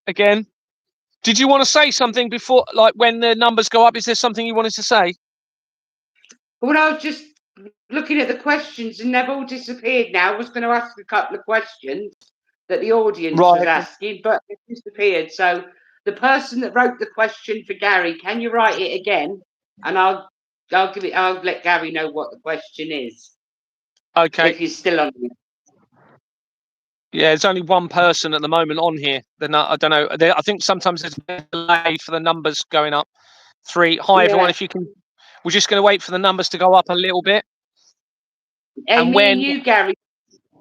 again. Did you want to say something before, like when the numbers go up? Is there something you wanted to say? Well, I was just looking at the questions and they've all disappeared now. I was going to ask a couple of questions that the audience was Right. asking, but it disappeared. So the person that wrote the question for Gary, can you write it again? And I'll let Gary know what the question is. Okay. If you're still on. Yeah, there's only one person at the moment on here. Then I don't know. I think sometimes there's a delay for the numbers going up. Hi everyone. Yeah. If you can, we're just going to wait for the numbers to go up a little bit. Hey, And me when and you, Gary,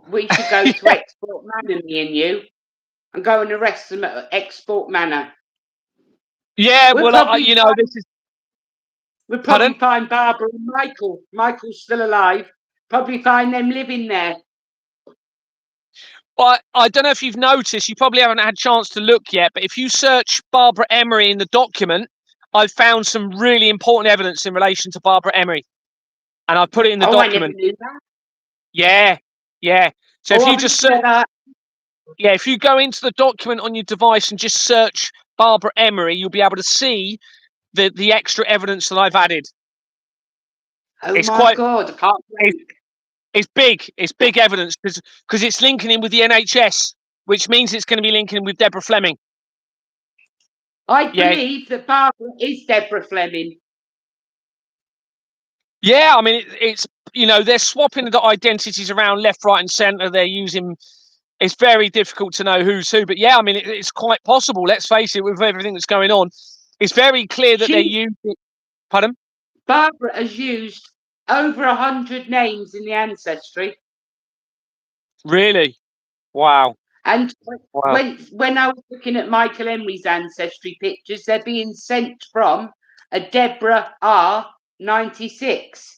we should go to Export Manor, me and you, and go and arrest them at Export Manor. yeah, We'll well, probably this is. we'll Pardon? probably find Barbara and Michael. Michael's still alive. Probably find them living there. Well, I don't know if you've noticed. You probably haven't had a chance to look yet. But if you search Barbara Emery in the document, I've found some really important evidence in relation to Barbara Emery, and I put it in the Oh, I never document. knew that. Yeah, yeah. So if Oh, you I'm just looking at that. yeah, if you go into the document on your device and just search Barbara Emery, you'll be able to see the extra evidence that I've added. Oh It's my quite God, I can't wait. it's big. It's big evidence because it's linking in with the NHS, which means it's going to be linking in with Deborah Fleming. I Yeah, believe that Barbara is Deborah Fleming. yeah. I mean, it's they're swapping the identities around left, right, and centre. They're using. It's very difficult to know who's who, but yeah, I mean, it's quite possible. Let's face it, with everything that's going on, it's very clear that they're using. Pardon? Barbara has used over 100 names in the ancestry. Really? Wow. And Wow. when I was looking at Michael Emery's ancestry pictures, they're being sent from a Deborah R96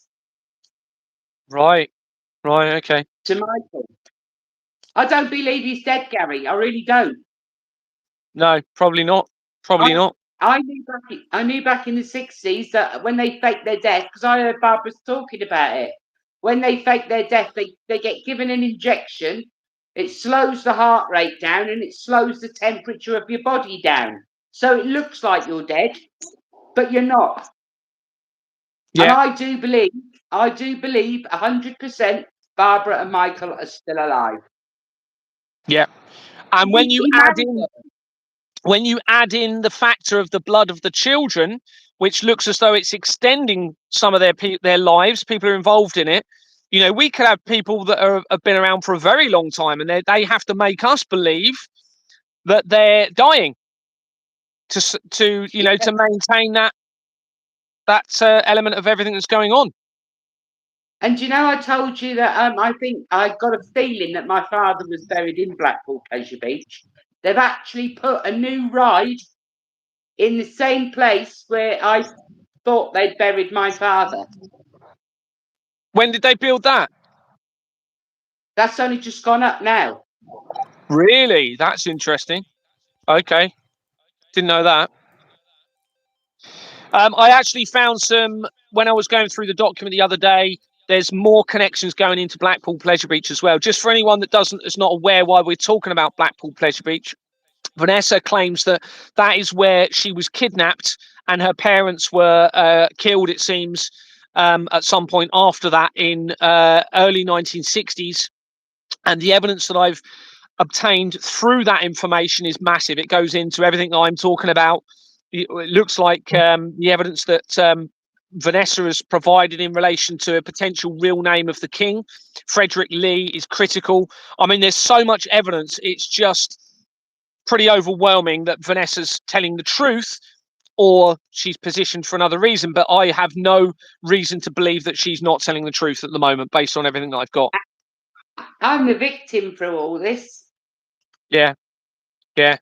Right. Right. Okay. to Michael. I don't believe he's dead, Gary. I really don't. No, probably not. I, Probably not. I knew back in the 60s that when they fake their death, because I heard Barbara's talking about it, when they fake their death, they get given an injection. It slows the heart rate down and it slows the temperature of your body down. So it looks like you're dead, but you're not. And Yeah. I do believe 100% Barbara and Michael are still alive. Yeah. And He married her. when you add in the factor of the blood of the children, which looks as though it's extending some of their lives, people are involved in it. We could have people that have been around for a very long time, and they have to make us believe that they're dying to maintain that element of everything that's going on. And I told you that I think I got a feeling that my father was buried in Blackpool Pleasure Beach. They've actually put a new ride in the same place where I thought they'd buried my father. When did they build that? That's only just gone up now. Really? That's interesting. Okay. Didn't know that. I actually found some when I was going through the document the other day. There's more connections going into Blackpool Pleasure Beach as well. Just for anyone that is not aware why we're talking about Blackpool Pleasure Beach, Vanessa claims that is where she was kidnapped and her parents were killed, it seems, at some point after that in early 1960s. And the evidence that I've obtained through that information is massive. It goes into everything that I'm talking about. It looks like the evidence that Vanessa has provided in relation to a potential real name of the king, Frederick Lee, is critical. I mean, there's so much evidence. It's just pretty overwhelming that Vanessa's telling the truth or she's positioned for another reason. But I have no reason to believe that she's not telling the truth at the moment based on everything that I've got. I'm the victim through all this. Yeah. Yeah.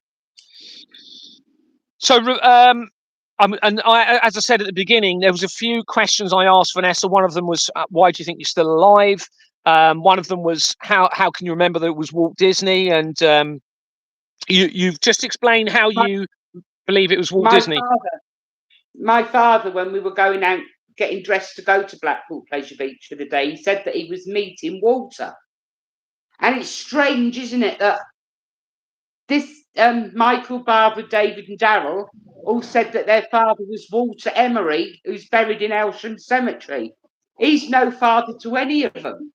So, as I said at the beginning, there was a few questions I asked Vanessa. One of them was, why do you think you're still alive? One of them was, how can you remember that it was Walt Disney? And you've just explained how you believe it was Walt Disney. My father, when we were going out getting dressed to go to Blackpool Pleasure Beach for the day, he said that he was meeting Walter. And it's strange, isn't it, that this Michael, Barbara, David, and Darryl all said that their father was Walter Emery, who's buried in Elsham Cemetery. He's no father to any of them.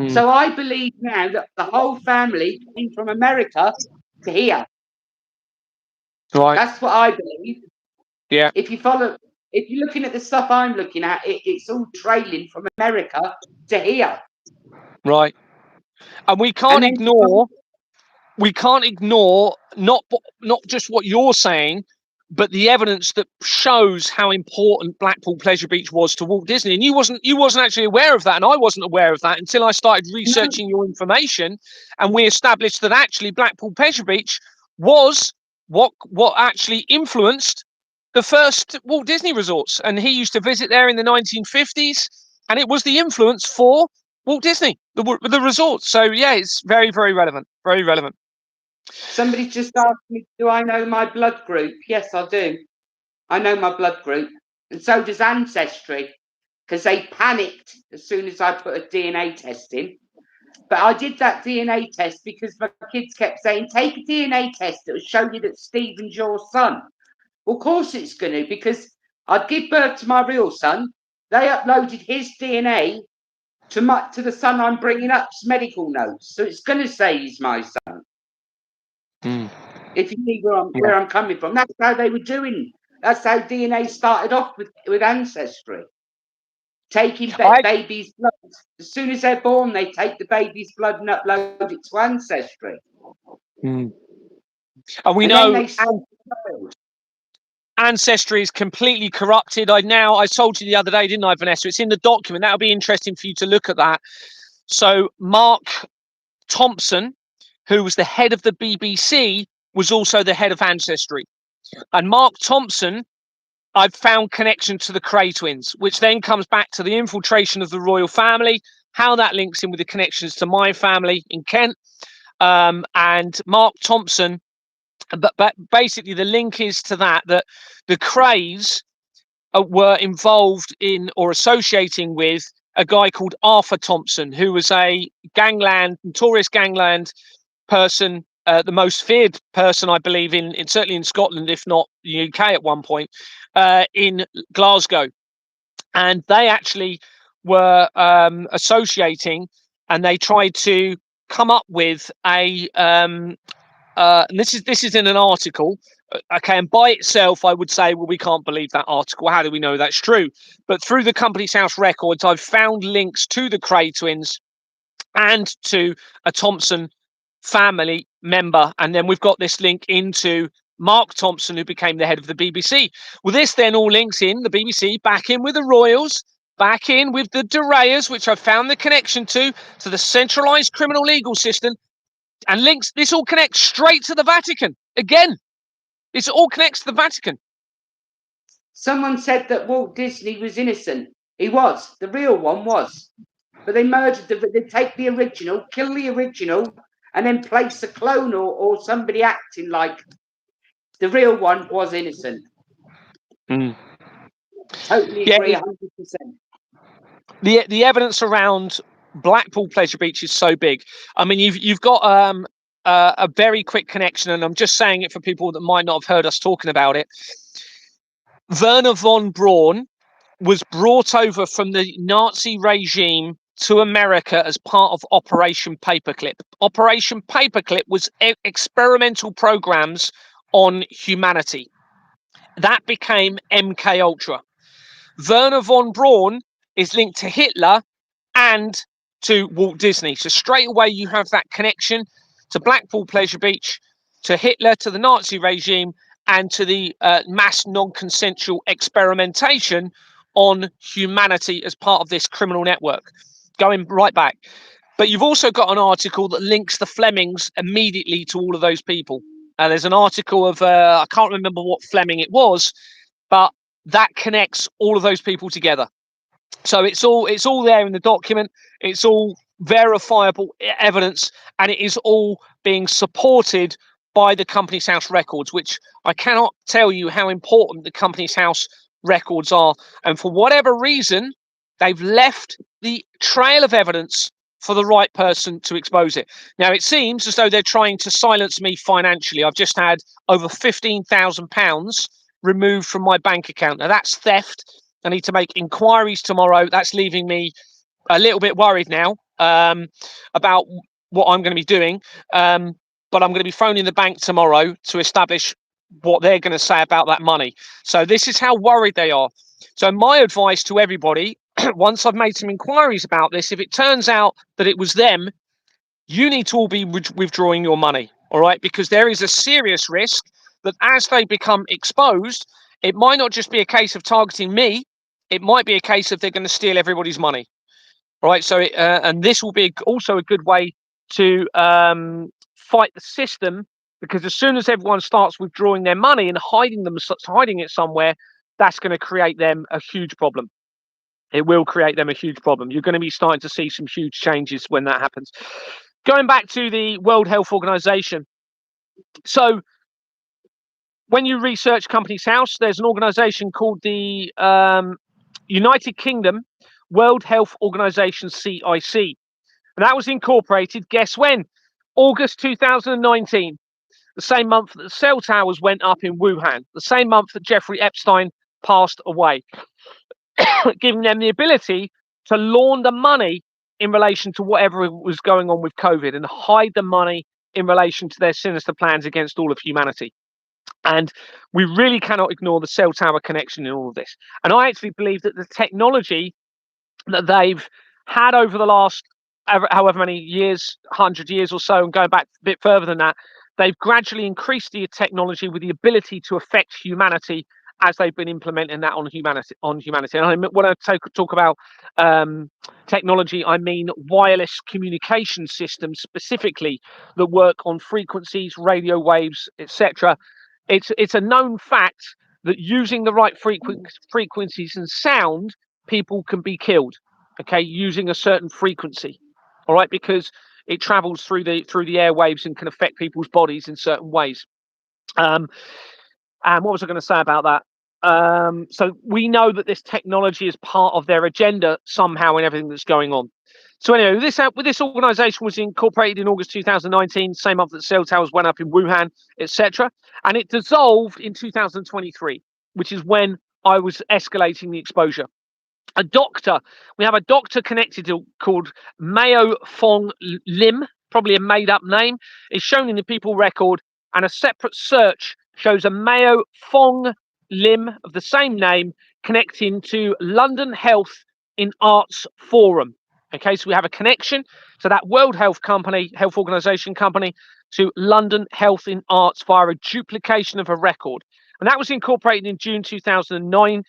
So I believe now that the whole family came from America to here. Right. That's what I believe. Yeah. If you're looking at the stuff I'm looking at, it's all trailing from America to here. Right. And we can't ignore not just what you're saying, but the evidence that shows how important Blackpool Pleasure Beach was to Walt Disney. And you wasn't actually aware of that, and I wasn't aware of that until I started researching your information, and we established that actually Blackpool Pleasure Beach was what actually influenced the first Walt Disney resorts. And he used to visit there in the 1950s, and it was the influence for Walt Disney, the resorts. So yeah, it's very, very relevant. Very relevant. Somebody just asked me, do I know my blood group? Yes, I do. I know my blood group. And so does Ancestry, because they panicked as soon as I put a DNA test in. But I did that DNA test because my kids kept saying, take a DNA test that will show you that Stephen's your son. Well, of course it's going to, because I'd give birth to my real son. They uploaded his DNA to the son I'm bringing up's medical notes. So it's going to say he's my son. If you see where I'm coming from. That's how they were doing. That's how DNA started off with Ancestry. Taking babies' blood. As soon as they're born, they take the baby's blood and upload it to Ancestry. And we know Ancestry is completely corrupted. I told you the other day, didn't I, Vanessa? It's in the document. That'll be interesting for you to look at that. So Mark Thompson, who was the head of the BBC, was also the head of Ancestry. And Mark Thompson, I've found connection to the Cray twins, which then comes back to the infiltration of the royal family, how that links in with the connections to my family in Kent. And Mark Thompson, but basically the link is to that the Crays were involved in or associating with a guy called Arthur Thompson, who was a notorious gangland person, the most feared person, I believe, in certainly in Scotland, if not the UK at one point, in Glasgow. And they actually were associating, and they tried to come up with a and this is in an article. Okay, and by itself, I would say, well, we can't believe that article. How do we know that's true? But through the Company's House records, I've found links to the Cray twins and to a Thompson family member. And then we've got this link into Mark Thompson, who became the head of the BBC. Well, this then all links in the BBC, back in with the Royals, back in with the de Reyes, which I've found the connection to the centralised criminal legal system, and links. This all connects straight to the Vatican. Again, this all connects to the Vatican. Someone said that Walt Disney was innocent. He was. The real one was. But they murdered they take the original, kill the original, and then place a clone or somebody acting like the real one was innocent. Totally agree, 100%. The evidence around Blackpool Pleasure Beach is so big. I mean, you've got a very quick connection, and I'm just saying it for people that might not have heard us talking about it. Werner von Braun was brought over from the Nazi regime to America as part of Operation Paperclip. Operation Paperclip was experimental programs on humanity. That became MK Ultra. Werner von Braun is linked to Hitler and to Walt Disney. So straight away you have that connection to Blackpool Pleasure Beach, to Hitler, to the Nazi regime, and to the mass non-consensual experimentation on humanity as part of this criminal network, going right back. But you've also got an article that links the Flemings immediately to all of those people. There's an article of, I can't remember what Fleming it was, but that connects all of those people together. So it's all there in the document. It's all verifiable evidence, and it is all being supported by the Company's House records, which I cannot tell you how important the Company's House records are. And for whatever reason, they've left the trail of evidence for the right person to expose it. Now, it seems as though they're trying to silence me financially. I've just had over £15,000 removed from my bank account. Now, that's theft. I need to make inquiries tomorrow. That's leaving me a little bit worried now about what I'm going to be doing. But I'm going to be phoning the bank tomorrow to establish what they're going to say about that money. So this is how worried they are. So my advice to everybody, once I've made some inquiries about this, if it turns out that it was them, you need to all be withdrawing your money, all right? Because there is a serious risk that as they become exposed, it might not just be a case of targeting me, it might be a case of they're going to steal everybody's money, all right? So, and this will be also a good way to fight the system, because as soon as everyone starts withdrawing their money and hiding it somewhere, that's going to create them a huge problem. It will create them a huge problem. You're going to be starting to see some huge changes when that happens. Going back to the World Health Organization. So when you research Companies House, there's an organization called the United Kingdom World Health Organization, CIC. And that was incorporated, guess when? August 2019. The same month that the cell towers went up in Wuhan. The same month that Jeffrey Epstein passed away. Giving them the ability to launder money in relation to whatever was going on with COVID and hide the money in relation to their sinister plans against all of humanity. And we really cannot ignore the cell tower connection in all of this. And I actually believe that the technology that they've had over the last however many years, 100 years or so, and going back a bit further than that, they've gradually increased the technology with the ability to affect humanity as they've been implementing that on humanity. And when I talk about technology, I mean wireless communication systems specifically that work on frequencies, radio waves, etc. It's a known fact that using the right frequencies and sound, people can be killed. Okay, using a certain frequency, all right, because it travels through the airwaves and can affect people's bodies in certain ways. And what was I going to say about that? So we know that this technology is part of their agenda somehow in everything that's going on. So anyway, this organisation was incorporated in August 2019, same month that cell towers went up in Wuhan, etc. And it dissolved in 2023, which is when I was escalating the exposure. We have a doctor connected called Mayo Fong Lim, probably a made-up name, is shown in the people record, and a separate search shows a Mayo Fong Lim of the same name connecting to London Health in Arts Forum. Okay, so we have a connection to that World Health Organization company, to London Health in Arts via a duplication of a record. And that was incorporated in June 2009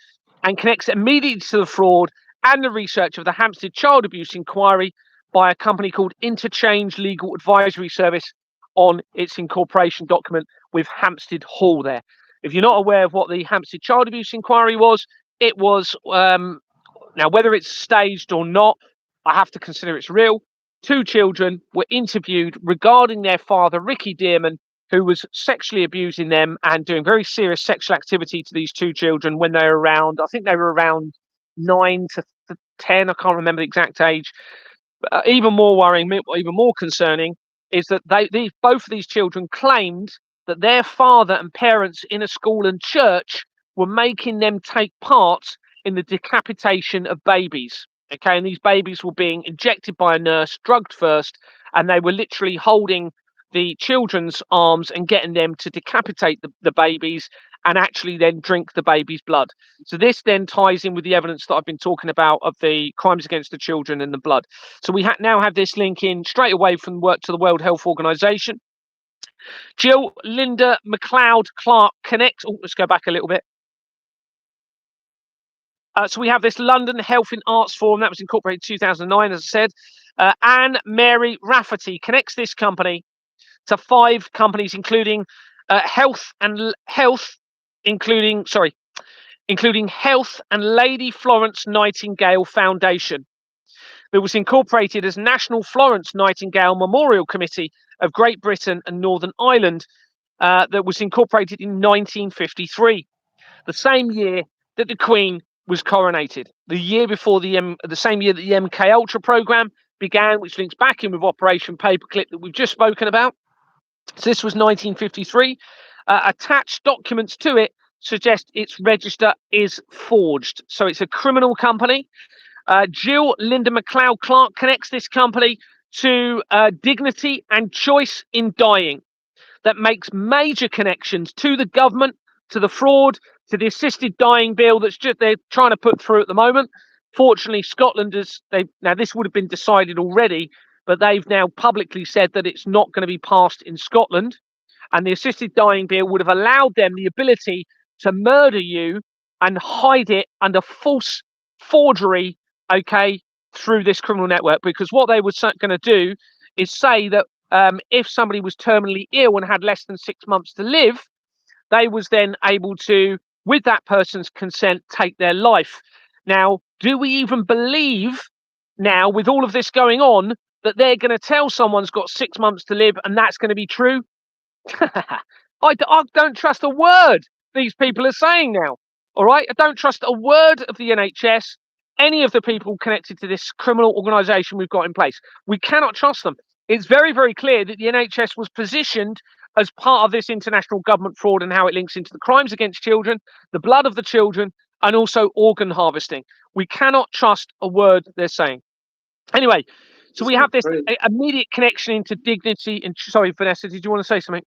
and connects immediately to the fraud and the research of the Hampstead Child Abuse Inquiry by a company called Interchange Legal Advisory Service on its incorporation document with Hampstead Hall there. If you're not aware of what the Hampstead Child Abuse Inquiry was, it was, now whether it's staged or not, I have to consider it's real. 2 children were interviewed regarding their father, Ricky Dearman, who was sexually abusing them and doing very serious sexual activity to these 2 children when they were around, I think they were around 9 to 10, I can't remember the exact age. But even more worrying, even more concerning, is that both of these children claimed that their father and parents in a school and church were making them take part in the decapitation of babies. Okay, and these babies were being injected by a nurse, drugged first, and they were literally holding the children's arms and getting them to decapitate the babies and actually then drink the baby's blood. So this then ties in with the evidence that I've been talking about of the crimes against the children and the blood. So we now have this link in straight away from work to the World Health Organization. Jill Linda McLeod Clark connect. Oh, let's go back a little bit. So we have this London Health in Arts Forum that was incorporated in 2009, as I said. Anne Mary Rafferty connects this company to 5 companies, including including Health and Lady Florence Nightingale Foundation. That was incorporated as National Florence Nightingale Memorial Committee of Great Britain and Northern Ireland. That was incorporated in 1953, the same year that the Queen was coronated. The year before the same year that the MK Ultra program began, which links back in with Operation Paperclip that we've just spoken about. So this was 1953. Attached documents to it suggest its register is forged. So it's a criminal company. Jill Linda McLeod Clark connects this company to Dignity and Choice in Dying, that makes major connections to the government, to the fraud, to the assisted dying bill that's just they're trying to put through at the moment. Fortunately, Scotland now this would have been decided already, but they've now publicly said that it's not going to be passed in Scotland. And the assisted dying bill would have allowed them the ability to murder you and hide it under false forgery, okay, through this criminal network. Because what they were going to do is say that if somebody was terminally ill and had less than 6 months to live, they was then able to, with that person's consent, take their life. Now, do we even believe now, with all of this going on, that they're going to tell someone's got 6 months to live and that's going to be true? I don't trust a word these people are saying now. All right, I don't trust a word of the NHS, any of the people connected to this criminal organisation we've got in place. We cannot trust them. It's very, very clear that the NHS was positioned as part of this international government fraud and how it links into the crimes against children, the blood of the children, and also organ harvesting. We cannot trust a word they're saying. Anyway, so we have this immediate connection into Dignity. And sorry, Vanessa, did you want to say something?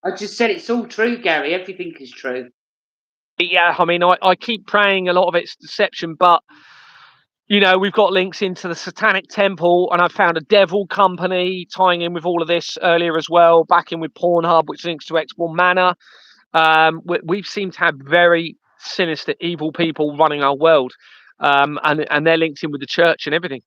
I just said it's all true, Gary. Everything is true. Yeah, I mean, I keep praying a lot of it's deception, but you know, we've got links into the Satanic Temple, and I found a devil company tying in with all of this earlier as well, back in with Pornhub, which links to Exborn Manor. We seem to have very sinister, evil people running our world, and they're linked in with the church and everything.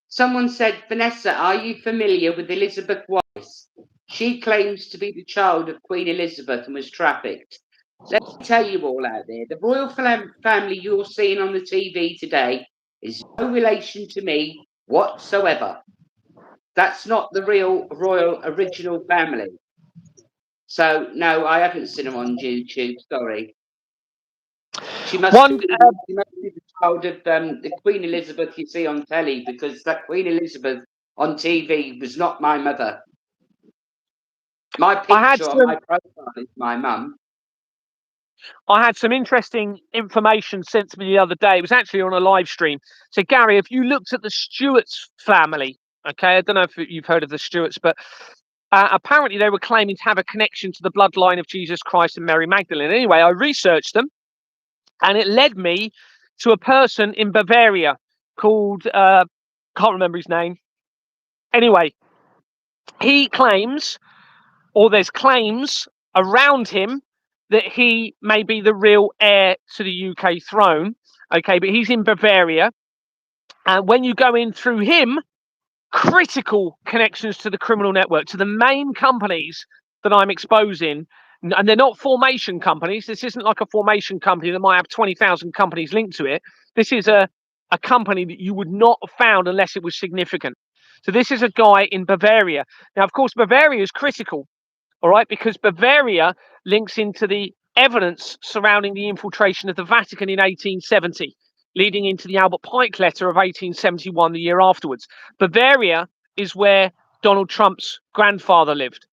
Someone said, Vanessa, are you familiar with Elizabeth Weiss? She claims to be the child of Queen Elizabeth and was trafficked. Let me tell you all out there, the royal family you're seeing on the TV today is no relation to me whatsoever. That's not the real royal original family. So, no, I haven't seen her on YouTube, sorry. She must be the child of the Queen Elizabeth you see on telly, because that Queen Elizabeth on TV was not my mother. My picture on my profile is my mum. I had some interesting information sent to me the other day. It was actually on a live stream. So, Gary, if you looked at the Stuarts family, okay, I don't know if you've heard of the Stuarts, but apparently they were claiming to have a connection to the bloodline of Jesus Christ and Mary Magdalene. Anyway, I researched them, and it led me to a person in Bavaria called, can't remember his name. Anyway, he claims, or there's claims around him, that he may be the real heir to the UK throne. Okay, but he's in Bavaria. And when you go in through him, critical connections to the criminal network, to the main companies that I'm exposing. And they're not formation companies. This isn't like a formation company that might have 20,000 companies linked to it. This is a company that you would not have found unless it was significant. So this is a guy in Bavaria. Now, of course, Bavaria is critical, all right, because Bavaria links into the evidence surrounding the infiltration of the Vatican in 1870, leading into the Albert Pike letter of 1871, the year afterwards. Bavaria is where Donald Trump's grandfather lived,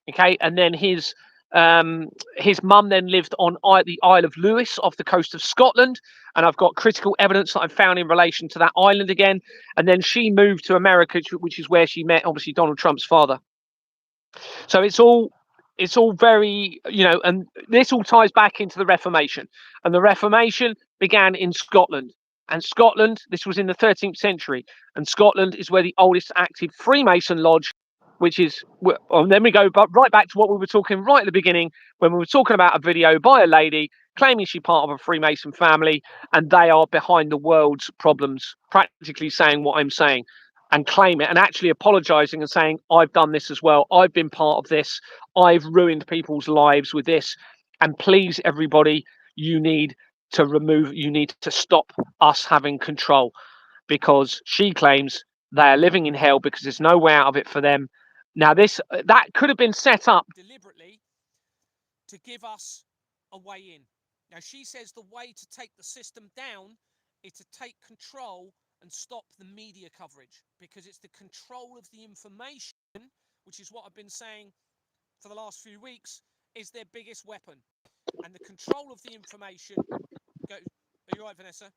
okay, and then his mum then lived on the Isle of Lewis off the coast of Scotland, and I've got critical evidence that I've found in relation to that island again. And then she moved to America, which is where she met, obviously, Donald Trump's father. So it's all very, you know, and this all ties back into the Reformation. And the Reformation began in Scotland. And Scotland, this was in the 13th century. And Scotland is where the oldest active Freemason lodge, which is, and then we go right back to what we were talking right at the beginning, when we were talking about a video by a lady claiming she's part of a Freemason family, and they are behind the world's problems, practically saying what I'm saying, and claim it, and actually apologizing and saying, I've done this as well. I've been part of this. I've ruined people's lives with this. And please, everybody, you need to stop us having control, because she claims they are living in hell because there's no way out of it for them. Now, that could have been set up deliberately to give us a way in. Now, she says the way to take the system down is to take control and stop the media coverage, because it's the control of the information, which is what I've been saying for the last few weeks, is their biggest weapon. And the control of the information goes. Are you right, Vanessa?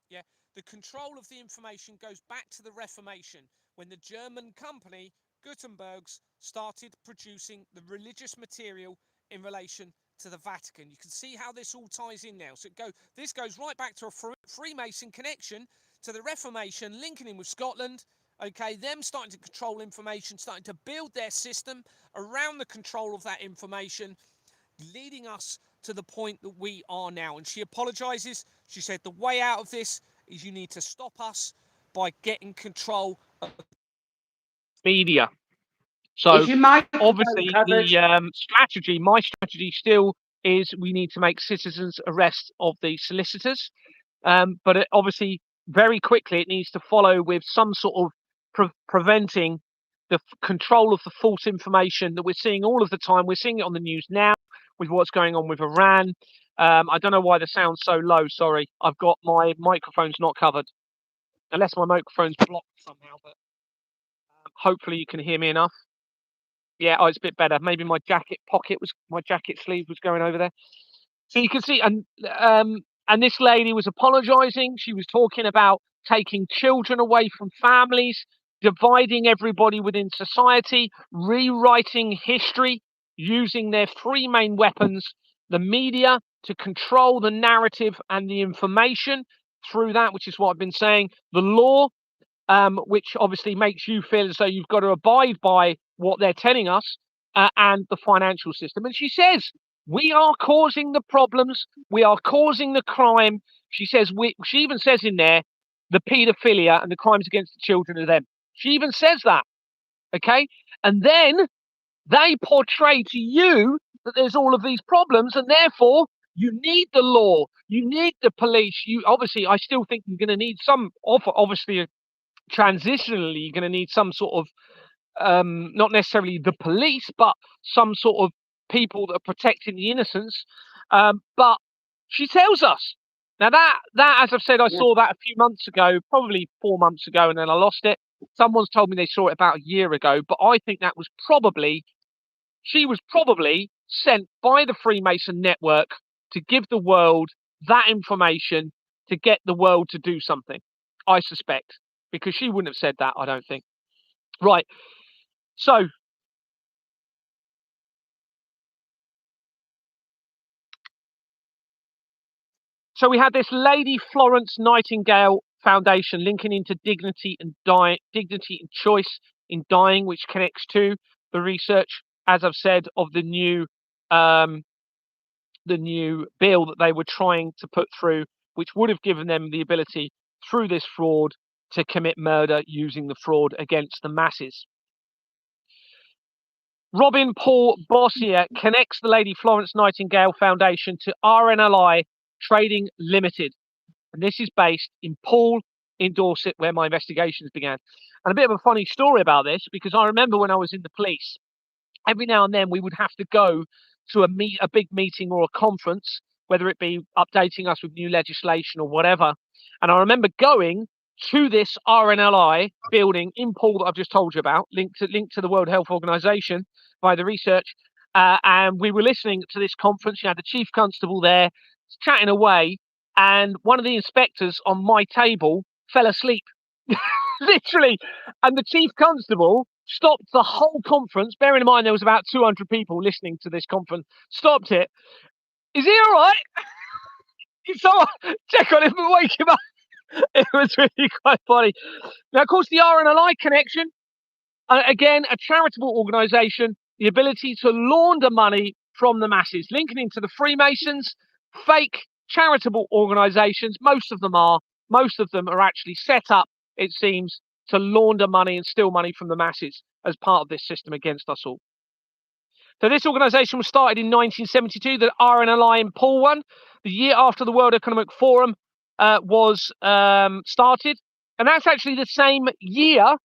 Yeah. The control of the information goes back to the Reformation, when the German company Gutenberg's started producing the religious material in relation to the Vatican. You can see how this all ties in now. So this goes right back to a Freemason connection to the Reformation, linking in with Scotland. Okay, them starting to control information, starting to build their system around the control of that information, leading us to the point that we are now. And she apologizes. She said the way out of this is you need to stop us by getting control of media. So Is your microphone obviously covered? my strategy still is we need to make citizens arrest of the solicitors. But obviously very quickly it needs to follow with some sort of preventing the control of the false information that we're seeing all of the time. We're seeing it on the news now with what's going on with Iran. I don't know why the sound's so low. Sorry, I've got my microphone's not covered, unless my microphone's blocked somehow. But hopefully you can hear me enough. Yeah, it's a bit better. Maybe my jacket sleeve was going over there. So you can see, and this lady was apologising. She was talking about taking children away from families, dividing everybody within society, rewriting history, using their three main weapons: the media to control the narrative and the information through that, which is what I've been saying, the law, which obviously makes you feel as though you've got to abide by what they're telling us, and the financial system. And she says, we are causing the problems, we are causing the crime. She says, she even says in there, the paedophilia and the crimes against the children are them. She even says that, okay? And then they portray to you that there's all of these problems, and therefore you need the law, you need the police. Obviously, I still think you're going to need obviously, transitionally, you're going to need some sort of, not necessarily the police, but some sort of people that are protecting the innocents. But she tells us now that, as I've said, I saw that a few months ago, probably 4 months ago, and then I lost it. Someone's told me they saw it about a year ago, but I think that was she was probably sent by the Freemason network to give the world that information, to get the world to do something, I suspect, because she wouldn't have said that, I don't think. Right. So we had this Lady Florence Nightingale Foundation linking into dignity and choice in dying, which connects to the research, as I've said, of the new bill that they were trying to put through, which would have given them the ability through this fraud to commit murder using the fraud against the masses. Robin Paul Bossier connects the Lady Florence Nightingale Foundation to RNLI Trading Limited. And this is based in Poole, in Dorset, where my investigations began. And a bit of a funny story about this, because I remember when I was in the police, every now and then we would have to go to a big meeting or a conference, whether it be updating us with new legislation or whatever. And I remember going to this RNLI building in Poole that I've just told you about, linked to the World Health Organization by the research. And we were listening to this conference. You had the chief constable there chatting away, and one of the inspectors on my table fell asleep. Literally. And the chief constable stopped the whole conference, bearing in mind there was about 200 people listening to this conference, stopped it. Is he all right? Someone check on him and wake him up. It was really quite funny. Now, of course, the RNLI connection, again, a charitable organisation, the ability to launder money from the masses, linking into the Freemasons, fake charitable organisations. Most of them are actually set up, it seems, to launder money and steal money from the masses as part of this system against us all. So this organisation was started in 1972, the RNLI in Poole one, the year after the World Economic Forum was started. And that's actually the same year,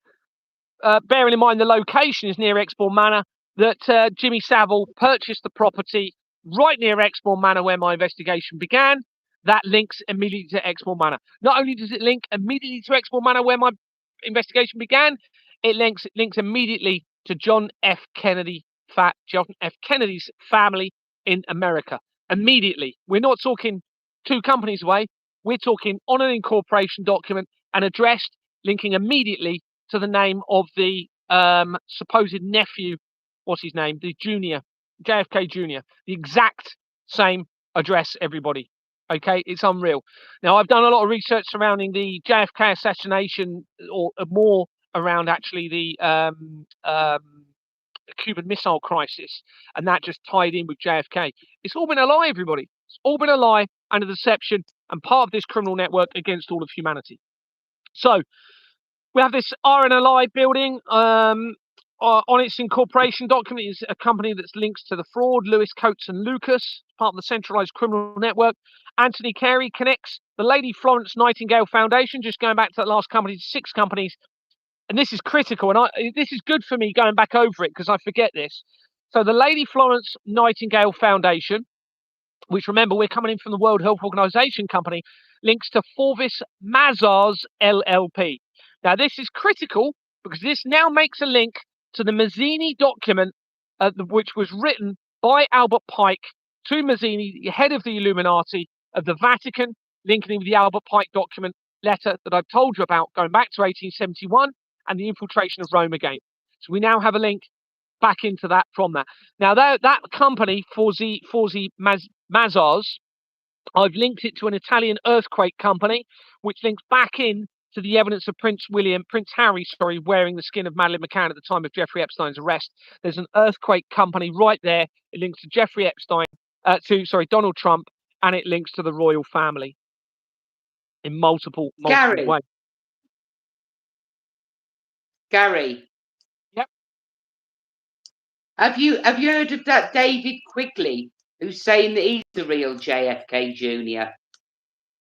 bearing in mind the location is near Exmoor Manor, that Jimmy Savile purchased the property right near Exmoor Manor where my investigation began. that links immediately to Exmoor Manor. Not only does it link immediately to Exmoor Manor, where my investigation began, it links immediately to John F. Kennedy's family in America. Immediately. We're not talking 2 companies away. We're talking on an incorporation document and addressed, linking immediately to the name of the supposed nephew. What's his name? The junior, JFK Jr. The exact same address, everybody. Okay, it's unreal. Now, I've done a lot of research surrounding the JFK assassination, or more around actually the Cuban Missile Crisis, and that just tied in with JFK. It's all been a lie, everybody. It's all been a lie and a deception, and part of this criminal network against all of humanity. So, we have this RNLI building. On its incorporation document is a company that's linked to the fraud, Lewis, Coates and Lucas, part of the centralised criminal network. Anthony Carey connects the Lady Florence Nightingale Foundation, just going back to that last company, 6 companies. And this is critical, and this is good for me going back over it because I forget this. So the Lady Florence Nightingale Foundation, which, remember, we're coming in from the World Health Organization company, links to Forvis Mazars LLP. Now, this is critical because this now makes a link to the Mazzini document, which was written by Albert Pike to Mazzini, the head of the Illuminati of the Vatican, linking with the Albert Pike document letter that I've told you about, going back to 1871 and the infiltration of Rome again. So we now have a link back into that from that. Now, that company, Forzi Mazars, I've linked it to an Italian earthquake company, which links back in to the evidence of Prince Harry, wearing the skin of Madeleine McCann at the time of Jeffrey Epstein's arrest. There's an earthquake company right there. It links to Jeffrey Epstein, Donald Trump, and it links to the royal family in multiple ways. Gary. Yep. Have you heard of that David Quigley, who's saying that he's the real JFK Jr.?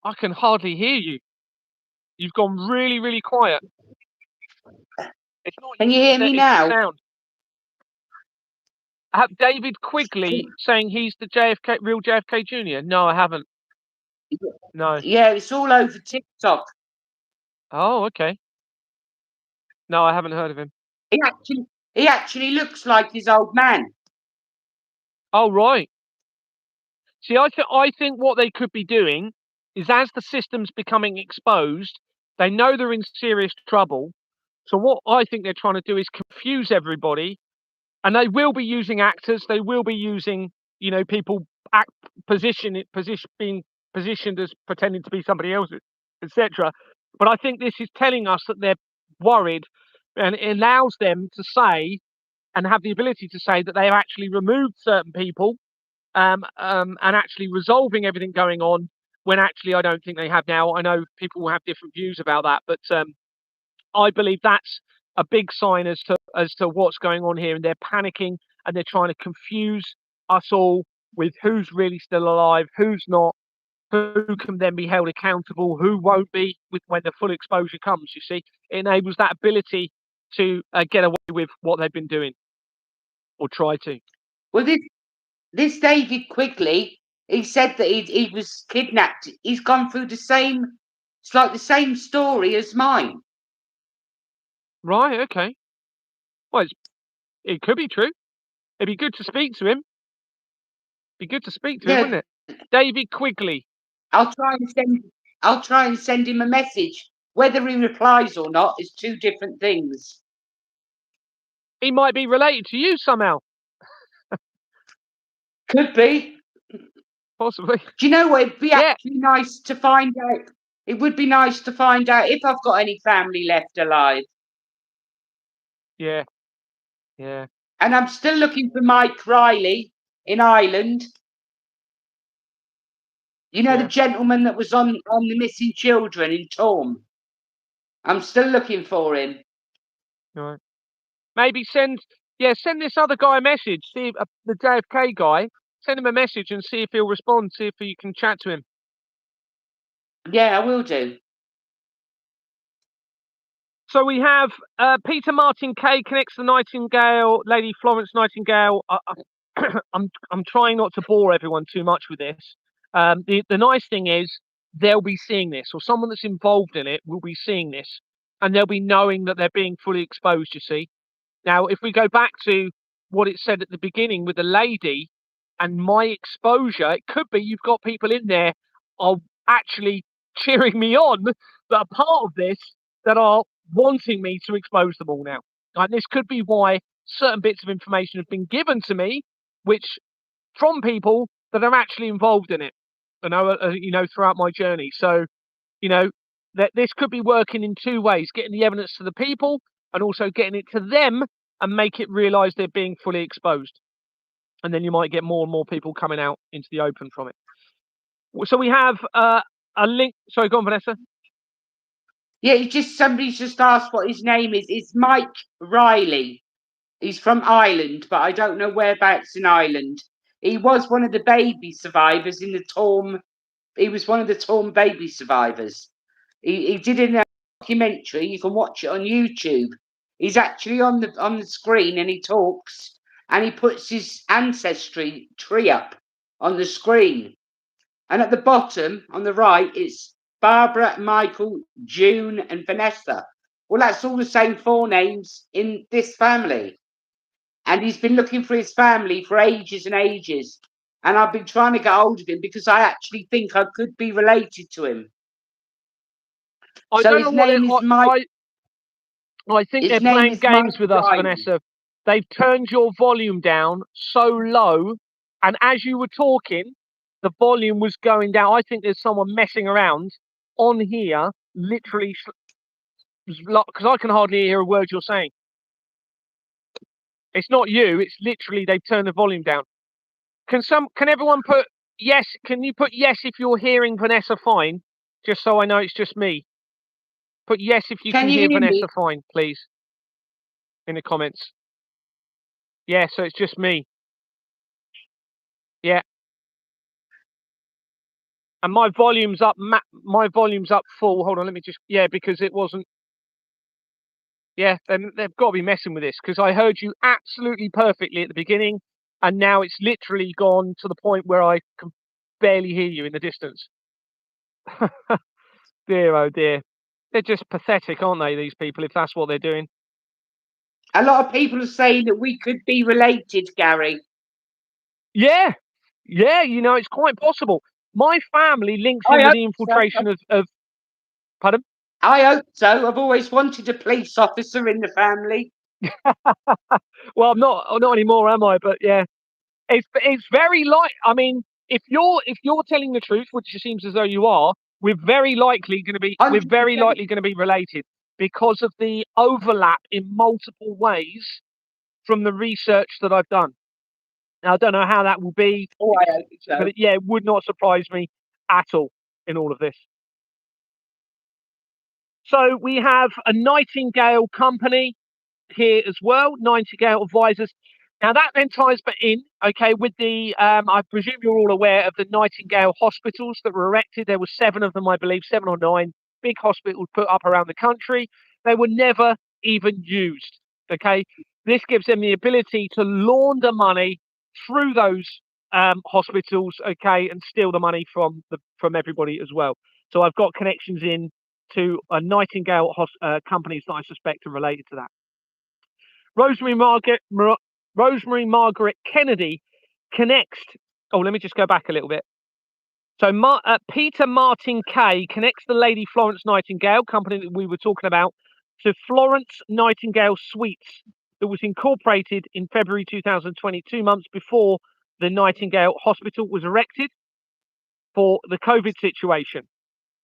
I can hardly hear you. You've gone really, really quiet. It's not. Can you hear me now? Sound. I have David Quigley saying he's the real JFK Jr. No, I haven't. No. Yeah, it's all over TikTok. Oh, okay. No, I haven't heard of him. He actually looks like his old man. Oh, right. See, I think what they could be doing is, as the system's becoming exposed, they know they're in serious trouble. So what I think they're trying to do is confuse everybody, and they will be using actors. They will be using, people being positioned as pretending to be somebody else, etc. But I think this is telling us that they're worried, and it allows them to say and have the ability to say that they have actually removed certain people, and actually resolving everything going on, when actually I don't think they have now. I know people will have different views about that, but I believe that's a big sign as to what's going on here, and they're panicking and they're trying to confuse us all with who's really still alive, who's not, who can then be held accountable, who won't be when the full exposure comes. You see, it enables that ability to get away with what they've been doing, or try to. Well, this David Quigley, he said that he was kidnapped. He's gone through it's like the same story as mine. Right, okay. Well, it could be true. It'd be good to speak to him. Wouldn't it? David Quigley. I'll try and send him a message. Whether he replies or not is 2 different things. He might be related to you somehow. Could be. Possibly. Do you know what? It'd be actually nice to find out. It would be nice to find out if I've got any family left alive. Yeah. Yeah. And I'm still looking for Mike Riley in Ireland. You know, the gentleman that was on the missing children in Torm. I'm still looking for him. Right. Maybe send this other guy a message. See if, the JFK guy. Send him a message and see if he'll respond. See if you can chat to him. Yeah, I will do. So we have Peter Martin Kay connects the Nightingale, Lady Florence Nightingale. I'm trying not to bore everyone too much with this. The nice thing is they'll be seeing this, or someone that's involved in it will be seeing this, and they'll be knowing that they're being fully exposed. You see. Now, if we go back to what it said at the beginning with the lady and my exposure, it could be you've got people in there are actually cheering me on that are part of this, that are wanting me to expose them all now. And this could be why certain bits of information have been given to me, which from people that are actually involved in it, throughout my journey. So, that this could be working in two ways: getting the evidence to the people, and also getting it to them and make it realise they're being fully exposed. And then you might get more and more people coming out into the open from it. So we have a link. Sorry, go on, Vanessa. Yeah, somebody's just asked what his name is. It's Mike Riley. He's from Ireland, but I don't know whereabouts in Ireland. He was one of the baby survivors in the Torm. He was one of the Torm baby survivors. He did a documentary. You can watch it on YouTube. He's actually on the screen and he talks and he puts his ancestry tree up on the screen. And at the bottom on the right, it's Barbara, Michael, June, and Vanessa. Well, that's all the same forenames in this family. And he's been looking for his family for ages and ages. And I've been trying to get hold of him because I actually think I could be related to him. I So don't his know what name is Mike. I think His they're name playing is Mike games with us, Riley. Vanessa. They've turned your volume down so low, and as you were talking, the volume was going down. I think there's someone messing around on here, literally, because I can hardly hear a word you're saying. It's not you. It's literally they've turned the volume down. Can everyone put yes? Can you put yes if you're hearing Vanessa fine? Just so I know it's just me. Put yes if you can you hear hear Vanessa me? fine, please, in the comments. Yeah, so it's just me. Yeah. And my volume's up. My volume's up full. Hold on, let me just. Yeah, because it wasn't. Yeah, they've got to be messing with this because I heard you absolutely perfectly at the beginning, and now it's literally gone to the point where I can barely hear you in the distance. Dear, oh dear. They're just pathetic, aren't they, these people, if that's what they're doing? A lot of people are saying that we could be related, Gary. Yeah, yeah, it's quite possible. My family links in I with hope the so. infiltration of pardon? I hope so. I've always wanted a police officer in the family. Well, I'm not anymore, am I? But yeah, it's very I mean, if you're telling the truth, which it seems as though you are, we're very likely going to be 100%. related because of the overlap in multiple ways from the research that I've done. Now, I don't know how that will be, Oh, I hope so. but it would not surprise me at all in all of this. So we have a Nightingale company here as well, Nightingale Advisors. Now that then ties back in, okay, with the, I presume you're all aware of the Nightingale hospitals that were erected. There were 7 of them, I believe, 7 or 9 big hospitals put up around the country. They were never even used, okay? This gives them the ability to launder money through those hospitals, okay, and steal the money from everybody as well. So I've got connections in to a Nightingale companies that I suspect are related to that. Rosemary Margaret Kennedy connects. Oh, let me just go back a little bit. So Peter Martin Kay connects the Lady Florence Nightingale company that we were talking about to Florence Nightingale Suites that was incorporated in February 2020, 2 months before the Nightingale Hospital was erected for the COVID situation.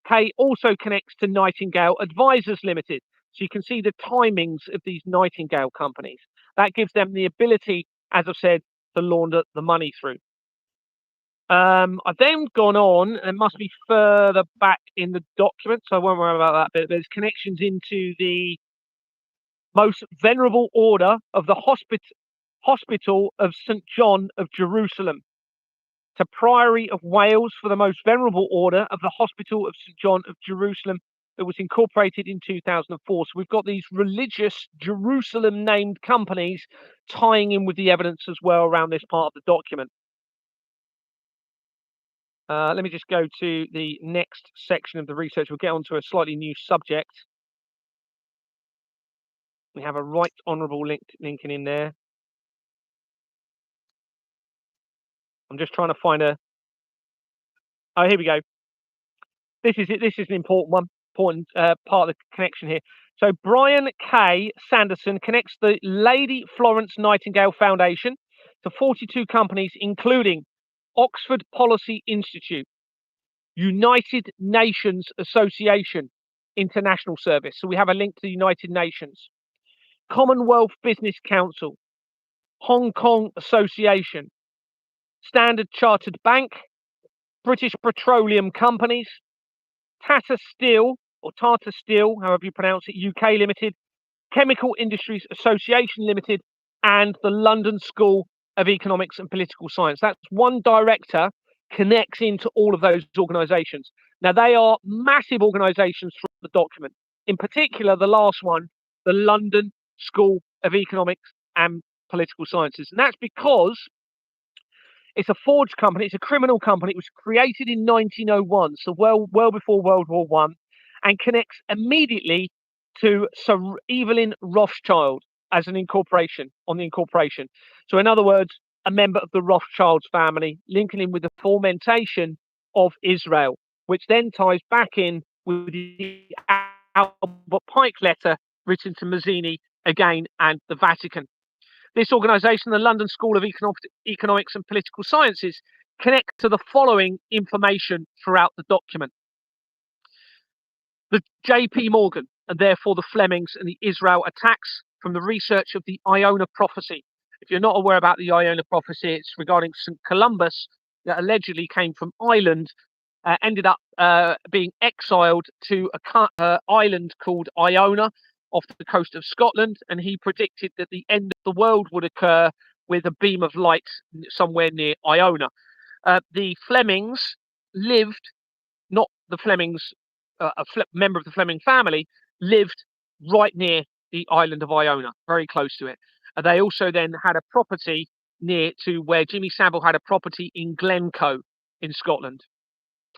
Kay also connects to Nightingale Advisors Limited. So you can see the timings of these Nightingale companies. That gives them the ability, as I've said, to launder the money through. I've then gone on, and it must be further back in the document, so I won't worry about that. But there's connections into the most venerable order of the Hospital of St. John of Jerusalem, to Priory of Wales for the most venerable order of the Hospital of St. John of Jerusalem that was incorporated in 2004. So we've got these religious Jerusalem named companies tying in with the evidence as well around this part of the document. Let me just go to the next section of the research. We'll get onto a slightly new subject. We have a right honourable Lincoln in there. I'm just trying to find a. Oh, here we go. This is it. This is an important one, important part of the connection here. So Brian K. Sanderson connects the Lady Florence Nightingale Foundation to 42 companies, including Oxford Policy Institute, United Nations Association, International Service. So we have a link to the United Nations, Commonwealth Business Council, Hong Kong Association, Standard Chartered Bank, British Petroleum Companies, Tata Steel, or Tata Steel, however you pronounce it, UK Limited, Chemical Industries Association Limited, and the London School of Economics and Political Science. That's one director connects into all of those organisations. Now, they are massive organisations throughout the document. In particular, the last one, the London School of Economics and Political Sciences. And that's because it's a forged company. It's a criminal company. It was created in 1901, so well before World War One, and connects immediately to Sir Evelyn Rothschild as an incorporation on the incorporation. So, in other words, a member of the Rothschilds family, linking in with the fomentation of Israel, which then ties back in with the Albert Pike letter written to Mazzini again and the Vatican. This organisation, the London School of Economics and Political Sciences, connect to the following information throughout the document. The J.P. Morgan, and therefore the Flemings and the Israel attacks from the research of the Iona prophecy. If you're not aware about the Iona prophecy, it's regarding St. Columbus that allegedly came from Ireland, ended up being exiled to an island called Iona off the coast of Scotland, and he predicted that the end of the world would occur with a beam of light somewhere near Iona. The Flemings lived, not the Flemings, member of the Fleming family, lived right near the island of Iona, very close to it. They also then had a property near to where Jimmy Savile had a property in Glencoe in Scotland.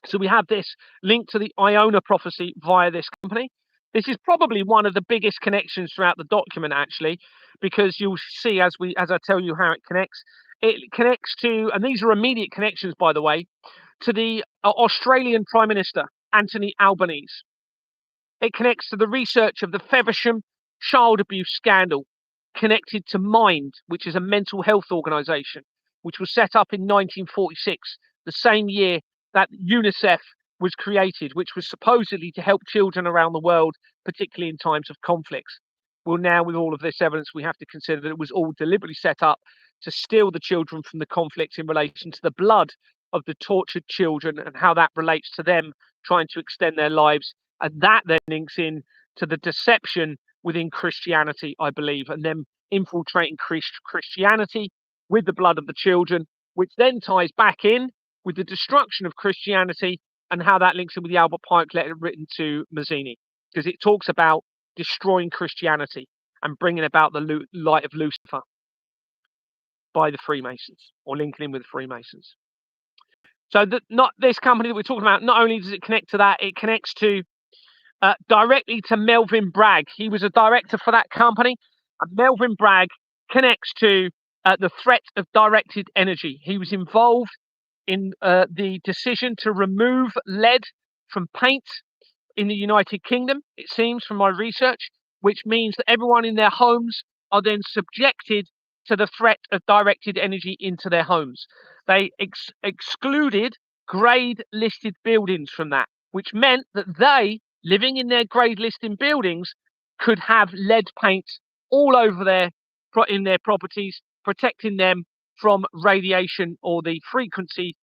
So we have this linked to the Iona prophecy via this company. This is probably one of the biggest connections throughout the document, actually, because you'll see as I tell you how it connects to, and these are immediate connections, by the way, to the Australian Prime Minister, Anthony Albanese. It connects to the research of the Feversham child abuse scandal, connected to Mind, which is a mental health organisation, which was set up in 1946, the same year that UNICEF was created, which was supposedly to help children around the world, particularly in times of conflicts. Well, now with all of this evidence, we have to consider that it was all deliberately set up to steal the children from the conflicts in relation to the blood of the tortured children and how that relates to them trying to extend their lives. And that then links in to the deception within Christianity, I believe, and them infiltrating Christianity with the blood of the children, which then ties back in with the destruction of Christianity and how that links in with the Albert Pike letter written to Mazzini, because it talks about destroying Christianity and bringing about the light of Lucifer by the Freemasons, or linking in with the Freemasons. So not this company that we're talking about, not only does it connect to that, it connects to directly to Melvin Bragg. He was a director for that company, and Melvin Bragg connects to the threat of directed energy. He was involved in the decision to remove lead from paint in the United Kingdom, it seems from my research, which means that everyone in their homes are then subjected to the threat of directed energy into their homes. They excluded grade listed buildings from that, which meant that they, living in their grade listed buildings, could have lead paint all over in their properties, protecting them from radiation or the frequency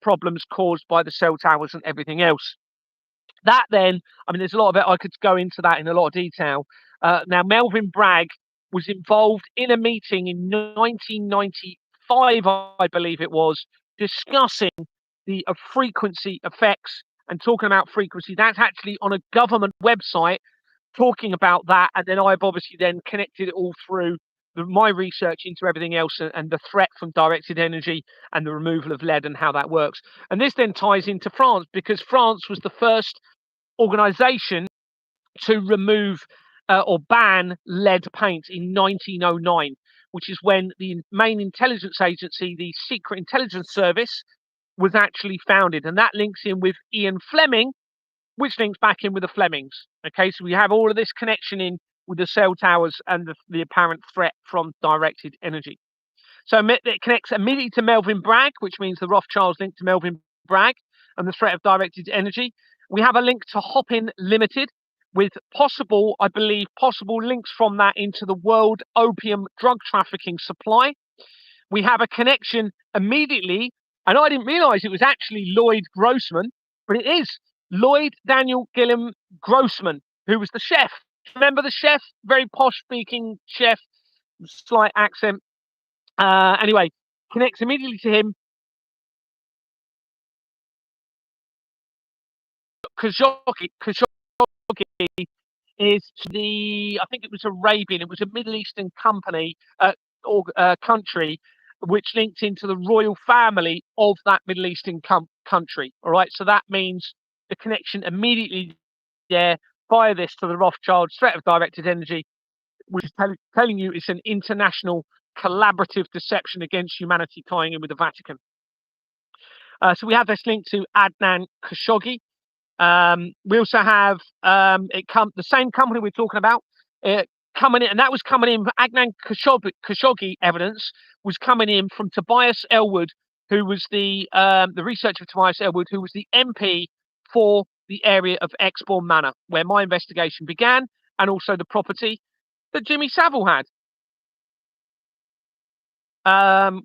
problems caused by the cell towers and everything else. That then, I mean, there's a lot of it. I could go into that in a lot of detail. Now, Melvin Bragg was involved in a meeting in 1995, I believe it was, discussing the frequency effects and talking about frequency. That's actually on a government website talking about that. And then I've obviously then connected it all through my research into everything else and the threat from directed energy and the removal of lead and how that works. And this then ties into France, because France was the first organization to remove or ban lead paint in 1909, which is when the main intelligence agency, the Secret Intelligence Service, was actually founded. And that links in with Ian Fleming, which links back in with the Flemings. Okay, so we have all of this connection in with the cell towers and the apparent threat from directed energy. So it connects immediately to Melvin Bragg, which means the Rothschilds link to Melvin Bragg and the threat of directed energy. We have a link to Hopin Limited with possible links from that into the world opium drug trafficking supply. We have a connection immediately, and I didn't realize it was actually Lloyd Grossman, but it is Lloyd Daniel Gilliam Grossman, who was the chef. Remember the chef? Very posh speaking chef, slight accent. Anyway, connects immediately to him. Khashoggi is I think it was Arabian, it was a Middle Eastern company or country which linked into the royal family of that Middle Eastern country. All right, so that means the connection immediately there via this to the Rothschilds, threat of directed energy, which is telling you it's an international collaborative deception against humanity tying in with the Vatican. So we have this link to Adnan Khashoggi. We also have the same company we're talking about coming in, and that was coming in. Adnan Khashoggi evidence was coming in from Tobias Ellwood, who was the researcher of Tobias Ellwood, who was the MP for the area of Exbourne Manor, where my investigation began, and also the property that Jimmy Savile had.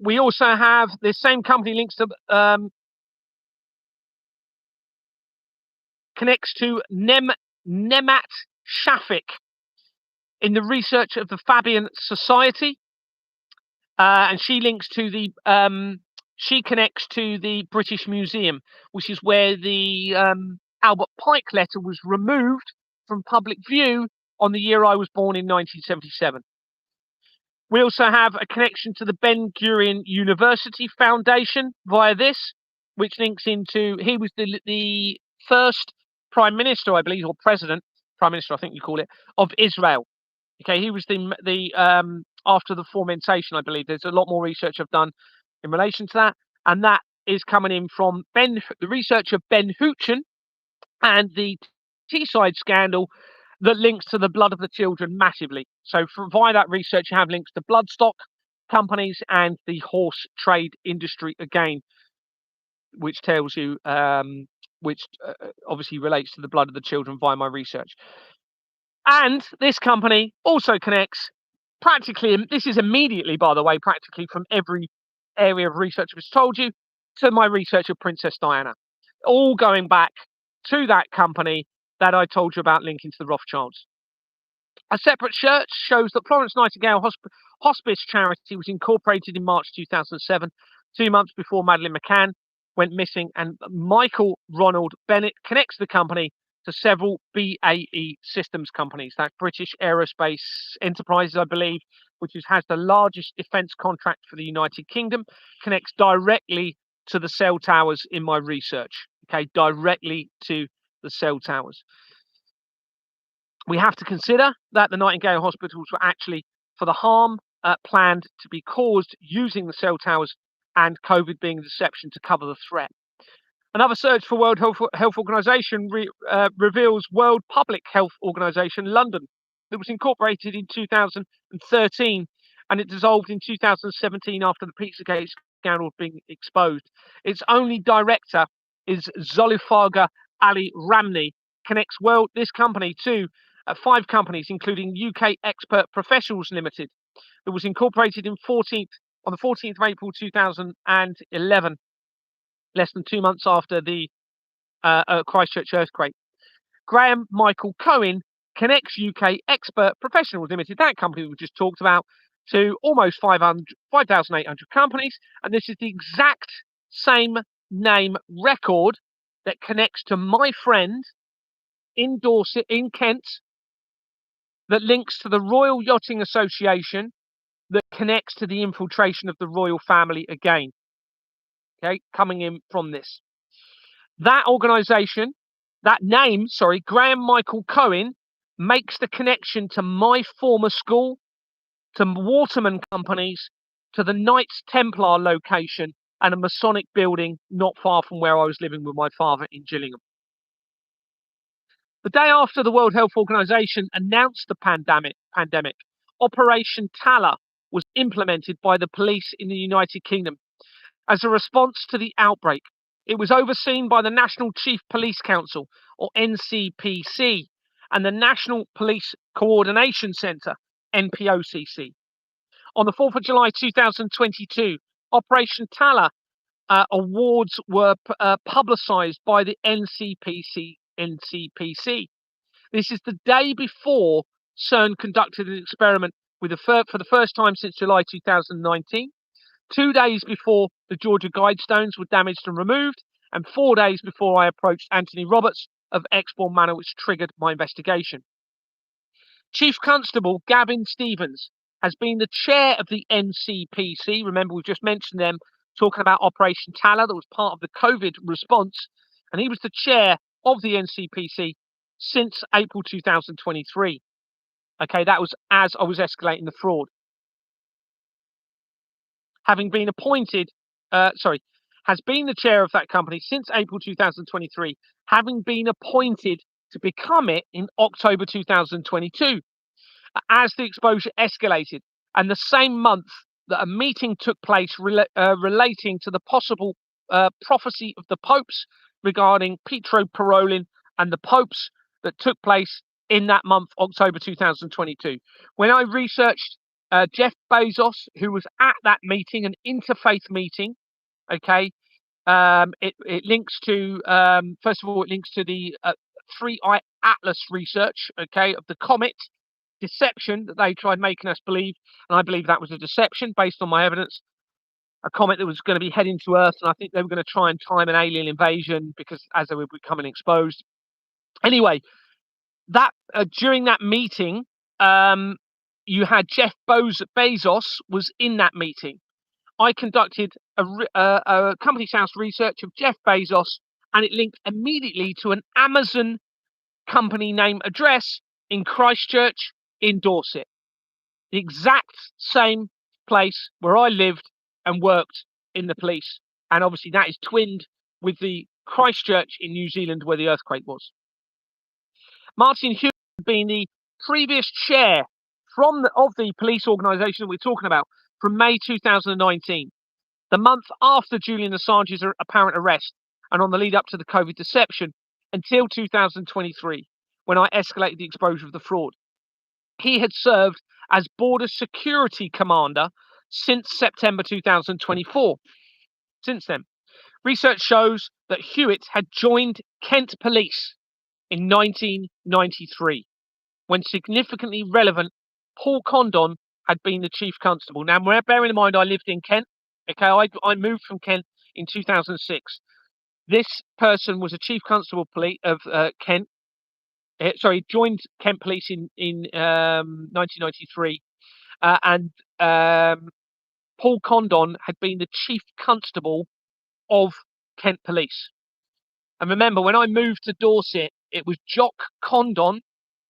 We also have this same company links to connects to Nemat Shafik in the research of the Fabian Society, and she links to she connects to the British Museum, which is where the Albert Pike letter was removed from public view on the year I was born in 1977. We also have a connection to the Ben Gurion University Foundation via this, which links into he was the first Prime Minister, I believe, or President, Prime Minister, I think you call it, of Israel. Okay, he was the after the formation, I believe. There's a lot more research I've done in relation to that, and that is coming in from the research of Ben Houchen and the Teesside scandal that links to the blood of the children massively. So via that research, you have links to bloodstock companies and the horse trade industry again, which tells you, which obviously relates to the blood of the children via my research. And this company also connects practically, and this is immediately, by the way, practically from every area of research I've just told you, to my research of Princess Diana. All going back to that company that I told you about linking to the Rothschilds. A separate church shows that Florence Nightingale Hospice Charity was incorporated in March 2007, 2 months before Madeleine McCann went missing, and Michael Ronald Bennett connects the company to several BAE Systems companies. That's British Aerospace Enterprises, I believe, which has the largest defence contract for the United Kingdom, connects directly to the cell towers in my research. Okay, directly to the cell towers. We have to consider that the Nightingale hospitals were actually for the harm planned to be caused using the cell towers, and COVID being a deception to cover the threat. Another search for World Health Organization reveals World Public Health Organization London, that was incorporated in 2013, and it dissolved in 2017 after the Pizzagate scandal being exposed. Its only director is Zulfiqar Ali Ramni. Connects this company to 5 companies, including UK Expert Professionals Limited, that was incorporated on the 14th of April 2011, less than 2 months after the Christchurch earthquake. Graham Michael Cohen connects UK Expert Professionals Limited, that company we just talked about, to almost 5,800 companies, and this is the exact same name record that connects to my friend in Dorset, in Kent, that links to the Royal Yachting Association, that connects to the infiltration of the royal family again. Okay, coming in from this. That organisation, that name, sorry, Graham Michael Cohen, makes the connection to my former school, to Waterman companies, to the Knights Templar location, and a Masonic building not far from where I was living with my father in Gillingham. The day after the World Health Organization announced the pandemic, Operation Tala was implemented by the police in the United Kingdom as a response to the outbreak. It was overseen by the National Chief Police Council, or NCPC, and the National Police Coordination Centre, NPOCC. On the 4th of July 2022, Operation Tala awards were publicised by the NCPC. This is the day before CERN conducted an experiment with for the first time since July 2019, 2 days before the Georgia Guidestones were damaged and removed, and 4 days before I approached Anthony Roberts of Exbourne Manor, which triggered my investigation. Chief Constable Gavin Stevens has been the chair of the NCPC. Remember, we've just mentioned them talking about Operation Tala, that was part of the COVID response, and he was the chair of the NCPC since April 2023. Okay, that was as I was escalating the fraud. Having been appointed, has been the chair of that company since April 2023, having been appointed to become it in October 2022. As the exposure escalated, and the same month that a meeting took place relating to the possible prophecy of the popes regarding Pietro Parolin and the popes that took place in that month, October 2022. When I researched Jeff Bezos, who was at that meeting, an interfaith meeting, okay, it links to, first of all, it links to the 3-Eye Atlas research, okay, of the comet deception that they tried making us believe, and I believe that was a deception based on my evidence. A comet that was going to be heading to Earth, and I think they were going to try and time an alien invasion because as they were becoming exposed. Anyway, that during that meeting, you had Jeff Bezos was in that meeting. I conducted a company's house research of Jeff Bezos, and it linked immediately to an Amazon company name address in Christchurch in Dorset, the exact same place where I lived and worked in the police. And obviously that is twinned with the Christchurch in New Zealand where the earthquake was. Martin Hewitt had been the previous chair of the police organisation we're talking about from May 2019, the month after Julian Assange's apparent arrest and on the lead up to the COVID deception, until 2023, when I escalated the exposure of the fraud. He had served as Border Security Commander since September 2024. Since then, research shows that Hewitt had joined Kent Police in 1993, when significantly relevant Paul Condon had been the Chief Constable. Now, bearing in mind I lived in Kent, okay, I moved from Kent in 2006. This person was a Chief Constable of Kent. Joined Kent Police in 1993, and Paul Condon had been the Chief Constable of Kent Police. And remember, when I moved to Dorset, it was Jock Condon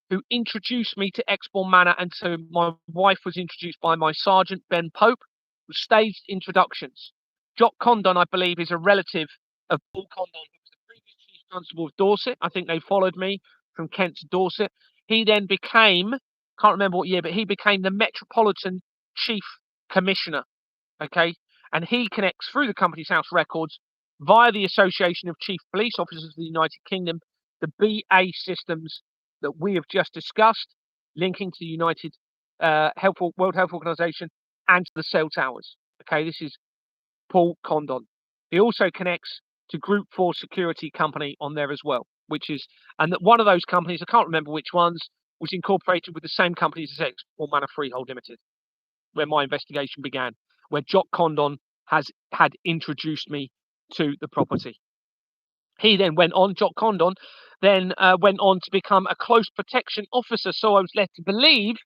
who introduced me to Exbourne Manor, and so my wife was introduced by my Sergeant Ben Pope, who staged introductions. Jock Condon, I believe, is a relative of Paul Condon, who was the previous Chief Constable of Dorset. I think they followed me from Kent to Dorset. He then became, can't remember what year, but he became the Metropolitan Chief Commissioner, okay? And he connects through the Company's House records via the Association of Chief Police Officers of the United Kingdom, the BA systems that we have just discussed, linking to the United World Health Organization and to the cell towers. Okay, this is Paul Condon. He also connects to Group 4 Security Company on there as well, which is, and that one of those companies, I can't remember which ones, was incorporated with the same companies as Exbourne Manor Freehold Limited, where my investigation began, where Jock Condon had introduced me to the property. He then went on, Jock Condon, then went on to become a close protection officer, so I was led to believe,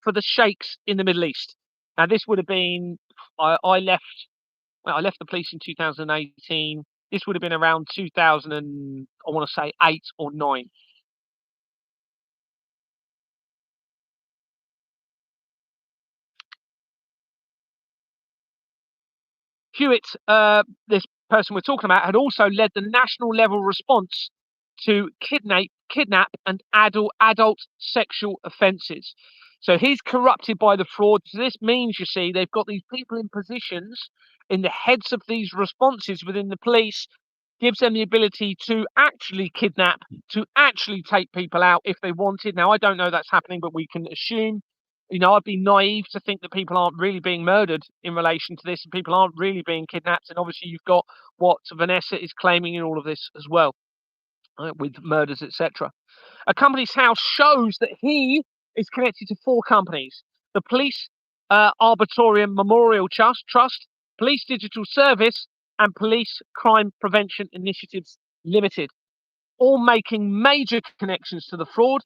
for the sheikhs in the Middle East. Now, this would have been, I left, well, I left the police in 2018. This would have been around 2000 and, I want to say 8 or 9. Hewitt, this person we're talking about, had also led the national level response to kidnap and adult sexual offences. So he's corrupted by the fraud. So this means, you see, they've got these people in positions in the heads of these responses within the police, gives them the ability to actually kidnap, to actually take people out if they wanted. Now, I don't know that's happening, but we can assume. I'd be naive to think that people aren't really being murdered in relation to this, and people aren't really being kidnapped. And obviously, you've got what Vanessa is claiming in all of this as well, with murders, etc. A company's house shows that he is connected to 4 companies: the Police Arboretum Memorial Trust, Police Digital Service, and Police Crime Prevention Initiatives Limited, all making major connections to the fraud.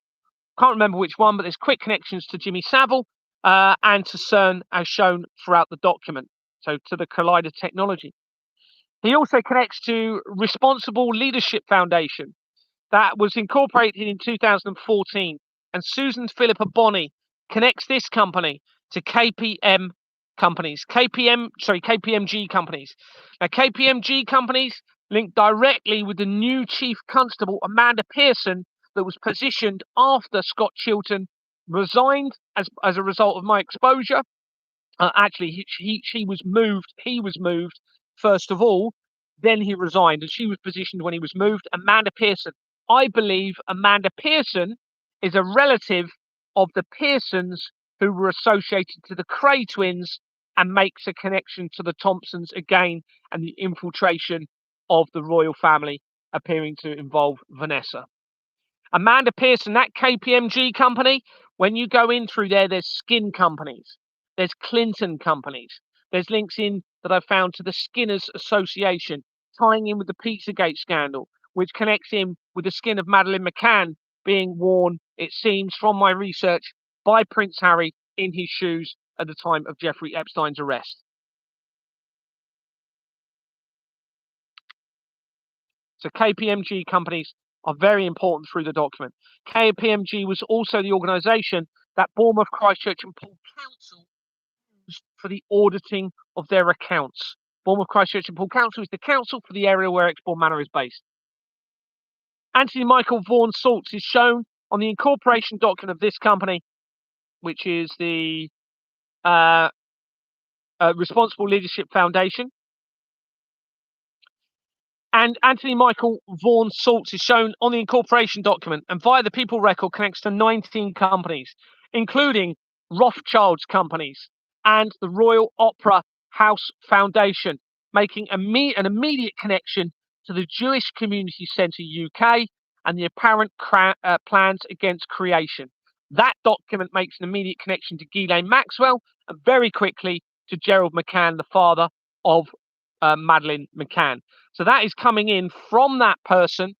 Can't remember which one, but there's quick connections to Jimmy Savile and to CERN, as shown throughout the document. So to the Collider technology. He also connects to Responsible Leadership Foundation, that was incorporated in 2014, and Susan Philippa Bonney connects this company to KPMG companies. Now, KPMG companies link directly with the new Chief Constable Amanda Pearson, that was positioned after Scott Chilton resigned as a result of my exposure. Actually, she was moved. He was moved first of all, then he resigned, and she was positioned when he was moved. Amanda Pearson. I believe Amanda Pearson is a relative of the Pearsons who were associated to the Cray twins, and makes a connection to the Thompsons again, and the infiltration of the royal family appearing to involve Vanessa. Amanda Pearson, that KPMG company, when you go in through there, there's skin companies, there's Clinton companies, there's links in that I've found to the Skinners Association, tying in with the Pizzagate scandal, which connects in with the skin of Madeleine McCann being worn, it seems, from my research, by Prince Harry in his shoes at the time of Jeffrey Epstein's arrest. So KPMG companies are very important through the document. KPMG was also the organisation that Bournemouth, Christchurch and Poole Council used for the auditing of their accounts. Bournemouth, Christchurch and Poole Council is the council for the area where Exbourne Manor is based. Anthony Michael Vaughan Salts is shown on the incorporation document of this company, which is the Responsible Leadership Foundation. And Anthony Michael Vaughan Salts is shown on the incorporation document, and via the people record connects to 19 companies, including Rothschild's companies and the Royal Opera House Foundation, making an immediate connection to the Jewish Community Centre UK and the apparent plans against creation. That document makes an immediate connection to Ghislaine Maxwell, and very quickly to Gerald McCann, the father of Madeleine McCann. So that is coming in from that person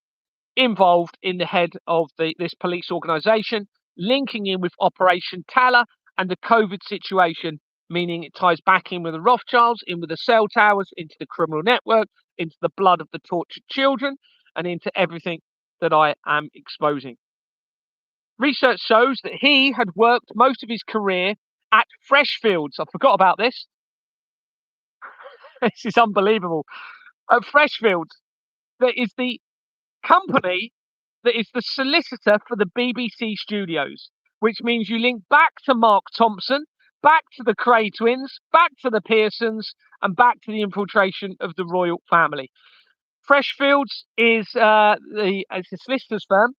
involved in the head of this police organisation, linking in with Operation Tala and the COVID situation, meaning it ties back in with the Rothschilds, in with the cell towers, into the criminal network, into the blood of the tortured children, and into everything that I am exposing. Research shows that he had worked most of his career at Freshfields. I forgot about this. This is unbelievable. At Freshfields, there is the company that is the solicitor for the BBC studios, which means you link back to Mark Thompson, back to the Cray twins, back to the Pearsons, and back to the infiltration of the royal family. Freshfields is it's a solicitor's firm.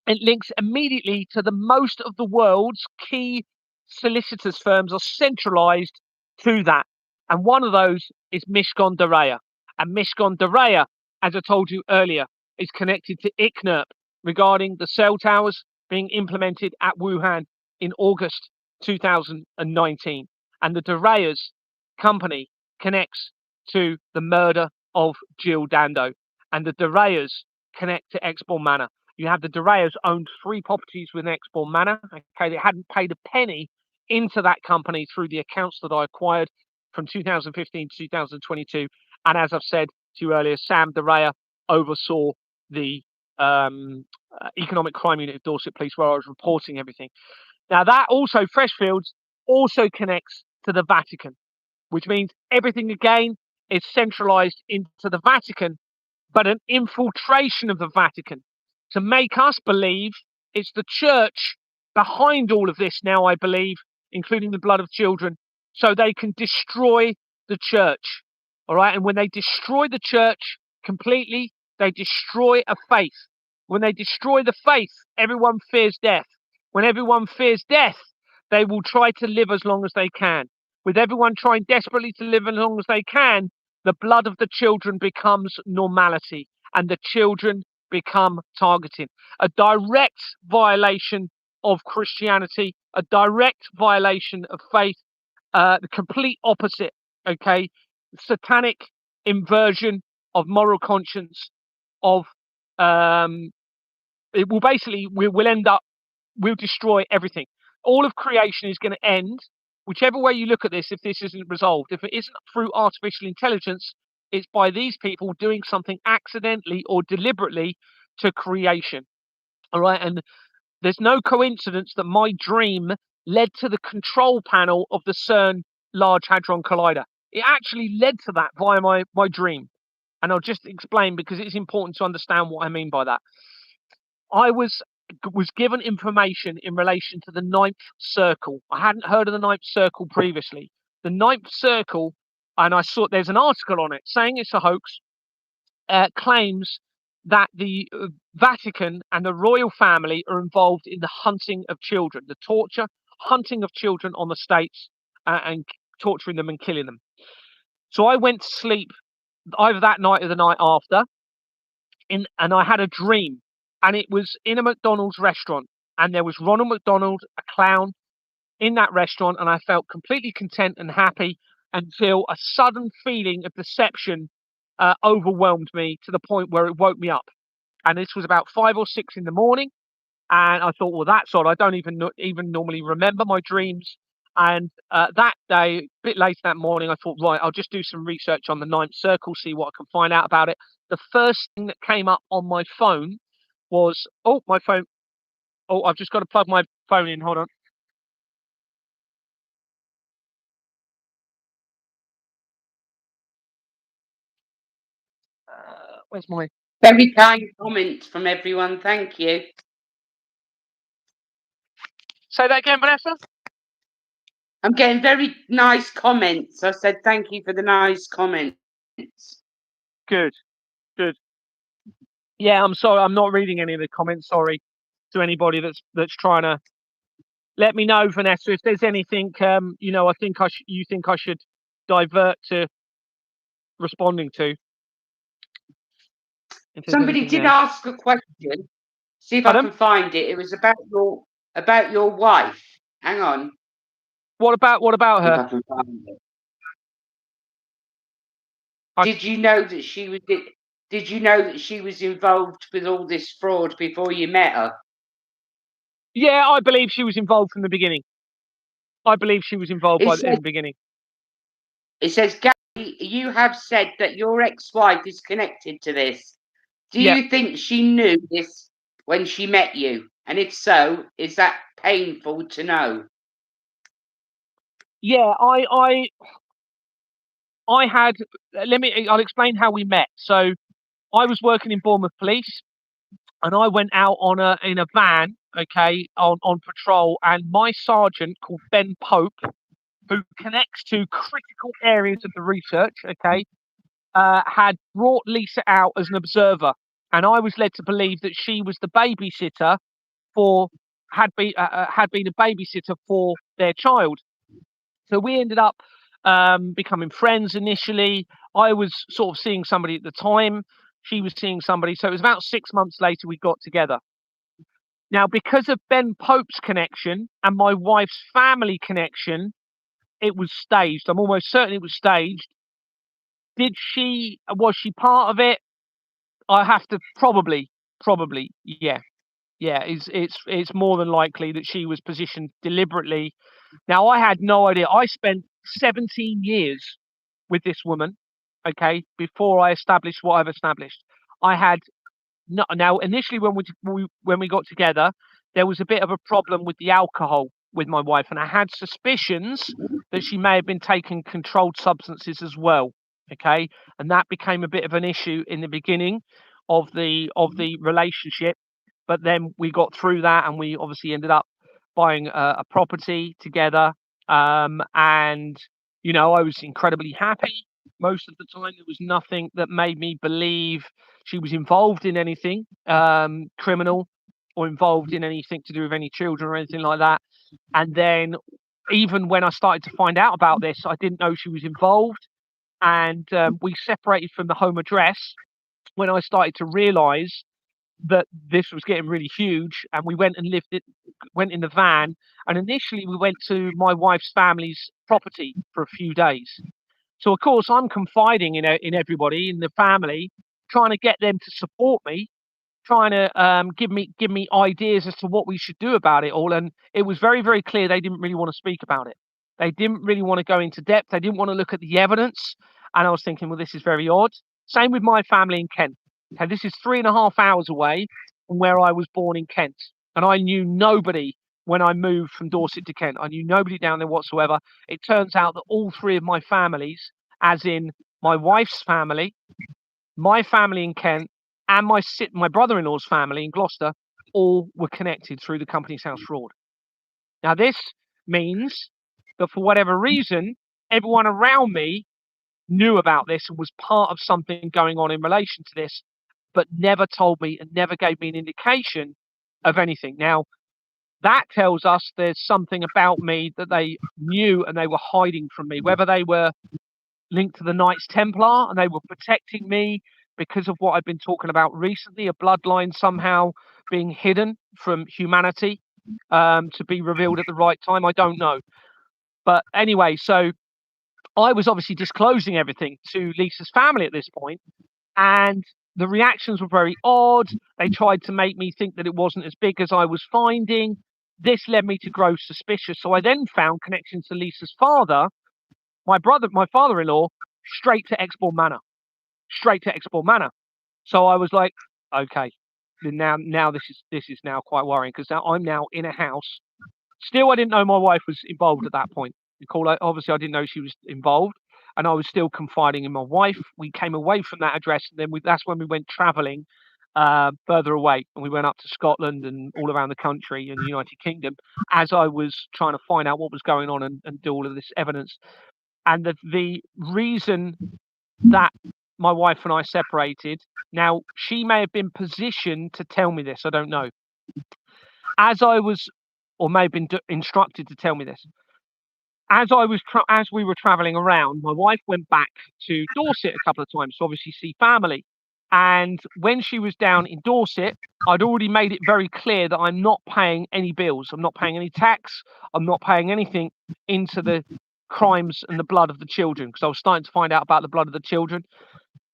It links immediately to the most of the world's key solicitors firms are centralized to that. And one of those is Mishcon de Reya. And Mishcon de Reya, as I told you earlier, is connected to ICNIRP regarding the cell towers being implemented at Wuhan in August 2019. And the de Reya's company connects to the murder of Jill Dando. And the de Reya's connect to Exbourne Manor. You have the de Reya's owned 3 properties within Exbourne Manor. Okay, they hadn't paid a penny into that company through the accounts that I acquired from 2015 to 2022. And as I've said to you earlier, Sam DeRaya oversaw the economic crime unit of Dorset Police, where I was reporting everything. Now, that also, Freshfields also connects to the Vatican, which means everything again is centralized into the Vatican, but an infiltration of the Vatican to make us believe it's the church behind all of this now, I believe, including the blood of children, so they can destroy the church. All right. And when they destroy the church completely, they destroy a faith. When they destroy the faith, everyone fears death. When everyone fears death, they will try to live as long as they can. With everyone trying desperately to live as long as they can, the blood of the children becomes normality and the children become targeted. A direct violation of Christianity, a direct violation of faith, the complete opposite, okay? Satanic inversion of moral conscience, of it will basically, we'll end up, we'll destroy everything. All of creation is going to end, whichever way you look at this, if this isn't resolved. If it isn't through artificial intelligence, it's by these people doing something accidentally or deliberately to creation. All right. And there's no coincidence that my dream led to the control panel of the CERN Large Hadron Collider. It actually led to that via my dream. And I'll just explain, because it's important to understand what I mean by that. I was given information in relation to the ninth circle. I hadn't heard of the ninth circle previously. The ninth circle, and I saw there's an article on it saying it's a hoax, claims that the Vatican and the royal family are involved in the hunting of children, the torture, hunting of children on the states, and torturing them and killing them. So I went to sleep either that night or the night after, and I had a dream, and it was in a McDonald's restaurant, and there was Ronald McDonald, a clown, in that restaurant, and I felt completely content and happy until a sudden feeling of deception overwhelmed me to the point where it woke me up. And this was about 5 or 6 in the morning, and I thought, well, that's odd. I don't even normally remember my dreams. And that day, a bit later that morning, I thought, right, I'll just do some research on the ninth circle, see what I can find out about it. The first thing that came up on my phone was, my phone. Oh, I've just got to plug my phone in. Hold on. Where's my... Very kind comments from everyone. Thank you. Say that again, Vanessa? I'm getting very nice comments. I said thank you for the nice comments. Good. Yeah, I'm sorry. I'm not reading any of the comments. Sorry to anybody that's trying to let me know, Vanessa, if there's anything I think you think I should divert to responding to. Somebody did ask a question. See if I can find it. It was about your wife. Hang on. What about her? If I can find it. Did you know that she was? Did you know that she was involved with all this fraud before you met her? Yeah, I believe she was involved from the beginning. I believe she was involved in the beginning. It says, Gary, you have said that your ex-wife is connected to this. Do you think she knew this when she met you? And if so, is that painful to know? Yeah, I had. I'll explain how we met. So, I was working in Bournemouth Police, and I went out in a van, okay, on patrol, and my sergeant called Ben Pope, who connects to critical areas of the research, okay, had brought Lisa out as an observer, and I was led to believe that she was the babysitter had been a babysitter for their child. So we ended up becoming friends initially. I was sort of seeing somebody at the time. She was seeing somebody. So it was about 6 months later we got together. Now, because of Ben Pope's connection and my wife's family connection, it was staged. I'm almost certain it was staged. Was she part of it? I have to probably, yeah. Yeah, it's more than likely that she was positioned deliberately. Now, I had no idea. I spent 17 years with this woman, okay, before I established what I've established. I had no, now initially when we got together, there was a bit of a problem with the alcohol with my wife, and I had suspicions that she may have been taking controlled substances as well. Okay, and that became a bit of an issue in the beginning of the relationship, but then we got through that, and we obviously ended up buying a property together. And I was incredibly happy most of the time. There was nothing that made me believe she was involved in anything criminal or involved in anything to do with any children or anything like that. And then even when I started to find out about this, I didn't know she was involved. And we separated from the home address when I started to realise that this was getting really huge. And we went and went in the van. And initially, we went to my wife's family's property for a few days. So of course, I'm confiding in everybody in the family, trying to get them to support me, trying to give me ideas as to what we should do about it all. And it was very, very clear they didn't really want to speak about it. They didn't really want to go into depth. They didn't want to look at the evidence. And I was thinking, well, this is very odd. Same with my family in Kent. Okay, this is 3.5 hours away from where I was born in Kent. And I knew nobody when I moved from Dorset to Kent. I knew nobody down there whatsoever. It turns out that all three of my families, as in my wife's family, my family in Kent, and my brother-in-law's family in Gloucester, all were connected through the company's house fraud. Now, this means that for whatever reason, everyone around me knew about this and was part of something going on in relation to this, but never told me and never gave me an indication of anything. Now, that tells us there's something about me that they knew and they were hiding from me, whether they were linked to the Knights Templar and they were protecting me because of what I've been talking about recently, a bloodline somehow being hidden from humanity, to be revealed at the right time. I don't know. But anyway, so I was obviously disclosing everything to Lisa's family at this point, and the reactions were very odd. They tried to make me think that it wasn't as big as I was finding. This led me to grow suspicious. So I then found connections to Lisa's father, my father-in-law, straight to Exbourne Manor, straight to Exbourne Manor. So I was like, okay, now this is now quite worrying, because now I'm now in a house. Still, I didn't know my wife was involved at that point. Obviously, I didn't know she was involved, and I was still confiding in my wife. We came away from that address, and then that's when we went travelling further away, and we went up to Scotland and all around the country and the United Kingdom as I was trying to find out what was going on and do all of this evidence. And the reason that my wife and I separated, now she may have been positioned to tell me this, I don't know. As I was, or may have been instructed to tell me this. As we were travelling around, my wife went back to Dorset a couple of times to obviously see family. And when she was down in Dorset, I'd already made it very clear that I'm not paying any bills. I'm not paying any tax. I'm not paying anything into the crimes and the blood of the children, because I was starting to find out about the blood of the children.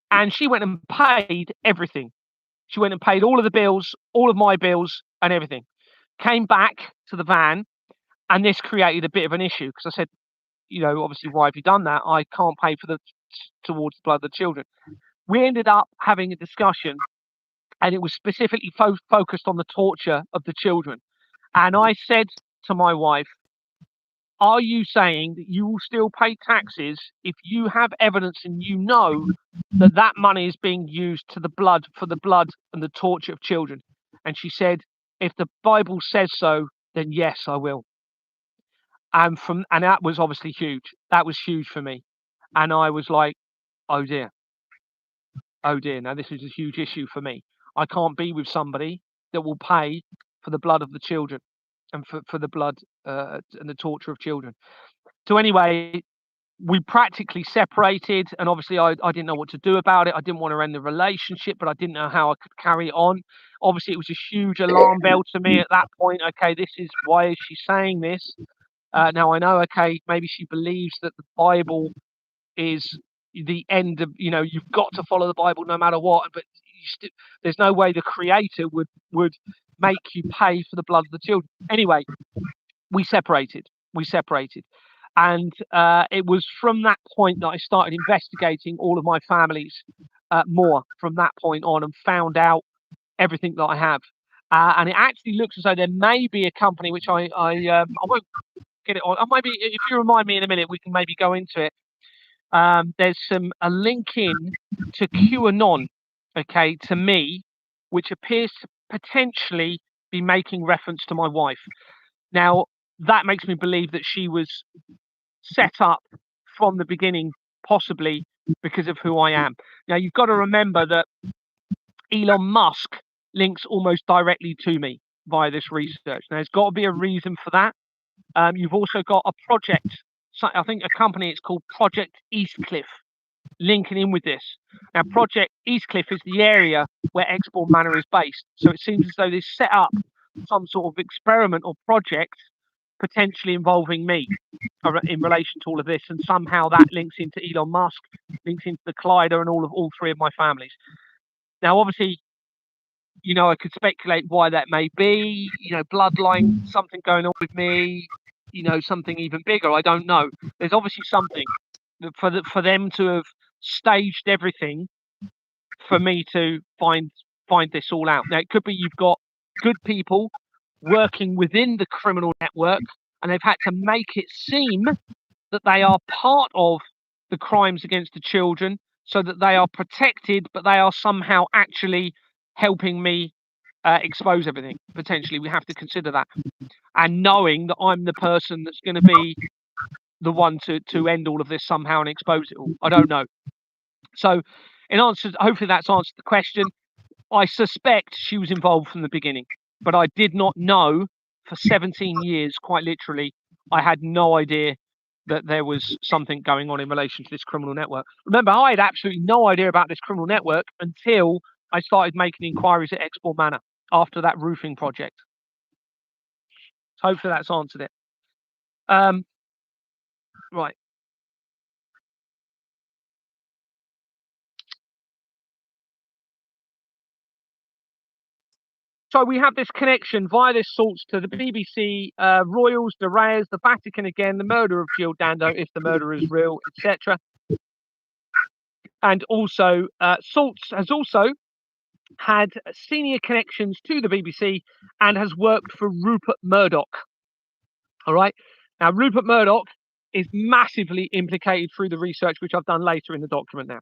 And she went and paid everything. She went and paid all of the bills, all of my bills and everything. Came back to the van, and this created a bit of an issue, because I said, obviously, why have you done that? I can't pay for towards the blood of the children. We ended up having a discussion, and it was specifically focused on the torture of the children. And I said to my wife, are you saying that you will still pay taxes if you have evidence and you know that that money is being used for the blood and the torture of children? And she said, if the Bible says so, then yes, I will. And that was obviously huge. That was huge for me. And I was like, oh dear, oh dear. Now this is a huge issue for me. I can't be with somebody that will pay for the blood of the children and for the blood and the torture of children. So anyway, we practically separated, and obviously I didn't know what to do about it. I didn't want to end the relationship, but I didn't know how I could carry it on. Obviously, it was a huge alarm bell to me at that point. Okay, why is she saying this? Now I know, okay, maybe she believes that the Bible is the end of, you've got to follow the Bible no matter what. But there's no way the Creator would make you pay for the blood of the children. Anyway, we separated. And it was from that point that I started investigating all of my families more from that point on, and found out everything that I have. And it actually looks as though there may be a company which I won't get it on. Maybe if you remind me in a minute, we can maybe go into it. There's a link in to QAnon, okay, to me, which appears to potentially be making reference to my wife. Now, that makes me believe that she was set up from the beginning, possibly because of who I am. Now, you've got to remember that Elon Musk links almost directly to me via this research. Now, there's got to be a reason for that. You've also got a project, I think a company, it's called Project Eastcliff, linking in with this. Now, Project Eastcliff is the area where Export Manor is based. So it seems as though they set up some sort of experiment or project potentially involving me in relation to all of this, and somehow that links into Elon Musk, links into the Collider, and all three of my families. Now, obviously, I could speculate why that may be. Bloodline, something going on with me. Something even bigger. I don't know. There's obviously something for them to have staged everything for me to find this all out. Now, it could be you've got good people working within the criminal network, and they've had to make it seem that they are part of the crimes against the children, so that they are protected, but they are somehow actually helping me expose everything. Potentially, we have to consider that, and knowing that I'm the person that's going to be the one to end all of this somehow and expose it all. I don't know. So, hopefully that's answered the question. I suspect she was involved from the beginning, but I did not know for 17 years, quite literally. I had no idea that there was something going on in relation to this criminal network. Remember, I had absolutely no idea about this criminal network until I started making inquiries at Export Manor after that roofing project. So hopefully that's answered it. Right. So we have this connection via this source to the BBC, Royals, the Reyes, the Vatican again, the murder of Jill Dando, if the murder is real, etc. And also, Salts has also had senior connections to the BBC and has worked for Rupert Murdoch. All right. Now, Rupert Murdoch is massively implicated through the research, which I've done later in the document now.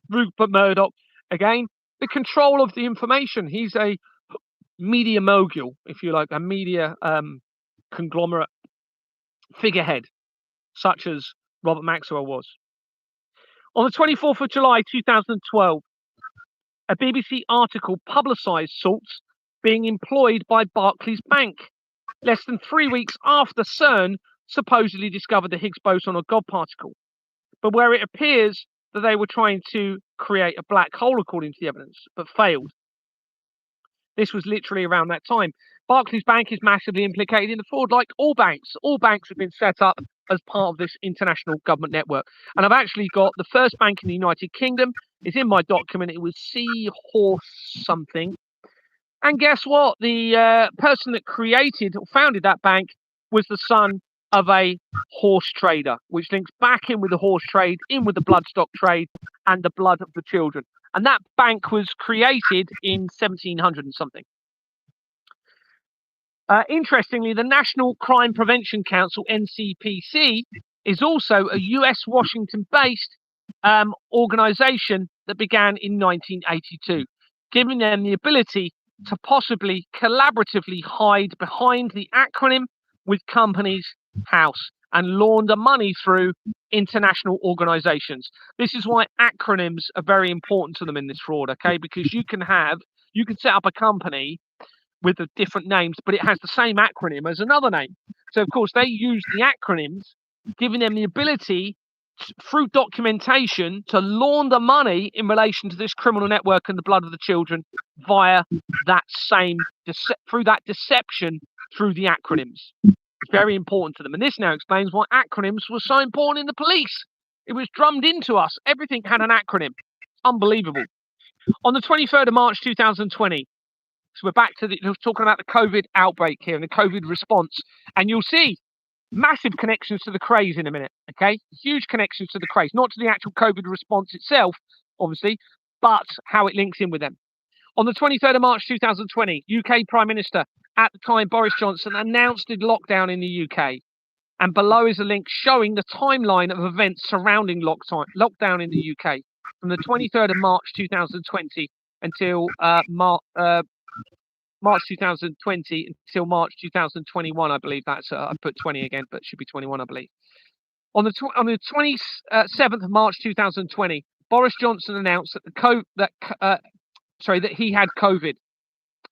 Rupert Murdoch, again, the control of the information. He's a media mogul, if you like, a media conglomerate figurehead, such as Robert Maxwell was. On the 24th of July 2012, a BBC article publicised Salts being employed by Barclays Bank, less than 3 weeks after CERN supposedly discovered the Higgs boson or God particle, but where it appears that they were trying to create a black hole according to the evidence, but failed. This was literally around that time. Barclays Bank is massively implicated in the fraud, like all banks. All banks have been set up as part of this international government network. And I've actually got the first bank in the United Kingdom. It's in my document. It was Seahorse something. And guess what? The person that created or founded that bank was the son of a horse trader, which links back in with the horse trade, in with the bloodstock trade, and the blood of the children. And that bank was created in 1700 and something. Interestingly, the National Crime Prevention Council, NCPC, is also a US Washington-based organization that began in 1982, giving them the ability to possibly collaboratively hide behind the acronym with Companies House and launder money through international organizations. This is why acronyms are very important to them in this fraud, okay? Because you can set up a company with the different names, but it has the same acronym as another name. So, of course, they use the acronyms, giving them the ability through documentation to launder money in relation to this criminal network and the blood of the children via that same, through that deception through the acronyms. It's very important to them. And this now explains why acronyms were so important in the police. It was drummed into us. Everything had an acronym. Unbelievable. On the 23rd of March 2020, So we're back to talking about the COVID outbreak here and the COVID response. And you'll see massive connections to the craze in a minute, okay? Huge connections to the craze, not to the actual COVID response itself, obviously, but how it links in with them. On the 23rd of March 2020, UK Prime Minister at the time, Boris Johnson, announced a lockdown in the UK. And below is a link showing the timeline of events surrounding lockdown in the UK from the 23rd of March 2020 until March 2020 until March 2021, I believe. That's I put 20 again, but it should be 21, I believe. On the 27th of March 2020, Boris Johnson announced that he had COVID,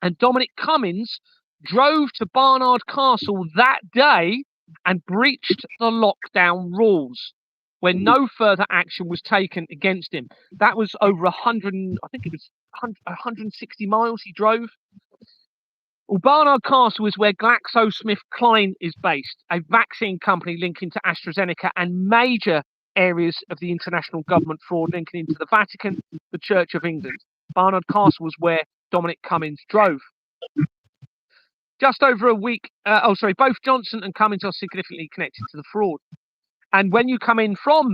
and Dominic Cummings drove to Barnard Castle that day and breached the lockdown rules, when no further action was taken against him. That was over 100, I think it was 160 miles he drove. Well, Barnard Castle is where GlaxoSmithKline is based, a vaccine company linking to AstraZeneca and major areas of the international government fraud linking into the Vatican, the Church of England. Barnard Castle was where Dominic Cummings drove. Just over a week, both Johnson and Cummings are significantly connected to the fraud. And when you come in from,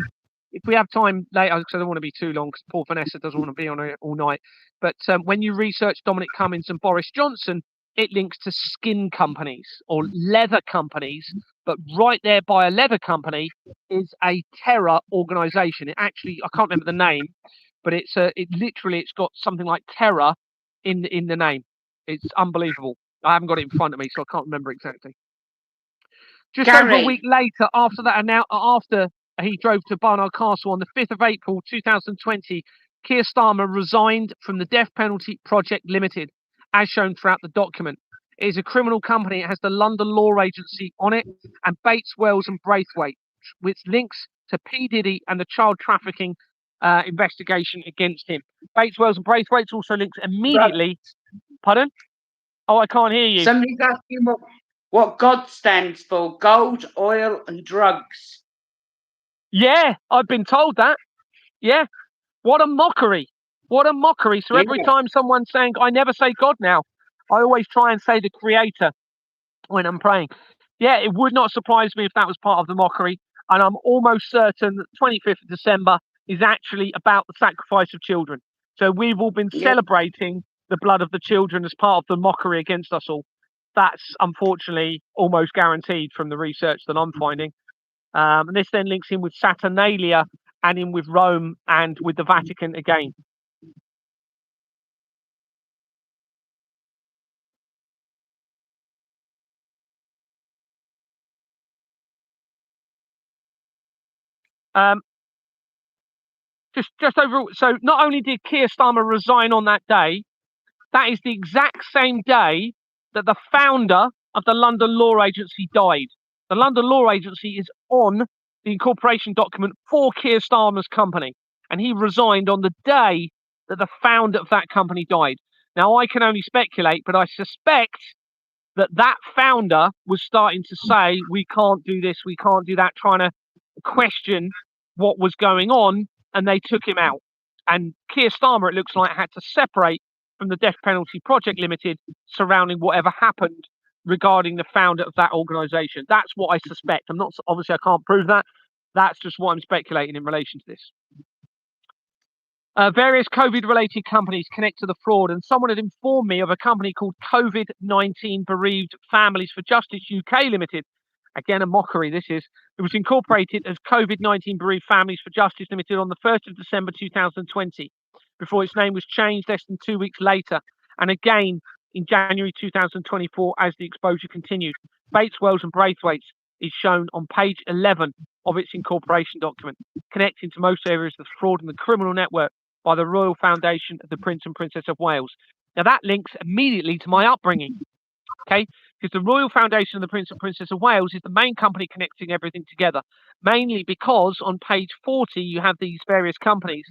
if we have time later, because I don't want to be too long, because poor Vanessa doesn't want to be on it all night, but when you research Dominic Cummings and Boris Johnson, it links to skin companies or leather companies, but right there by a leather company is a terror organization. It actually, I can't remember the name, but it's got something like terror in the name. It's unbelievable. I haven't got it in front of me, so I can't remember exactly. Just over a week later, after he drove to Barnard Castle on the 5th of April 2020, Keir Starmer resigned from the Death Penalty Project Limited, as shown throughout the document. It is a criminal company. It has the London Law Agency on it and Bates, Wells and Braithwaite, which links to P. Diddy and the child trafficking investigation against him. Bates, Wells and Braithwaite also links immediately. Pardon? Oh, I can't hear you. Somebody's asking what God stands for. Gold, oil and drugs. Yeah, I've been told that. Yeah. What a mockery. What a mockery. So every time someone's saying, I never say God now, I always try and say the Creator when I'm praying. Yeah, it would not surprise me if that was part of the mockery. And I'm almost certain that 25th of December is actually about the sacrifice of children. So we've all been celebrating the blood of the children as part of the mockery against us all. That's unfortunately almost guaranteed from the research that I'm finding. And this then links in with Saturnalia and in with Rome and with the Vatican again. Just over. So not only did Keir Starmer resign on that day, that is the exact same day that the founder of the London Law Agency died. The London Law Agency is on the incorporation document for Keir Starmer's company, and he resigned on the day that the founder of that company died. Now, I can only speculate, but I suspect that founder was starting to say, we can't do this, we can't do that, trying to question what was going on, and they took him out. And Keir Starmer, it looks like, had to separate from the Death Penalty Project Limited surrounding whatever happened regarding the founder of that organisation. That's what I suspect. Obviously, I can't prove that. That's just what I'm speculating in relation to this. Various COVID-related companies connect to the fraud, and someone had informed me of a company called COVID-19 Bereaved Families for Justice UK Limited. Again, a mockery, this is. It was incorporated as COVID-19 Bereaved Families for Justice Limited on the 1st of December 2020, before its name was changed less than 2 weeks later, and again in January 2024 as the exposure continued. Bates, Wells and Braithwaite is shown on page 11 of its incorporation document, connecting to most areas of fraud in the criminal network by the Royal Foundation of the Prince and Princess of Wales. Now that links immediately to my upbringing, okay? Because the Royal Foundation of the Prince and Princess of Wales is the main company connecting everything together, mainly because on page 40 you have these various companies,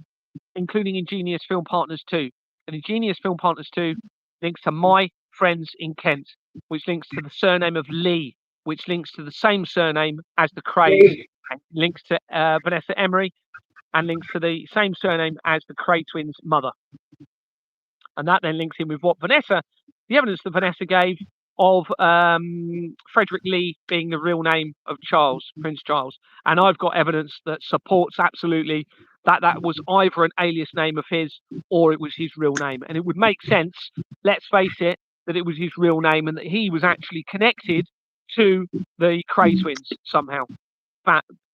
including Ingenious Film Partners 2. And Ingenious Film Partners 2 links to My Friends in Kent, which links to the surname of Lee, which links to the same surname as the Crays, and links to Vanessa Emery, and links to the same surname as the Cray twins' mother. And that then links in with what Vanessa the evidence that Vanessa gave of Frederick Lee being the real name of Charles, Prince Charles. And I've got evidence that supports absolutely that that was either an alias name of his or it was his real name. And it would make sense, let's face it, that it was his real name and that he was actually connected to the Cray twins somehow,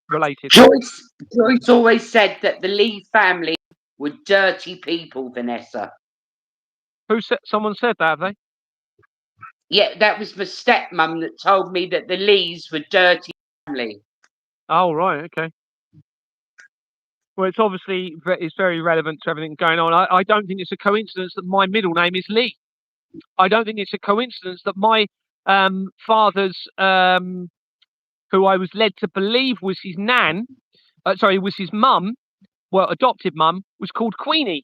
related. Joyce always said that the Lee family were dirty people, Vanessa. Who said? Someone said that, have they? Yeah, that was my stepmum that told me that the Lees were dirty family. Oh, right, okay. Well, it's obviously it's very relevant to everything going on. I don't think it's a coincidence that my middle name is Lee. I don't think it's a coincidence that my father's, who I was led to believe was his was his mum, well, adopted mum, was called Queenie.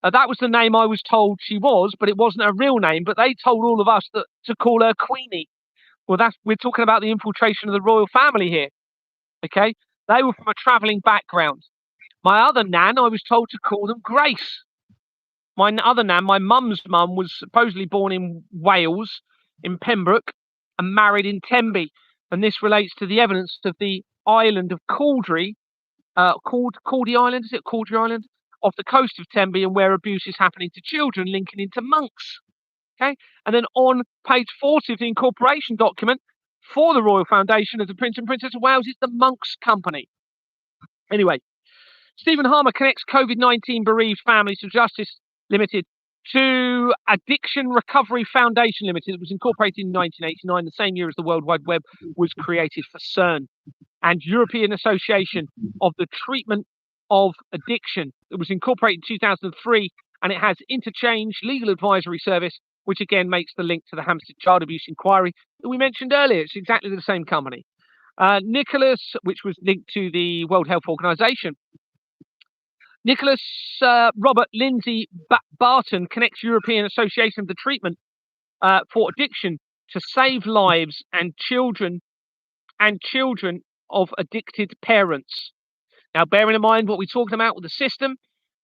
That was the name I was told she was, but it wasn't her real name. But they told all of us that to call her Queenie. Well, we're talking about the infiltration of the royal family here. Okay, they were from a travelling background. My other nan, I was told to call them Grace. My other nan, my mum's mum, was supposedly born in Wales, in Pembroke, and married in Tenby. And this relates to the evidence of the island of Caldry, Caldy Island, is it Caldry Island? Off the coast of Tenby, and where abuse is happening to children, linking into monks. Okay, and then on page 40 of the incorporation document for the Royal Foundation of the Prince and Princess of Wales is the Monks Company. Anyway, Stephen Harmer connects COVID-19 bereaved families to Justice Limited to Addiction Recovery Foundation Limited. It was incorporated in 1989, the same year as the World Wide Web was created for CERN, and European Association of the Treatment of Addiction. It was incorporated in 2003, and it has Interchange Legal Advisory Service, which again makes the link to the Hampstead Child Abuse Inquiry that we mentioned earlier. It's exactly the same company. Nicholas, which was linked to the World Health Organization. Nicholas Robert Lindsay Barton connects European Association of the Treatment for Addiction to save lives and children of addicted parents. Now, bearing in mind what we're talking about with the system,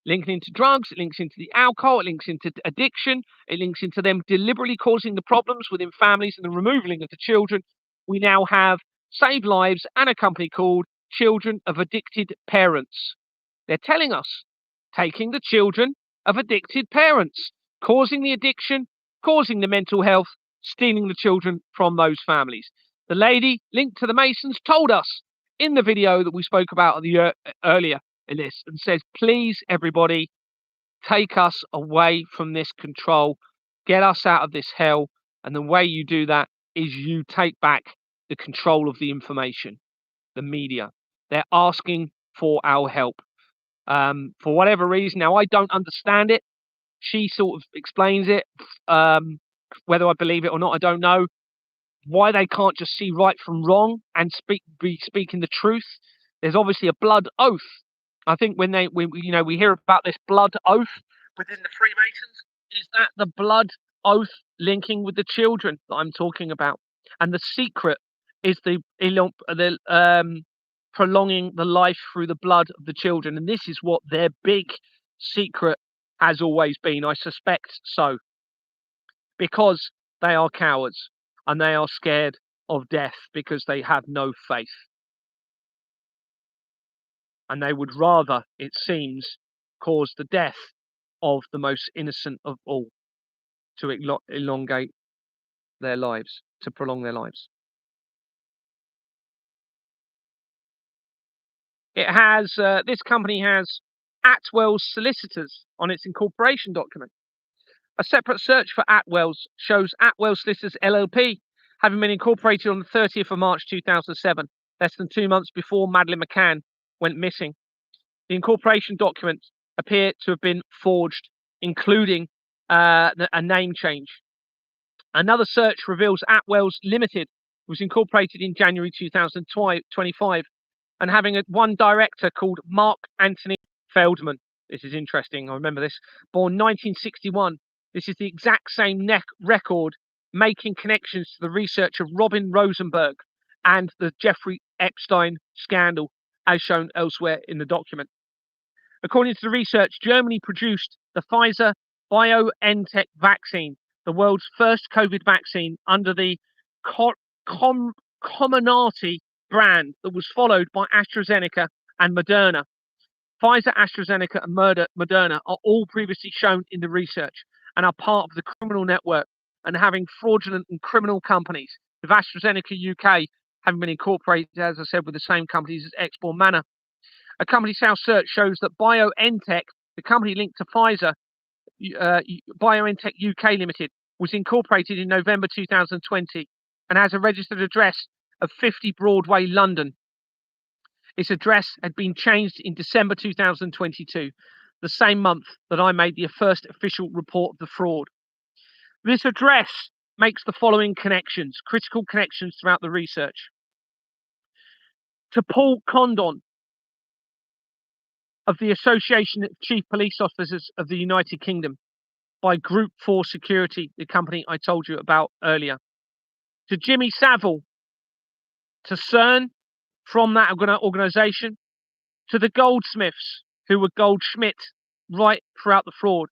linking into drugs, it links into the alcohol, it links into addiction, it links into them deliberately causing the problems within families and the removing of the children. We now have Save Lives and a company called Children of Addicted Parents. They're telling us, taking the children of addicted parents, causing the addiction, causing the mental health, stealing the children from those families. The lady linked to the Masons told us in the video that we spoke about earlier in this, and says, please, everybody, take us away from this control, get us out of this hell. And the way you do that is you take back the control of the information, the media. They're asking for our help. For whatever reason, now I don't understand it. She sort of explains it. Whether I believe it or not, I don't know. Why they can't just see right from wrong and be speaking the truth. There's obviously a blood oath. I think when we hear about this blood oath within the Freemasons, is that the blood oath linking with the children that I'm talking about? And the secret is the prolonging the life through the blood of the children. And this is what their big secret has always been. I suspect so. Because they are cowards and they are scared of death because they have no faith. And they would rather, it seems, cause the death of the most innocent of all to elongate their lives, to prolong their lives. It has, this company has Atwell's solicitors on its incorporation document. A separate search for Atwell's shows Atwell Solicitors LLP having been incorporated on the 30th of March 2007, less than 2 months before Madeleine McCann went missing. The incorporation documents appear to have been forged, including a name change. Another search reveals Atwell's Limited was incorporated in January 2025 and having one director called Mark Anthony Feldman. This is interesting. I remember this. Born 1961. This is the exact same record making connections to the research of Robin Rosenberg and the Jeffrey Epstein scandal, as shown elsewhere in the document. According to the research, Germany produced the Pfizer BioNTech vaccine the world's first COVID vaccine under the Co- Comirnaty brand that was followed by AstraZeneca and Moderna. Pfizer, AstraZeneca, and Moderna are all previously shown in the research and are part of the criminal network and having fraudulent and criminal companies, with AstraZeneca UK having been incorporated, as I said, with the same companies as Export Manor. A company's house search shows that BioNTech, the company linked to Pfizer, BioNTech UK Limited, was incorporated in November 2020 and has a registered address of 50 Broadway, London. Its address had been changed in December 2022, the same month that I made the first official report of the fraud. This address makes the following connections, critical connections throughout the research. To Paul Condon of the Association of Chief Police Officers of the United Kingdom by Group 4 Security, the company I told you about earlier. To Jimmy Savile, to CERN from that organisation, to the Goldsmiths, who were Goldschmidt right throughout the fraud.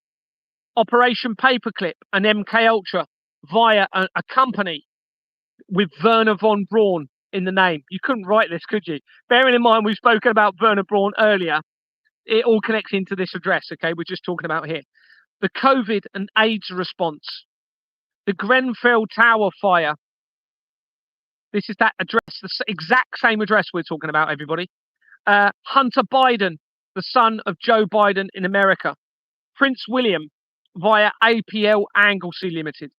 Operation Paperclip and MK Ultra via a company with Werner von Braun in the name. You couldn't write this, could you? Bearing in mind we've spoken about Werner Braun earlier, it all connects into this address, okay? We're just talking about here. The COVID and AIDS response. The Grenfell Tower fire. This is that address, the exact same address we're talking about, everybody. Hunter Biden, the son of Joe Biden in America. Prince William via APL Anglesey Limited.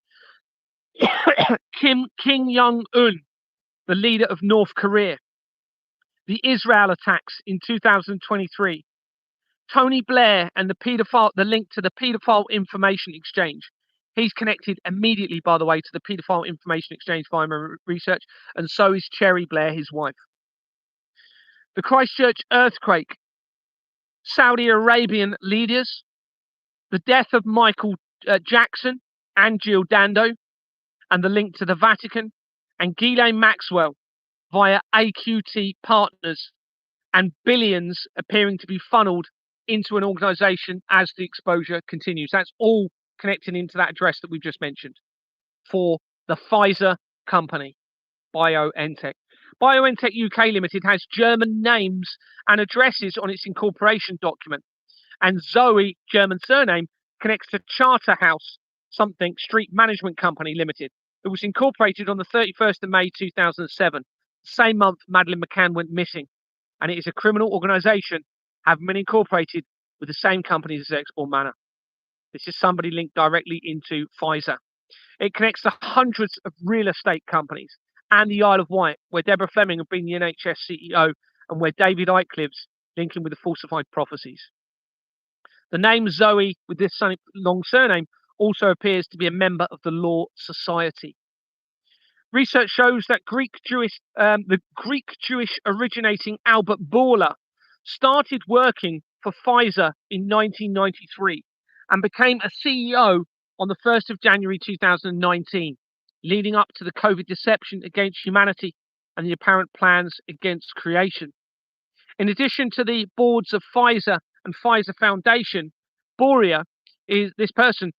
Kim Jong-un, the leader of North Korea. The Israel attacks in 2023. Tony Blair and the link to the paedophile information exchange. He's connected immediately, by the way, to the paedophile information exchange via my research, and so is Cherry Blair, his wife. The Christchurch earthquake. Saudi Arabian leaders. The death of Michael Jackson and Jill Dando, and the link to the Vatican, and Ghislaine Maxwell via AQT Partners, and billions appearing to be funneled into an organisation as the exposure continues. That's all connecting into that address that we've just mentioned for the Pfizer company, BioNTech. BioNTech UK Limited has German names and addresses on its incorporation document, and Zoe, German surname, connects to Charterhouse something Street Management Company Limited. It was incorporated on the 31st of May 2007, the same month Madeleine McCann went missing, and it is a criminal organisation having been incorporated with the same companies as Export Manor. This is somebody linked directly into Pfizer. It connects to hundreds of real estate companies and the Isle of Wight, where Deborah Fleming had been the NHS CEO, and where David Icke lives, linking with the falsified prophecies. The name Zoe, with this long surname, also appears to be a member of the Law Society. Research shows that the Greek Jewish originating Albert Bourla started working for Pfizer in 1993 and became a CEO on the 1st of January 2019, leading up to the COVID deception against humanity and the apparent plans against creation. In addition to the boards of Pfizer and Pfizer Foundation, this person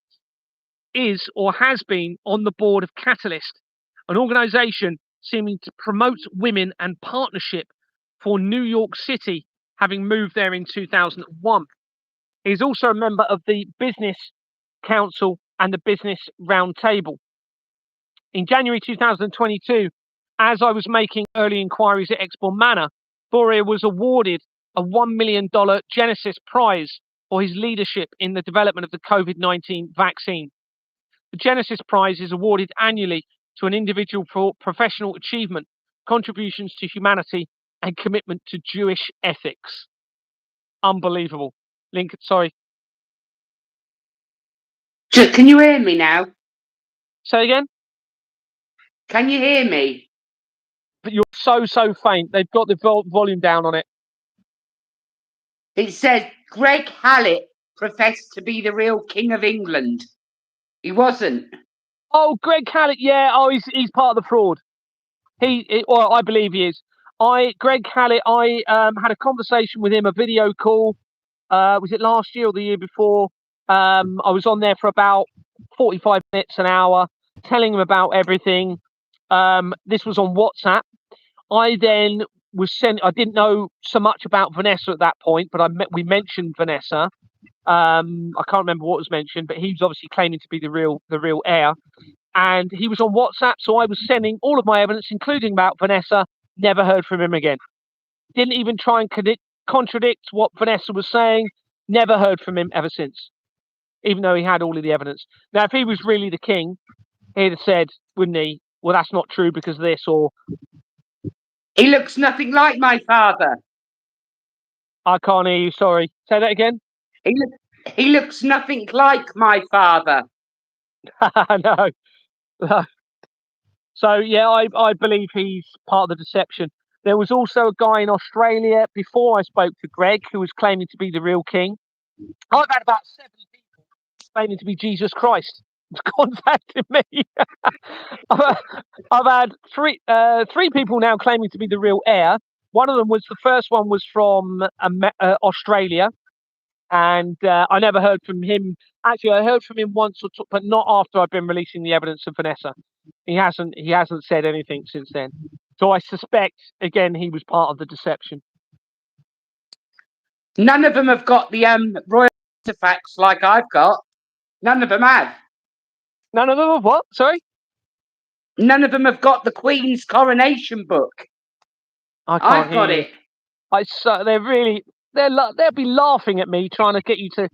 is or has been on the board of Catalyst, an organisation seeming to promote women and partnership for New York City, having moved there in 2001. He's also a member of the Business Council and the Business Roundtable. In January 2022, as I was making early inquiries at Export Manor, Boria was awarded a $1 million Genesis Prize for his leadership in the development of the COVID-19 vaccine. The Genesis Prize is awarded annually to an individual for professional achievement, contributions to humanity, and commitment to Jewish ethics. Unbelievable. Sorry. Can you hear me now? Say again? Can you hear me? But you're so faint. They've got the volume down on it. It says Greg Hallett professed to be the real King of England. He wasn't. Oh, Greg Hallett, yeah. Oh, he's part of the fraud. Well, I believe he is. Greg Hallett, I had a conversation with him, a video call. Was it last year or the year before? I was on there for about 45 minutes, an hour, telling him about everything. This was on WhatsApp. I then I didn't know so much about Vanessa at that point, but we mentioned Vanessa. I can't remember what was mentioned, but he was obviously claiming to be the real heir. And he was on WhatsApp, so I was sending all of my evidence, including about Vanessa. Never heard from him again. Didn't even try and contradict what Vanessa was saying. Never heard from him ever since, even though he had all of the evidence. Now, if he was really the king, he'd have said, wouldn't he, well, that's not true because of this, or... He looks nothing like my father. I can't hear you, sorry. Say that again? He looks nothing like my father. No. So, yeah, I believe he's part of the deception. There was also a guy in Australia before I spoke to Greg who was claiming to be the real king. I've had about 7 people claiming to be Jesus Christ contacting me. I've had three people now claiming to be the real heir. One of them was the first one was from Australia, and I never heard from him. Actually, I heard from him once or two, but not after I've been releasing the evidence of Vanessa. He hasn't said anything since then. So I suspect again he was part of the deception. None of them have got the royal artifacts like I've got. None of them have. None of them have what? Sorry? None of them have got the Queen's coronation book. I've got it. They'll be laughing at me trying to get you to.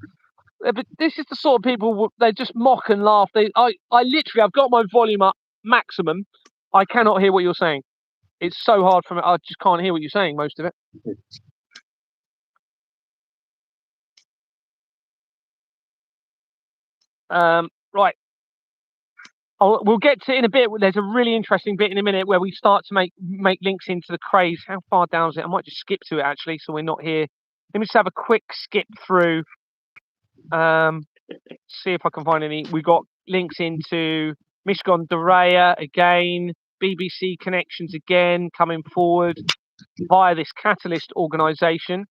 But this is the sort of people they just mock and laugh. I literally I've got my volume up maximum. I cannot hear what you're saying. It's so hard for me. I just can't hear what you're saying. Most of it. Right. We'll get to it in a bit. There's a really interesting bit in a minute where we start to make links into the craze. How far down is it? I might just skip to it actually, so we're not here. Let me just have a quick skip through. See if I can find any. We got links into Mishcon de Raya again, BBC connections again, coming forward via this Catalyst organisation.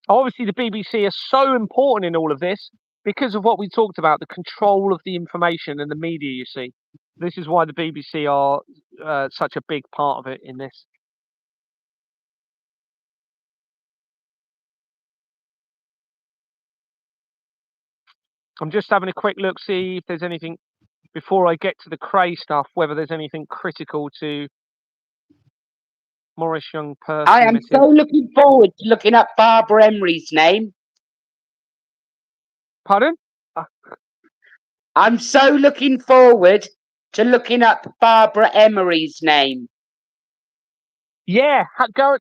Obviously, the BBC are so important in all of this because of what we talked about, the control of the information and the media, you see. This is why the BBC are such a big part of it in this. I'm just having a quick look, see if there's anything, before I get to the Cray stuff, whether there's anything critical to Morris Young Person. I am so looking forward to looking up Barbara Emery's name. Pardon? I'm so looking forward to looking up Barbara Emery's name. Yeah, go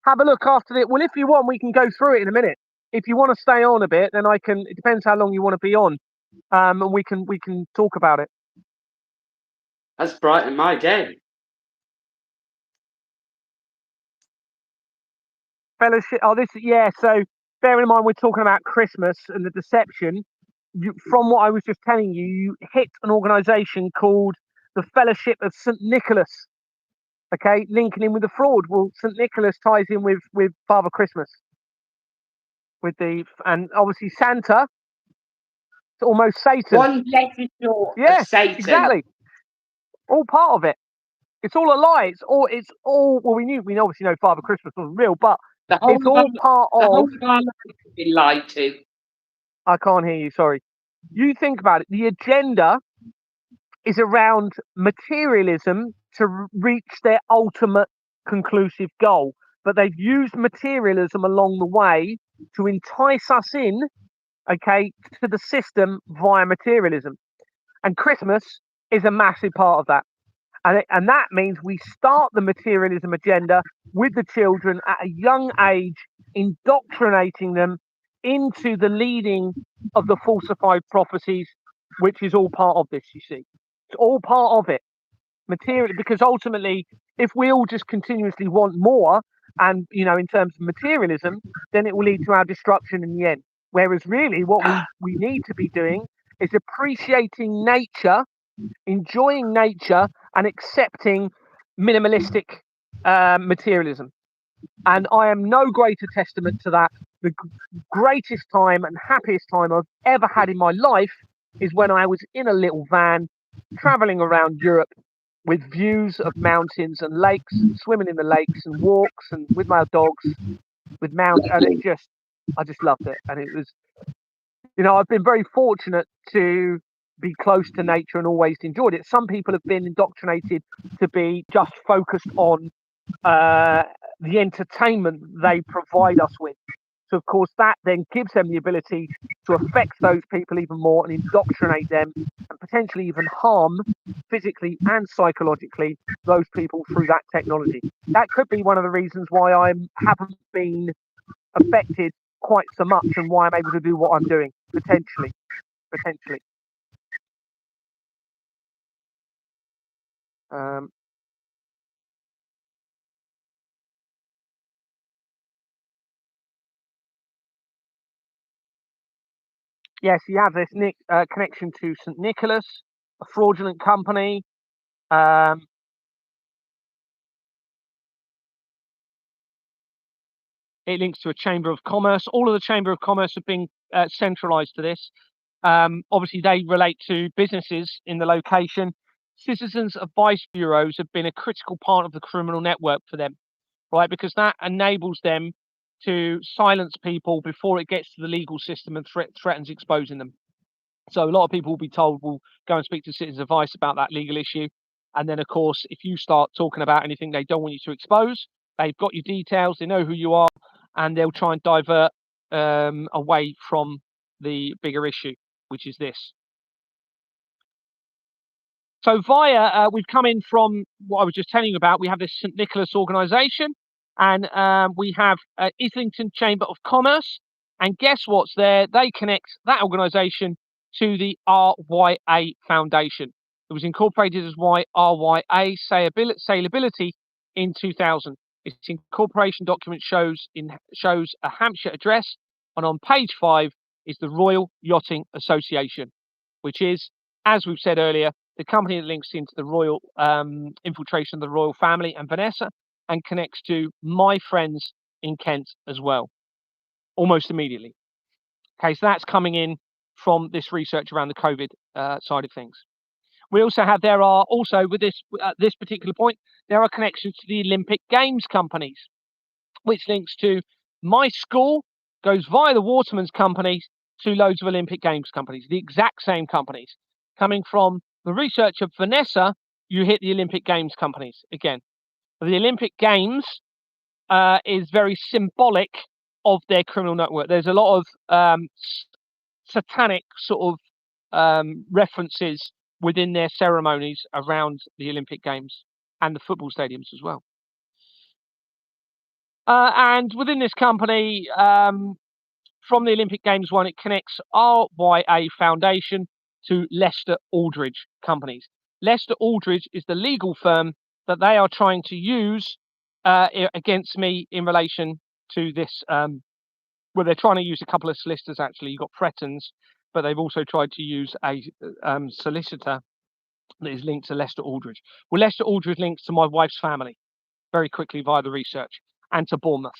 have a look after it. Well, if you want, we can go through it in a minute. If you want to stay on a bit, then I can. It depends how long you want to be on, and we can talk about it. That's brightened my day. Fellowship. Oh, so bearing in mind we're talking about Christmas and the deception. From what I was just telling you, you hit an organisation called the Fellowship of St. Nicholas. Okay, linking in with the fraud. Well, St. Nicholas ties in with Father Christmas. And obviously Santa, it's almost Satan. One letter short of Satan. Exactly. All part of it. It's all a lie. It's all. Well, we obviously know Father Christmas wasn't real, but it's all part of. The whole of our life has been lied to. I can't hear you. Sorry. You think about it. The agenda is around materialism to reach their ultimate conclusive goal, but they've used materialism along the way to entice us in, okay, to the system via materialism. And Christmas is a massive part of that. And that means we start the materialism agenda with the children at a young age, indoctrinating them into the leading of the falsified prophecies, which is all part of this, you see. It's all part of it. Because ultimately, if we all just continuously want more, and, in terms of materialism, then it will lead to our destruction in the end. Whereas really what we need to be doing is appreciating nature, enjoying nature, and accepting minimalistic materialism. And I am no greater testament to that. The greatest time and happiest time I've ever had in my life is when I was in a little van traveling around Europe with views of mountains and lakes and swimming in the lakes and walks and with my dogs and I just loved it. And it was, I've been very fortunate to be close to nature and always enjoyed it. Some people have been indoctrinated to be just focused on the entertainment they provide us with. So, of course, that then gives them the ability to affect those people even more and indoctrinate them and potentially even harm physically and psychologically those people through that technology. That could be one of the reasons why I haven't been affected quite so much and why I'm able to do what I'm doing, potentially. Um, yes, you have this connection to St. Nicholas, a fraudulent company. It links to a Chamber of Commerce. All of the Chamber of Commerce have been centralised to this. Obviously, they relate to businesses in the location. Citizens advice bureaus have been a critical part of the criminal network for them, right? Because that enables them to silence people before it gets to the legal system and threatens exposing them. So a lot of people will be told, "Well, go and speak to citizens advice about that legal issue." And then, of course, if you start talking about anything they don't want you to expose, they've got your details, they know who you are, and they'll try and divert away from the bigger issue, which is this. So we've come in from what I was just telling you about. We have this St. Nicholas organisation, and we have Islington Chamber of Commerce. And guess what's there? They connect that organisation to the RYA Foundation. It was incorporated as RYA Saleability in 2000. Its incorporation document shows a Hampshire address, and on page 5 is the Royal Yachting Association, which is, as we've said earlier, the company that links into the royal infiltration of the royal family and Vanessa, and connects to my friends in Kent as well, almost immediately. Okay, so that's coming in from this research around the COVID side of things. We also have, there are also, with this at this particular point, there are connections to the Olympic Games companies, which links to my school, goes via the Waterman's companies to loads of Olympic Games companies, the exact same companies. Coming from the research of Vanessa, you hit the Olympic Games companies again. The Olympic Games is very symbolic of their criminal network. There's a lot of satanic sort of references within their ceremonies around the Olympic Games and the football stadiums as well. And within this company, from the Olympic Games one, it connects RYA Foundation to Leicester Aldridge companies. Leicester Aldridge is the legal firm that they are trying to use against me in relation to this. Well, they're trying to use a couple of solicitors, actually. You've got Pretons, but they've also tried to use a solicitor that is linked to Leicester Aldridge. Well, Leicester Aldridge links to my wife's family very quickly via the research, and to Bournemouth.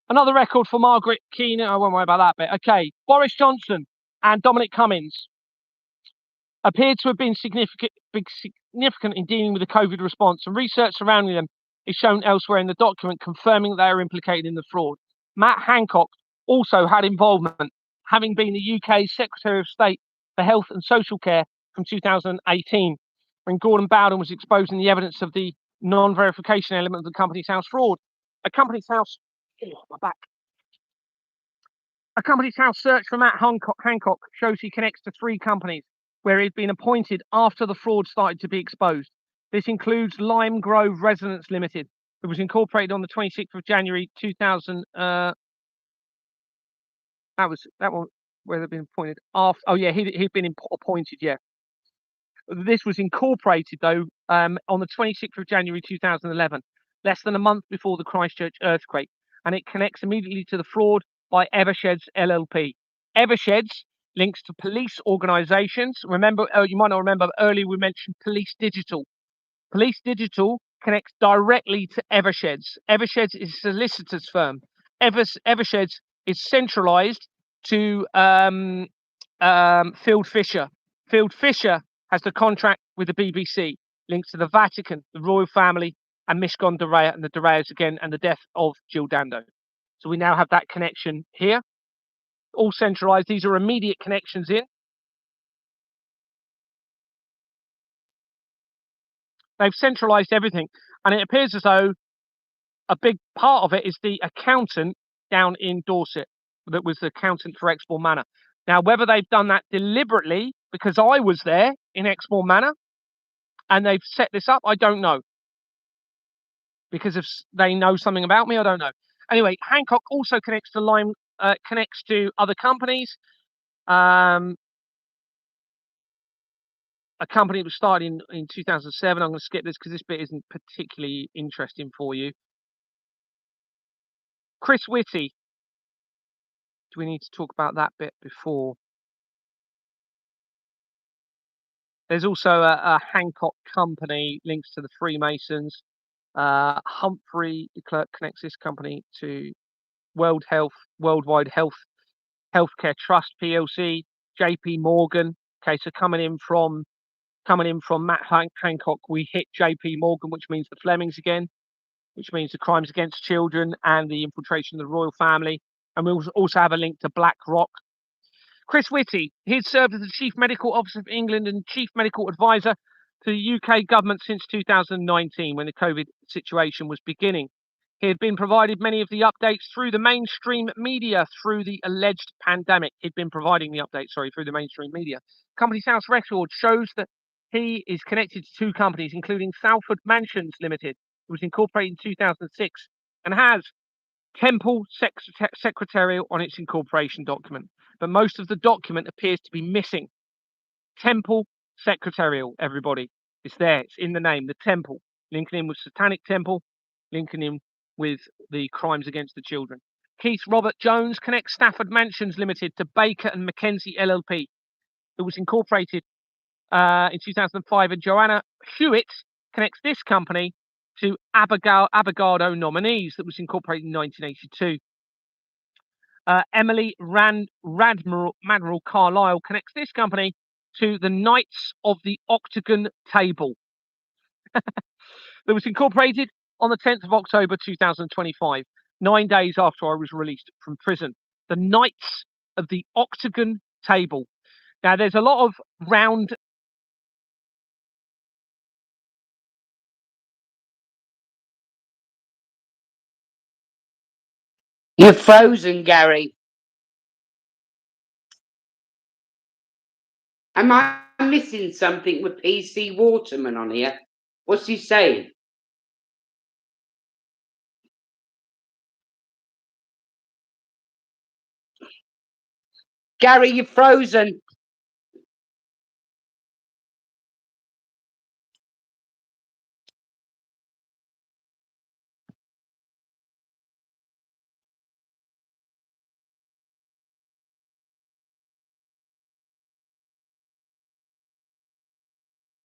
Another record for Margaret Keane. I won't worry about that bit. Okay, Boris Johnson and Dominic Cummings appeared to have been significant in dealing with the COVID response, and research surrounding them is shown elsewhere in the document, confirming they are implicated in the fraud. Matt Hancock also had involvement, having been the UK's Secretary of State for Health and Social Care from 2018, when Gordon Bowden was exposing the evidence of the non-verification element of the Companies House fraud. A Companies House A Companies House search for Matt Hancock shows he connects to 3 companies where he'd been appointed after the fraud started to be exposed. This includes Lime Grove Residence Limited, that was incorporated on the 26th of January 2000. That one where they've been appointed after. Oh yeah, he'd been appointed. Yeah, this was incorporated though on the 26th of January 2011, less than a month before the Christchurch earthquake, and it connects immediately to the fraud by Eversheds LLP. Eversheds links to police organisations. Remember, you might not remember, but earlier we mentioned Police Digital. Police Digital connects directly to Eversheds. Eversheds is a solicitor's firm. Eversheds is centralised to Field Fisher. Field Fisher has the contract with the BBC, links to the Vatican, the royal family, and Mishcon de Reya and the de Reyas again, and the death of Jill Dando. So we now have that connection here, all centralised. These are immediate connections in. They've centralised everything, and it appears as though a big part of it is the accountant down in Dorset that was the accountant for Exmoor Manor. Now, whether they've done that deliberately, because I was there in Exmoor Manor, and they've set this up, I don't know. Because if they know something about me, I don't know. Anyway, Hancock also connects to connects to other companies. A company that was started in 2007. I'm going to skip this because this bit isn't particularly interesting for you. Chris Whitty. Do we need to talk about that bit before? There's also a Hancock company links to the Freemasons. Humphrey Clerk connects this company to Worldwide Healthcare Trust PLC. JP Morgan. Okay, so coming in from Matt Hancock, we hit JP Morgan, which means the Flemings again, which means the crimes against children and the infiltration of the royal family. And we also have a link to BlackRock. Chris Whitty, he'd served as the Chief Medical Officer of England and Chief Medical Advisor to the UK government since 2019, when the COVID situation was beginning. He had been provided many of the updates through the mainstream media through the alleged pandemic. He'd been providing the updates, through the mainstream media. Company's house record shows that he is connected to two companies, including Salford Mansions Limited, who was incorporated in 2006 and has Temple Secretarial on its incorporation document. But most of the document appears to be missing. Temple Secretarial, everybody. It's there. It's in the name, the Temple. Linking in with Satanic Temple, linking in with the crimes against the children. Keith Robert Jones connects Stafford Mansions Limited to Baker and Mackenzie LLP. It was incorporated in 2005, and Joanna Hewitt connects this company to Abogado Nominees that was incorporated in 1982. Emily Radmiral Carlisle connects this company to the Knights of the Octagon Table that was incorporated on the 10th of October 2025, 9 days after I was released from prison. The Knights of the Octagon Table. Now, there's a lot of round. You're frozen, Gary. Am I missing something with PC Waterman on here? What's he saying? Gary, you're frozen.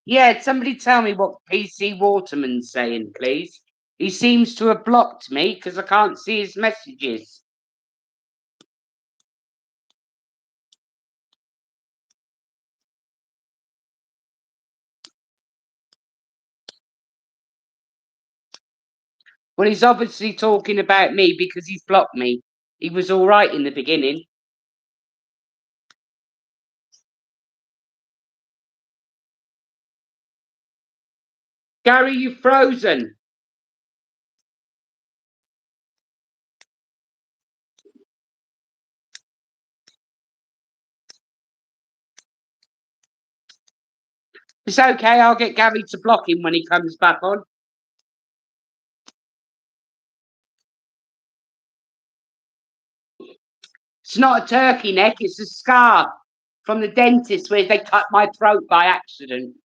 Yeah, somebody tell me what PC Waterman's saying, please. He seems to have blocked me because I can't see his messages. Well, he's obviously talking about me because he's blocked me. He was all right in the beginning. Gary, you're frozen. It's okay, I'll get Gary to block him when he comes back on. It's not a turkey neck, it's a scar from the dentist where they cut my throat by accident.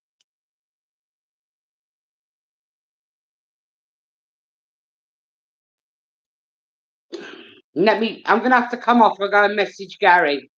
I'm going to have to come off and go and message Gary.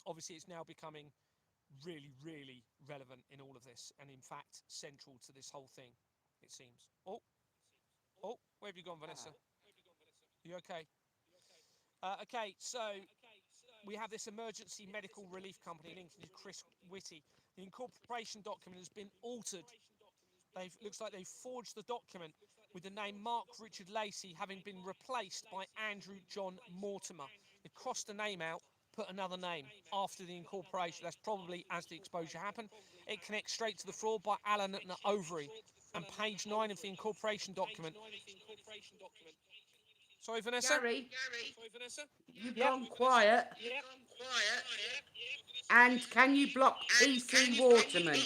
Obviously, it's now becoming really, really relevant in all of this, and in fact, central to this whole thing, it seems. Oh, where have you gone, Vanessa? You okay? Okay, so we have this emergency medical relief company linked to Chris Whitty. The incorporation document has been altered. Looks like they've forged the document with the name Mark Richard Lacey having been replaced by Andrew John Mortimer. They crossed the name out, put another name after the incorporation. That's probably as the exposure happened. It connects straight to the fraud by Allen and Overy. And page 9 of the incorporation document. Sorry, Vanessa? Gary, you've Yep. gone quiet. And can you block PC Waterman?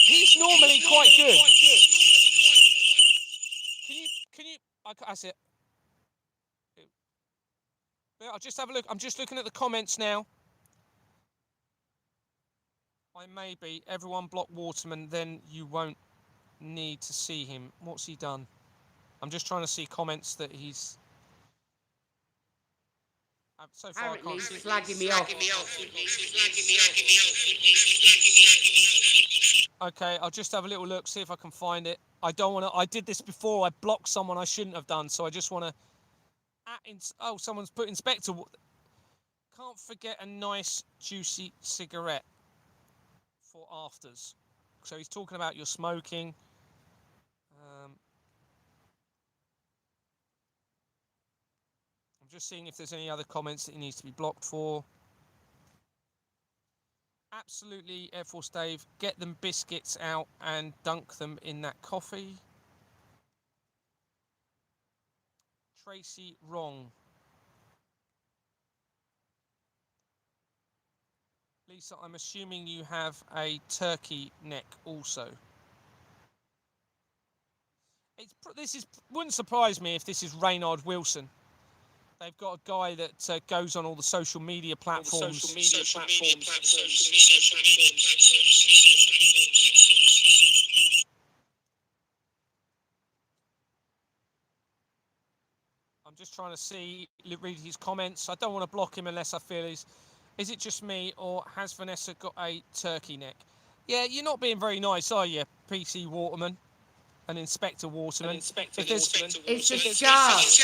He's normally quite good. Can you? That's it. I'll just have a look. I'm just looking at the comments now. I may be. Everyone block Waterman, then you won't need to see him. What's he done? I'm just trying to see comments that he's. So far, Apparently, I he's can't see. slagging me off. Okay, I'll just have a little look, see if I can find it. I don't want to. I did this before. I blocked someone I shouldn't have done, so I just want to. Oh, someone's put Inspector. Can't forget a nice juicy cigarette for afters. So he's talking about your smoking. I'm just seeing if there's any other comments that he needs to be blocked for. Absolutely, Air Force Dave, get them biscuits out and dunk them in that coffee. Tracy, wrong. Lisa, I'm assuming you have a turkey neck also. Wouldn't surprise me if this is Reynard Wilson. They've got a guy that goes on all the social media platforms. I'm just trying to read his comments. I don't want to block him unless I feel is it just me or has Vanessa got a turkey neck? Yeah, you're not being very nice, are you, PC Waterman and Inspector Waterman? It's a charge.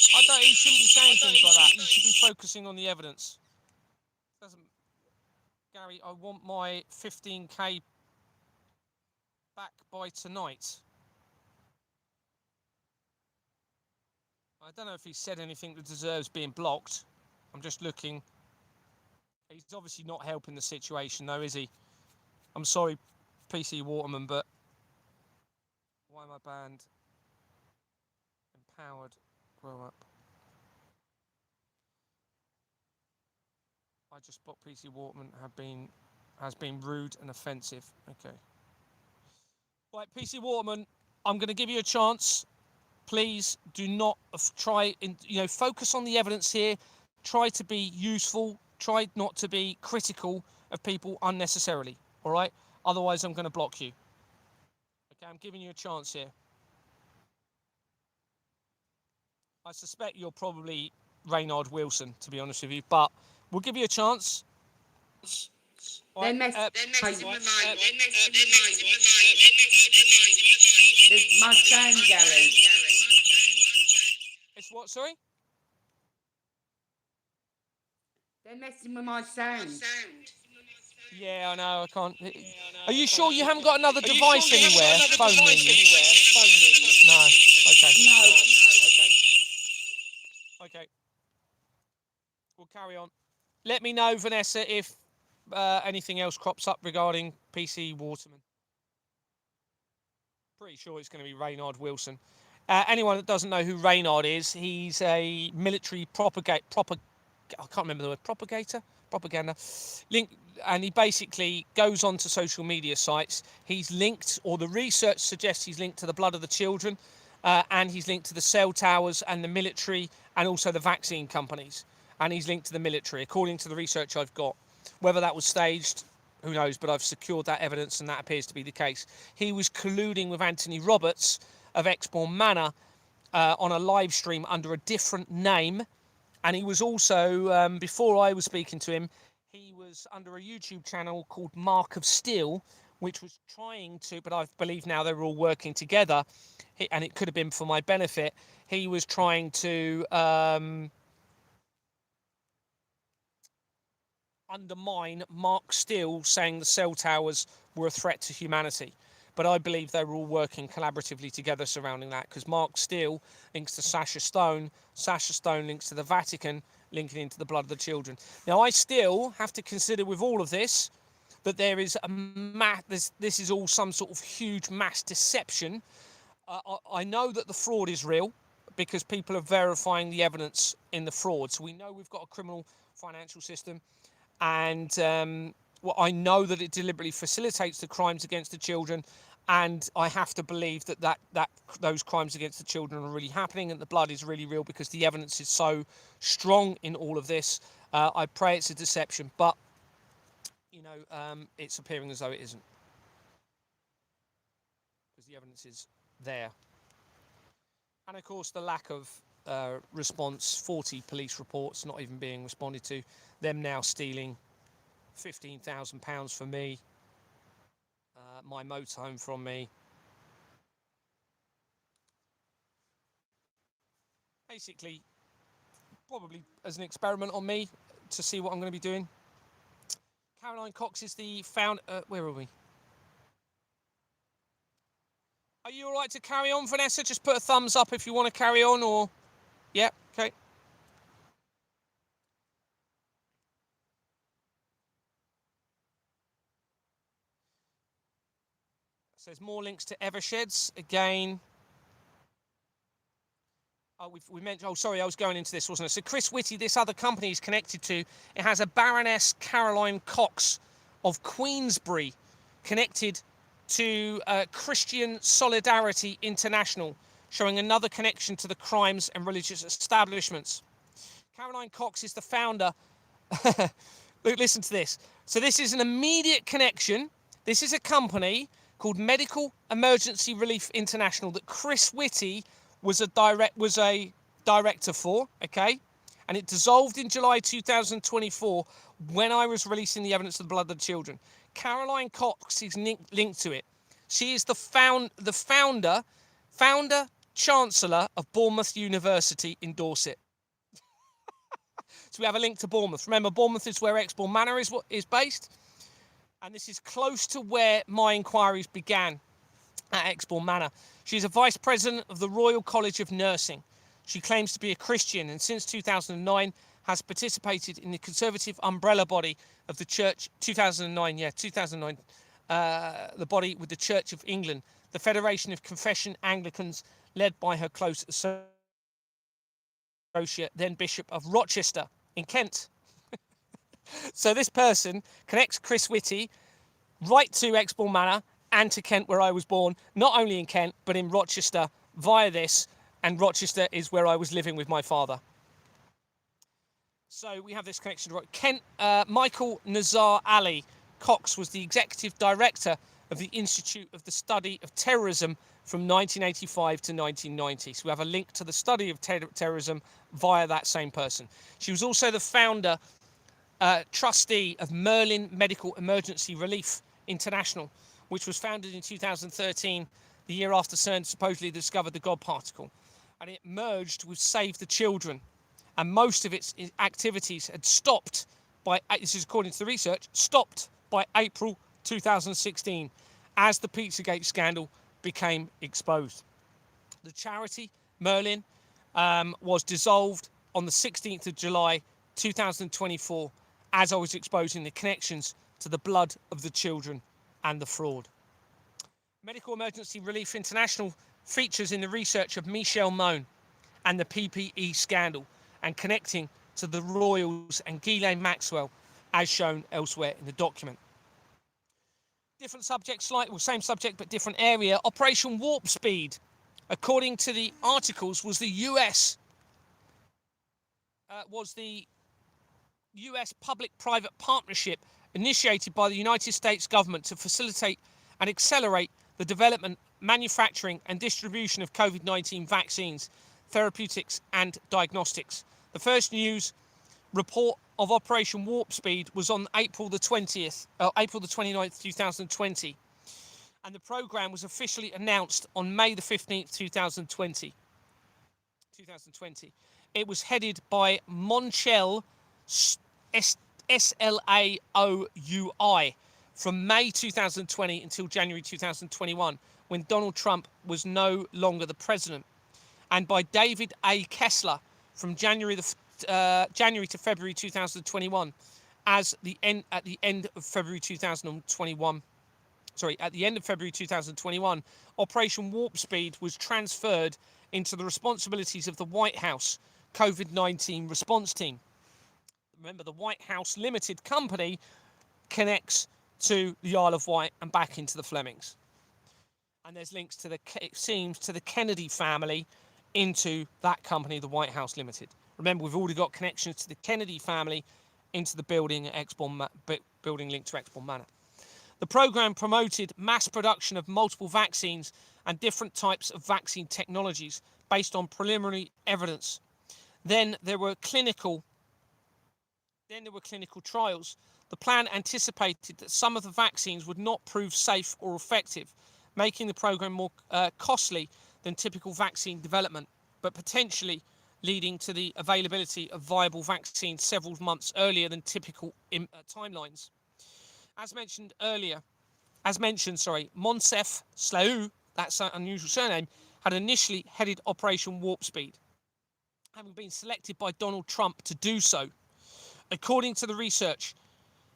You shouldn't be saying things like that. You should be focusing on the evidence. Gary, I want my 15k back by tonight. I don't know if he said anything that deserves being blocked. I'm just looking. He's obviously not helping the situation, though, is he? I'm sorry, PC Waterman, but why am I banned? Empowered. Grow up. I just blocked PC Waterman. Has been rude and offensive. Okay. Right, PC Waterman, I'm going to give you a chance. Please do not focus on the evidence here. Try to be useful. Try not to be critical of people unnecessarily. All right? Otherwise, I'm going to block you. Okay, I'm giving you a chance here. I suspect you're probably Reynard Wilson, to be honest with you, but we'll give you a chance. They're messing with my sound, Gary. It's what, sorry? They're messing with my sound. Yeah, I know, I can't. Are you sure you haven't got another device anywhere? Phone me. No. Okay. No. Okay. We'll carry on. Let me know, Vanessa, if anything else crops up regarding PC Waterman. Pretty sure it's going to be Reynard Wilson. Anyone that doesn't know who Reynard is, he's a military I can't remember the word. Propaganda. And he basically goes onto social media sites. He's linked, or the research suggests he's linked to the blood of the children, and he's linked to the cell towers and the military, and also the vaccine companies. And he's linked to the military, according to the research I've got. Whether that was staged, who knows, but I've secured that evidence, and that appears to be the case. He was colluding with Anthony Roberts of Exbourne Manor on a live stream under a different name. And he was also, before I was speaking to him, he was under a YouTube channel called Mark of Steel, which was trying to, but I believe now they're all working together, and it could have been for my benefit. He was trying to undermine Mark Steele, saying the cell towers were a threat to humanity. But I believe they were all working collaboratively together surrounding that, because Mark Steele links to Sasha Stone links to the Vatican, linking into the blood of the children. Now, I still have to consider with all of this that there is this is all some sort of huge mass deception. I know that the fraud is real because people are verifying the evidence in the fraud. So we know we've got a criminal financial system, and well, I know that it deliberately facilitates the crimes against the children, and I have to believe that those crimes against the children are really happening, and the blood is really real because the evidence is so strong in all of this. I pray it's a deception, but it's appearing as though it isn't, because the evidence is there. And of course, the lack of response, 40 police reports not even being responded to, them now stealing £15,000 from me, my motorhome from me. Basically, probably as an experiment on me to see what I'm going to be doing. Caroline Cox is the founder. Where are we? Are you all right to carry on, Vanessa? Just put a thumbs up if you want to carry on, or... Yeah, okay. It says more links to Eversheds. Again... Oh, we mentioned. Oh, sorry, I was going into this, wasn't I? So Chris Whitty, this other company is connected to. It has a Baroness Caroline Cox of Queensbury connected to Christian Solidarity International, showing another connection to the crimes and religious establishments. Caroline Cox is the founder. Look, listen to this. So this is an immediate connection. This is a company called Medical Emergency Relief International that Chris Whitty was a director for, okay? And it dissolved in July 2024 when I was releasing the evidence of the blood of the children. Caroline Cox is linked to it. She is the founder, Chancellor of Bournemouth University in Dorset. So we have a link to Bournemouth. Remember, Bournemouth is where Exbourne Manor is based. And this is close to where my inquiries began, at Exbourne Manor. She's a vice president of the Royal College of Nursing. She claims to be a Christian, and since 2009 has participated in the conservative umbrella body of the Church. 2009, the body with the Church of England, the Federation of Confession Anglicans, led by her close associate, then Bishop of Rochester in Kent. So this person connects Chris Whitty right to Exbourne Manor and to Kent, where I was born, not only in Kent, but in Rochester via this, and Rochester is where I was living with my father. So we have this connection to Kent. Michael Nazar Ali Cox was the executive director of the Institute of the Study of Terrorism from 1985 to 1990. So we have a link to the study of terrorism via that same person. She was also the founder, trustee of Merlin Medical Emergency Relief International, which was founded in 2013, the year after CERN supposedly discovered the God particle. And it merged with Save the Children. And most of its activities had stopped by, this is according to the research, stopped by April 2016 as the Pizzagate scandal became exposed. The charity, Merlin, was dissolved on the 16th of July 2024 as I was exposing the connections to the blood of the children and the fraud. Medical Emergency Relief International features in the research of Michelle Mone and the PPE scandal, and connecting to the Royals and Ghislaine Maxwell, as shown elsewhere in the document. Different subject, same subject but different area. Operation Warp Speed, according to the articles, was the US public-private partnership initiated by the United States government to facilitate and accelerate the development, manufacturing and distribution of COVID-19 vaccines. therapeutics and diagnostics. The first news report of Operation Warp Speed was on April the 29th, 2020. And the program was officially announced on May the 15th, 2020. It was headed by Monchel Slaoui from May 2020 until January 2021, when Donald Trump was no longer the president, and by David A. Kessler from January to February 2021, at the end of February 2021. At the end of February 2021, Operation Warp Speed was transferred into the responsibilities of the White House COVID-19 response team. Remember, the White House Limited Company connects to the Isle of Wight and back into the Flemings. And there's links to the Kennedy family into that company, the White House Limited. Remember, we've already got connections to the Kennedy family into the building linked to Exbourne Manor. The program promoted mass production of multiple vaccines and different types of vaccine technologies based on preliminary evidence. Then there were clinical trials. The plan anticipated that some of the vaccines would not prove safe or effective, making the program more costly than typical vaccine development, but potentially leading to the availability of viable vaccines several months earlier than typical timelines. As mentioned, Moncef Slaoui, that's an unusual surname, had initially headed Operation Warp Speed, having been selected by Donald Trump to do so. According to the research,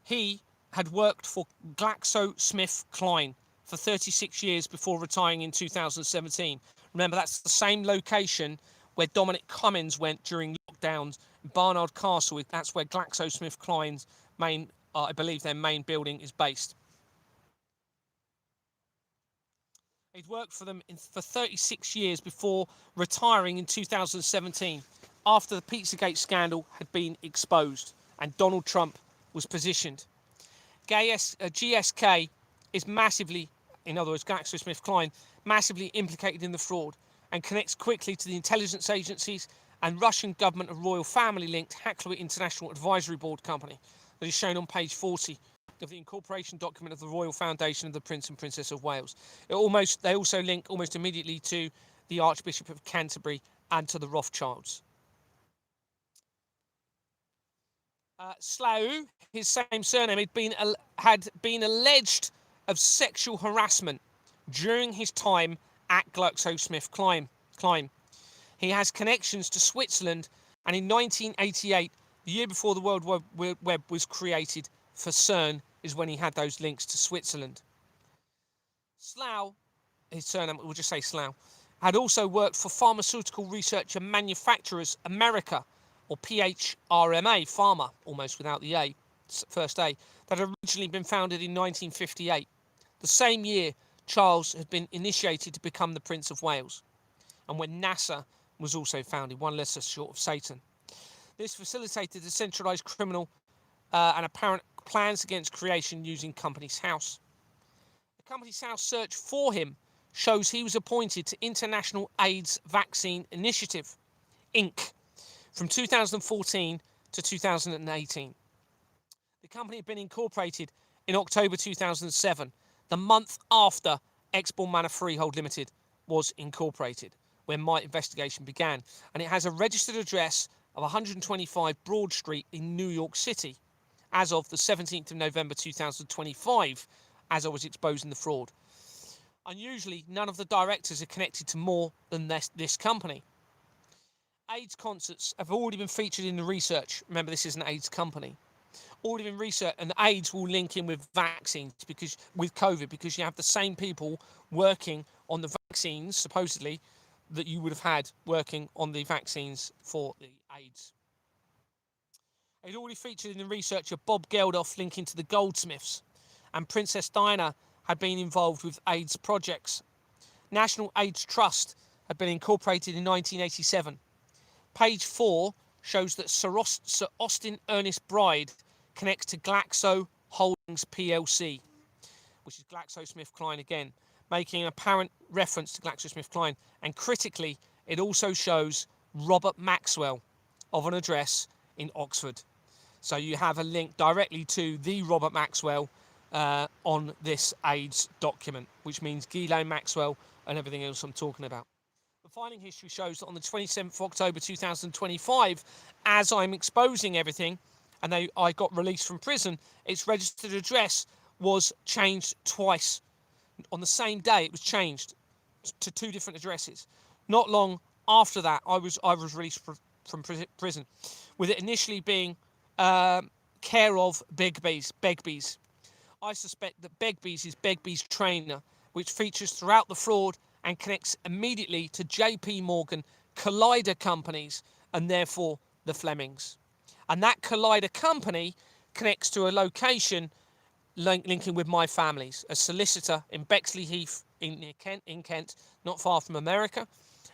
he had worked for GlaxoSmithKline for 36 years before retiring in 2017. Remember, that's the same location where Dominic Cummings went during lockdowns, Barnard Castle. That's where GlaxoSmithKline's I believe their main building is based. He'd worked for them for 36 years before retiring in 2017, after the Pizzagate scandal had been exposed and Donald Trump was positioned. GSK is massively, in other words, GlaxoSmithKline, massively implicated in the fraud and connects quickly to the intelligence agencies and Russian government and royal family-linked Hacklowy International Advisory Board company that is shown on page 40 of the incorporation document of the Royal Foundation of the Prince and Princess of Wales. They also link almost immediately to the Archbishop of Canterbury and to the Rothschilds. Slaoui, his same surname, had been alleged of sexual harassment during his time at GlaxoSmithKline. He has connections to Switzerland, and in 1988, the year before the World Web was created for CERN, is when he had those links to Switzerland. Slaoui, his surname, we'll just say Slaoui, had also worked for Pharmaceutical Research and Manufacturers America, or PHRMA, Pharma, almost without the A, first A, that had originally been founded in 1958. The same year, Charles had been initiated to become the Prince of Wales, and when NASA was also founded, one lesser short of Satan. This facilitated the centralised criminal and apparent plans against creation using Companies House. The Companies House search for him shows he was appointed to International AIDS Vaccine Initiative, Inc., from 2014 to 2018. The company had been incorporated in October 2007, the month after Exbourne Manor Freehold Limited was incorporated, when my investigation began, and it has a registered address of 125 Broad Street in New York City as of the 17th of November 2025, as I was exposing the fraud. Unusually, none of the directors are connected to more than this company. AIDS concerts have already been featured in the research. Remember, this is an AIDS company. Already been researched, and AIDS will link in with vaccines with COVID, because you have the same people working on the vaccines, supposedly, that you would have had working on the vaccines for the AIDS. It already featured in the research of Bob Geldof linking to the Goldsmiths, and Princess Diana had been involved with AIDS projects. National AIDS Trust had been incorporated in 1987. Page 4 shows that Sir Austin Ernest Bride connects to Glaxo Holdings PLC, which is GlaxoSmithKline again, making an apparent reference to GlaxoSmithKline, and critically, it also shows Robert Maxwell of an address in Oxford. So you have a link directly to the Robert Maxwell on this AIDS document, which means Ghislaine Maxwell and everything else I'm talking about. The filing history shows that on the 27th of October 2025, as I'm exposing everything, and I got released from prison, its registered address was changed twice. On the same day, it was changed to 2 different addresses. Not long after that, I was released from prison, with it initially being care of Begbie's. I suspect that Begbie's is Begbie's trainer, which features throughout the fraud and connects immediately to JP Morgan, Collider companies, and therefore the Flemings. And that Collider company connects to a location linking with my family's, a solicitor in Bexley Heath in Kent, not far from America.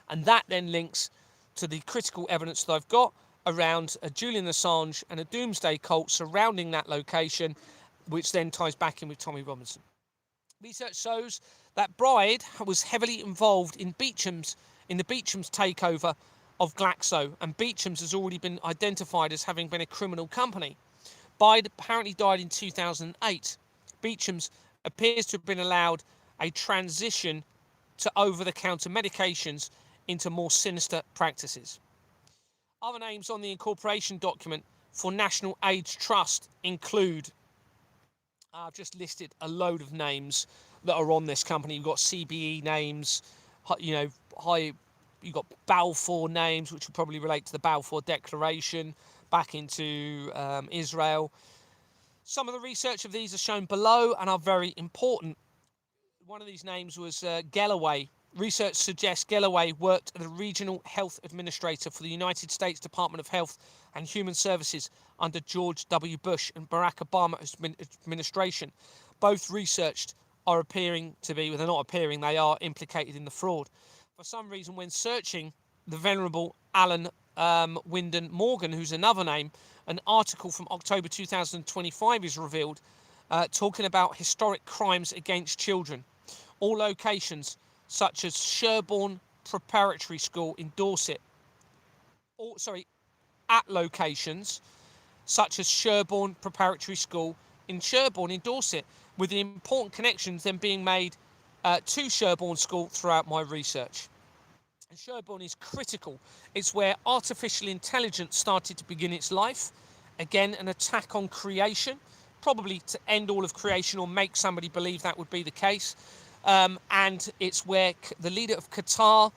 And that then links to the critical evidence that I've got around Julian Assange and a doomsday cult surrounding that location, which then ties back in with Tommy Robinson. Research shows that Bride was heavily involved in the Beecham's takeover of Glaxo, and Beecham's has already been identified as having been a criminal company. Bride apparently died in 2008. Beecham's appears to have been allowed a transition to over-the-counter medications into more sinister practices. Other names on the incorporation document for National AIDS Trust include, I've just listed a load of names that are on this company. You've got CBE names, you've got Balfour names, which will probably relate to the Balfour Declaration back into Israel. Some of the research of these are shown below and are very important. One of these names was Galloway. Research suggests Galloway worked as a regional health administrator for the United States Department of Health and Human Services under George W. Bush and Barack Obama administration. Both researched are appearing to be, well, they're not appearing, they are implicated in the fraud. For some reason, when searching the venerable Alan Wyndon Morgan, who's another name, an article from October 2025 is revealed talking about historic crimes against children. All locations such as Sherborne Preparatory School in Dorset, at locations such as Sherborne Preparatory School in Sherborne in Dorset, with the important connections then being made to Sherborne School throughout my research. And Sherborne is critical. It's where artificial intelligence started to begin its life. Again, an attack on creation, probably to end all of creation or make somebody believe that would be the case. And it's where the leader of Qatar,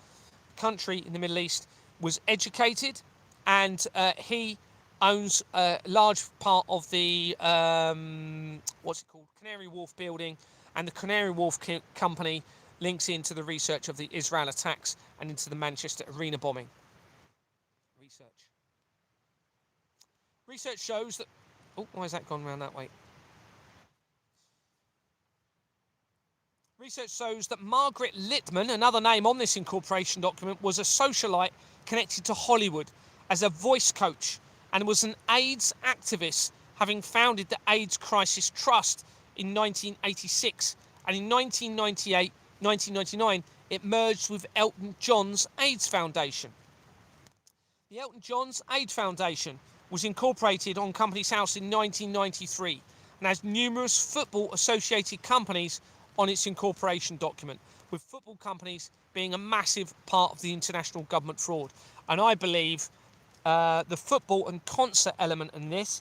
country in the Middle East, was educated, and he owns a large part of the Canary Wharf building, and the Canary Wharf company links into the research of the Israel attacks and into the Manchester arena bombing. Research shows that... Oh, why has that gone around that way? Research shows that Margaret Littman, another name on this incorporation document, was a socialite connected to Hollywood as a voice coach and was an AIDS activist, having founded the AIDS Crisis Trust in 1986. And in 1999, it merged with Elton John's AIDS Foundation. The Elton John's AIDS Foundation was incorporated on Companies House in 1993 and has numerous football-associated companies on its incorporation document, with football companies being a massive part of the international government fraud. And I believe the football and concert element in this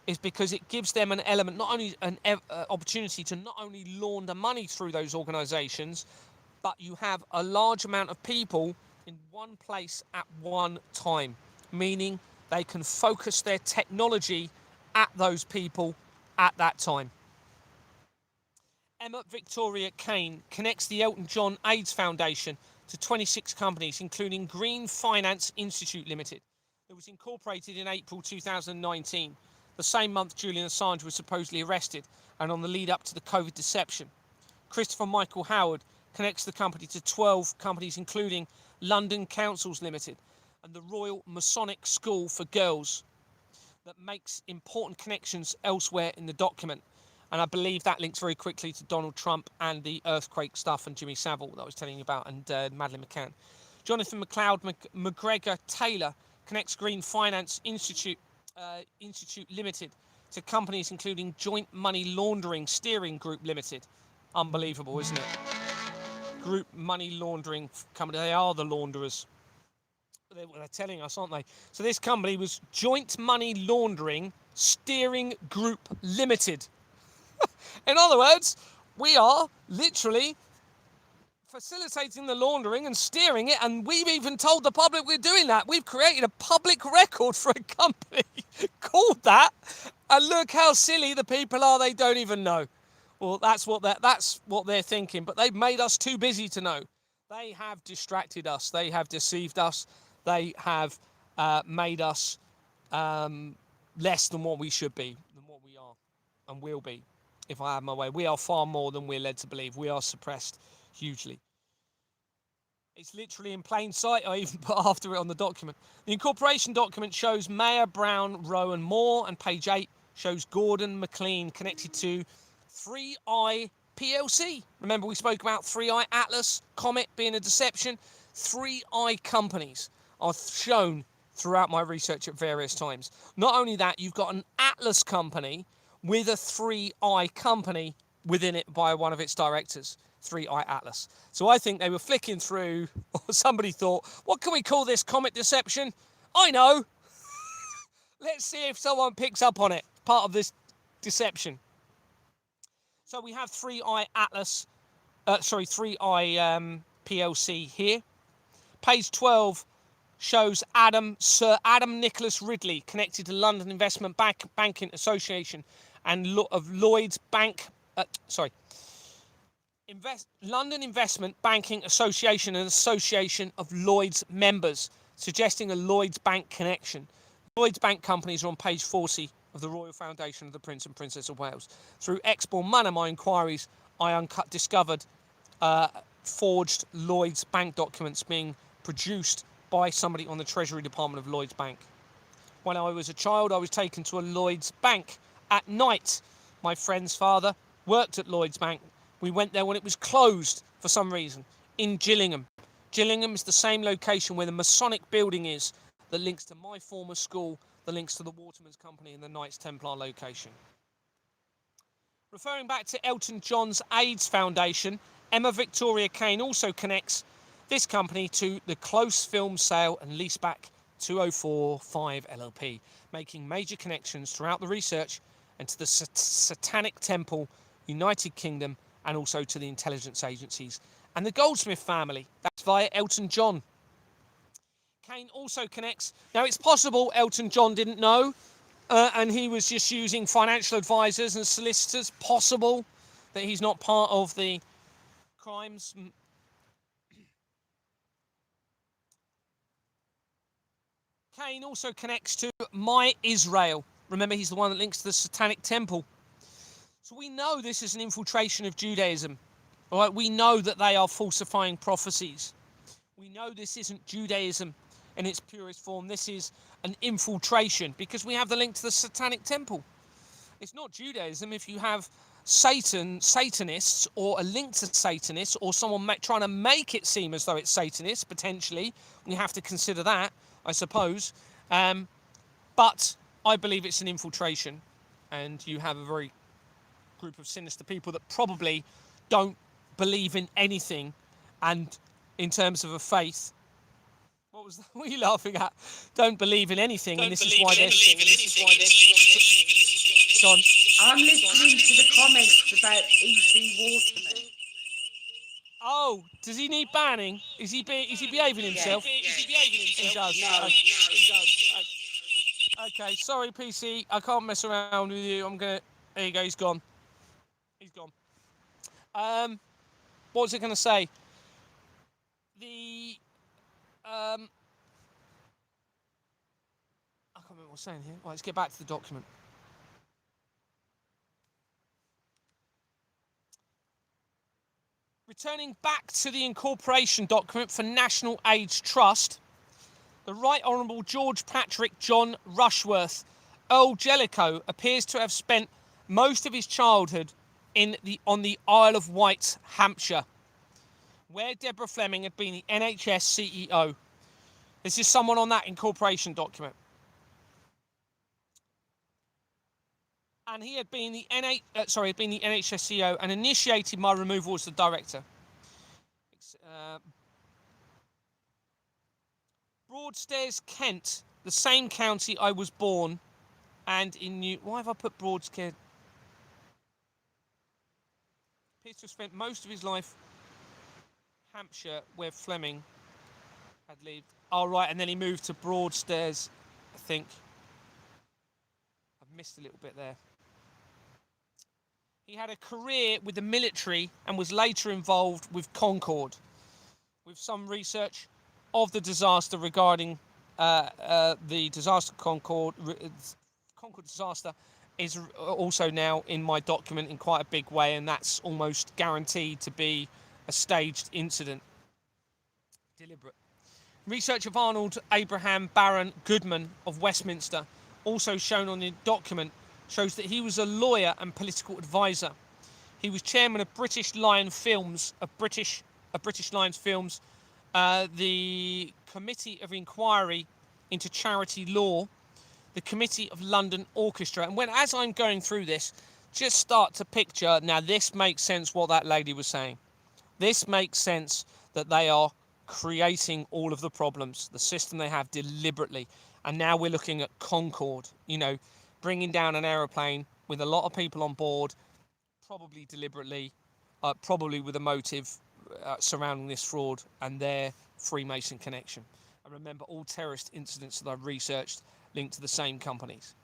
is because it gives them an element, not only an opportunity to not only launder money through those organisations, but you have a large amount of people in one place at one time, meaning they can focus their technology at those people at that time. Emma Victoria Kane connects the Elton John AIDS Foundation to 26 companies, including Green Finance Institute Limited, that was incorporated in April 2019, the same month Julian Assange was supposedly arrested, and on the lead up to the COVID deception. Christopher Michael Howard connects the company to 12 companies, including London Councils Limited and the Royal Masonic School for Girls, that makes important connections elsewhere in the document. And I believe that links very quickly to Donald Trump and the earthquake stuff and Jimmy Savile that I was telling you about, and Madeleine McCann. Jonathan McLeod McGregor Taylor connects Green Finance Institute Limited to companies including Joint Money Laundering Steering Group Limited. Unbelievable, isn't it? Group money laundering company. They are the launderers. They're telling us, aren't they? So this company was Joint Money Laundering Steering Group Limited. In other words, we are literally facilitating the laundering and steering it, and we've even told the public we're doing that. We've created a public record for a company called that, and look how silly the people are. They don't even know. Well, that's what they're thinking, but they've made us too busy to know. They have distracted us. They have deceived us. They have made us less than what we should be, than what we are and will be, if I have my way. We are far more than we're led to believe. We are suppressed hugely. It's literally in plain sight. I even put after it on the document. The incorporation document shows Mayer, Brown, Rowan, Moore, and page 8 shows Gordon McLean connected to 3i PLC. Remember we spoke about 3i Atlas, Comet being a deception. 3i companies are shown throughout my research at various times. Not only that, you've got an Atlas company with a 3i company within it by one of its directors. 3i Atlas. So I think they were flicking through, or somebody thought, what can we call this Comet deception? I know. Let's see if someone picks up on it. Part of this deception. So we have 3i Atlas, 3i PLC here. Page 12 shows Sir Adam Nicholas Ridley connected to London Investment Banking Association and of Lloyds Bank. London Investment Banking Association and Association of Lloyds members, suggesting a Lloyds Bank connection. Lloyds Bank companies are on page 40 of the Royal Foundation of the Prince and Princess of Wales. Through Exborn Manor, my inquiries, I discovered forged Lloyds Bank documents being produced by somebody on the Treasury Department of Lloyds Bank. When I was a child, I was taken to a Lloyds Bank at night. My friend's father worked at Lloyds Bank. We went there when it was closed for some reason, in Gillingham. Gillingham is the same location where the Masonic building is that links to my former school, that links to the Waterman's Company and the Knights Templar location. Referring back to Elton John's AIDS Foundation, Emma Victoria Kane also connects this company to the Close Film Sale and Leaseback 2045 LLP, making major connections throughout the research and to the Satanic Temple, United Kingdom, and also to the intelligence agencies and the Goldsmith family. That's via Elton John. Kane also connects. Now, it's possible Elton John didn't know and he was just using financial advisors and solicitors. Possible that he's not part of the crimes. Kane also connects to My Israel. Remember, he's the one that links to the Satanic Temple. So we know this is an infiltration of Judaism. All right? We know that they are falsifying prophecies. We know this isn't Judaism in its purest form. This is an infiltration because we have the link to the Satanic Temple. It's not Judaism if you have Satanists or a link to Satanists or someone trying to make it seem as though it's Satanists, potentially. We have to consider that, I suppose. But I believe it's an infiltration, and you have a very group of sinister people that probably don't believe in anything, and in terms of a faith, what are you laughing at? Don't believe in anything, and this is why they're John. I'm listening to the comments about PC Waterman. Oh, does he need banning? Is he behaving himself? Yes. He does. No. Okay, sorry, PC. I can't mess around with you. There you go. He's gone. What was it going to say? I can't remember what I was saying here. Right, let's get back to the document. Returning back to the incorporation document for National AIDS Trust, the Right Honourable George Patrick John Rushworth, Earl Jellicoe, appears to have spent most of his childhood on the Isle of Wight, Hampshire. where Deborah Fleming had been the NHS CEO. This is someone on that incorporation document. And he had been the NHS CEO and initiated my removal as the director. Broadstairs, Kent, the same county I was born, and in New. Why have I put Broadstairs? Peter spent most of his life Hampshire, where Fleming had lived. Oh, right, and then he moved to Broadstairs, I think. I've missed a little bit there. He had a career with the military and was later involved with Concorde, with some research of the disaster regarding the disaster Concorde disaster is also now in my document in quite a big way, and that's almost guaranteed to be a staged incident. Deliberate. Research of Arnold Abraham Baron Goodman of Westminster, also shown on the document, shows that he was a lawyer and political advisor. He was chairman of British Lion Films, the Committee of Inquiry into Charity Law, the Committee of London Orchestra. And as I'm going through this, just start to picture, now this makes sense what that lady was saying. This makes sense that they are creating all of the problems, the system they have deliberately. And now we're looking at Concorde, bringing down an aeroplane with a lot of people on board, probably deliberately, probably with a motive surrounding this fraud and their Freemason connection. And remember, all terrorist incidents that I've researched linked to the same companies.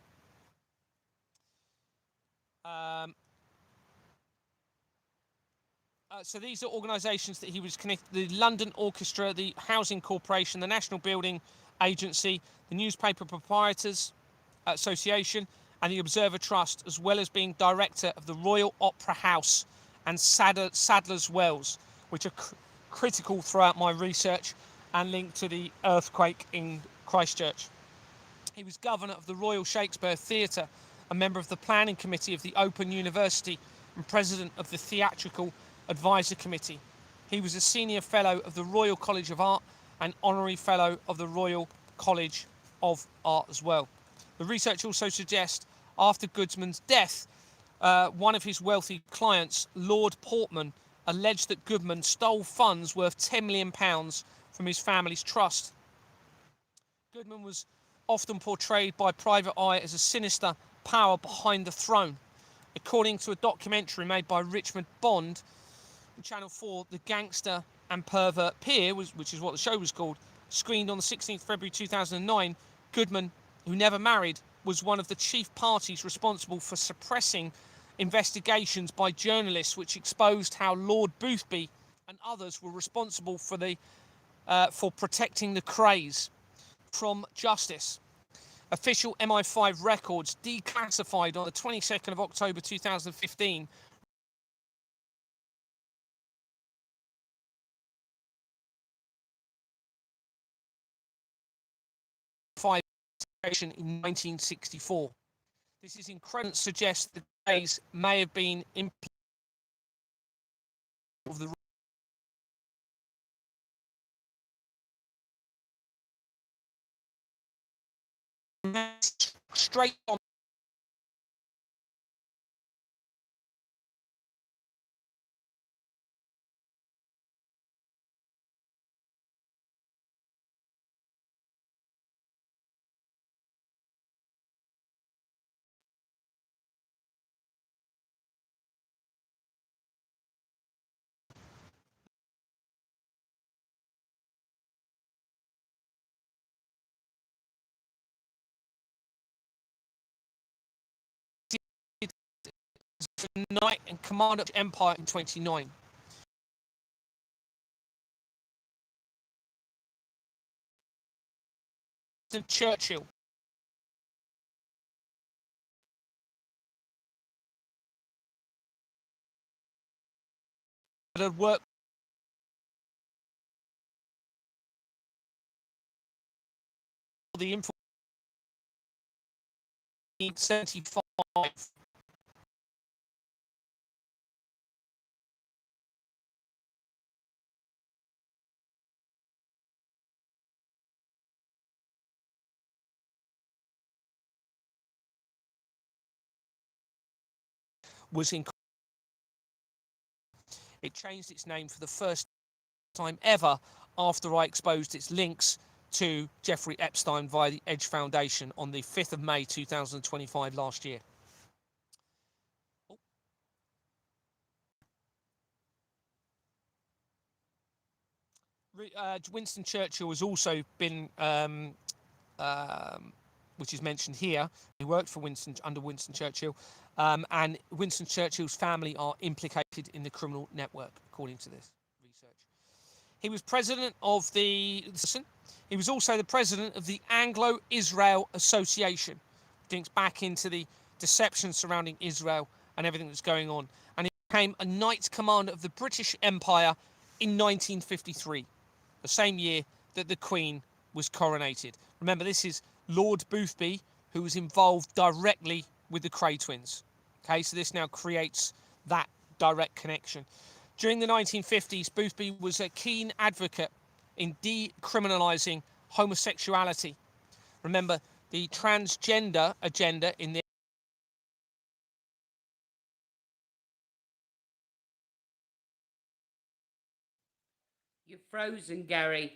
So these are organisations that he was connected: the London Orchestra, the Housing Corporation, the National Building Agency, the Newspaper Proprietors Association, and the Observer Trust, as well as being director of the Royal Opera House and Sadler's Wells, which are critical throughout my research and linked to the earthquake in Christchurch. He was governor of the Royal Shakespeare Theatre, a member of the Planning Committee of the Open University, and president of the Theatrical Advisor Committee. He was a senior fellow of the Royal College of Art and honorary fellow of the Royal College of Art as well. The research also suggests after Goodman's death, one of his wealthy clients, Lord Portman, alleged that Goodman stole funds worth £10 million from his family's trust. Goodman was often portrayed by Private Eye as a sinister power behind the throne. According to a documentary made by Richmond Bond on Channel 4, The Gangster and Pervert Peer, which is what the show was called, screened on the 16th February 2009, Goodman, who never married, was one of the chief parties responsible for suppressing investigations by journalists which exposed how Lord Boothby and others were responsible for protecting the Krays from justice. Official MI5 records declassified on the 22nd of October 2015 in 1964. This is incredible. Suggests the Krays may have been of the straight on night and commander of Empire in 29. Churchill had worked for the info 75. was in. It changed its name for the first time ever after I exposed its links to Jeffrey Epstein via the Edge Foundation on the 5th of May 2025 last year. Winston Churchill has also been, which is mentioned here. He worked for under Winston Churchill, and Winston Churchill's family are implicated in the criminal network, according to this research. He was president of the. He was also the president of the Anglo-Israel Association, which links back into the deception surrounding Israel and everything that's going on. And he became a Knight Commander of the British Empire in 1953, the same year that the Queen was coronated. Remember, this is Lord Boothby, who was involved directly with the Kray twins. Okay, so this now creates that direct connection. During the 1950s, Boothby was a keen advocate in decriminalising homosexuality. Remember, the transgender agenda in the You're frozen, Gary.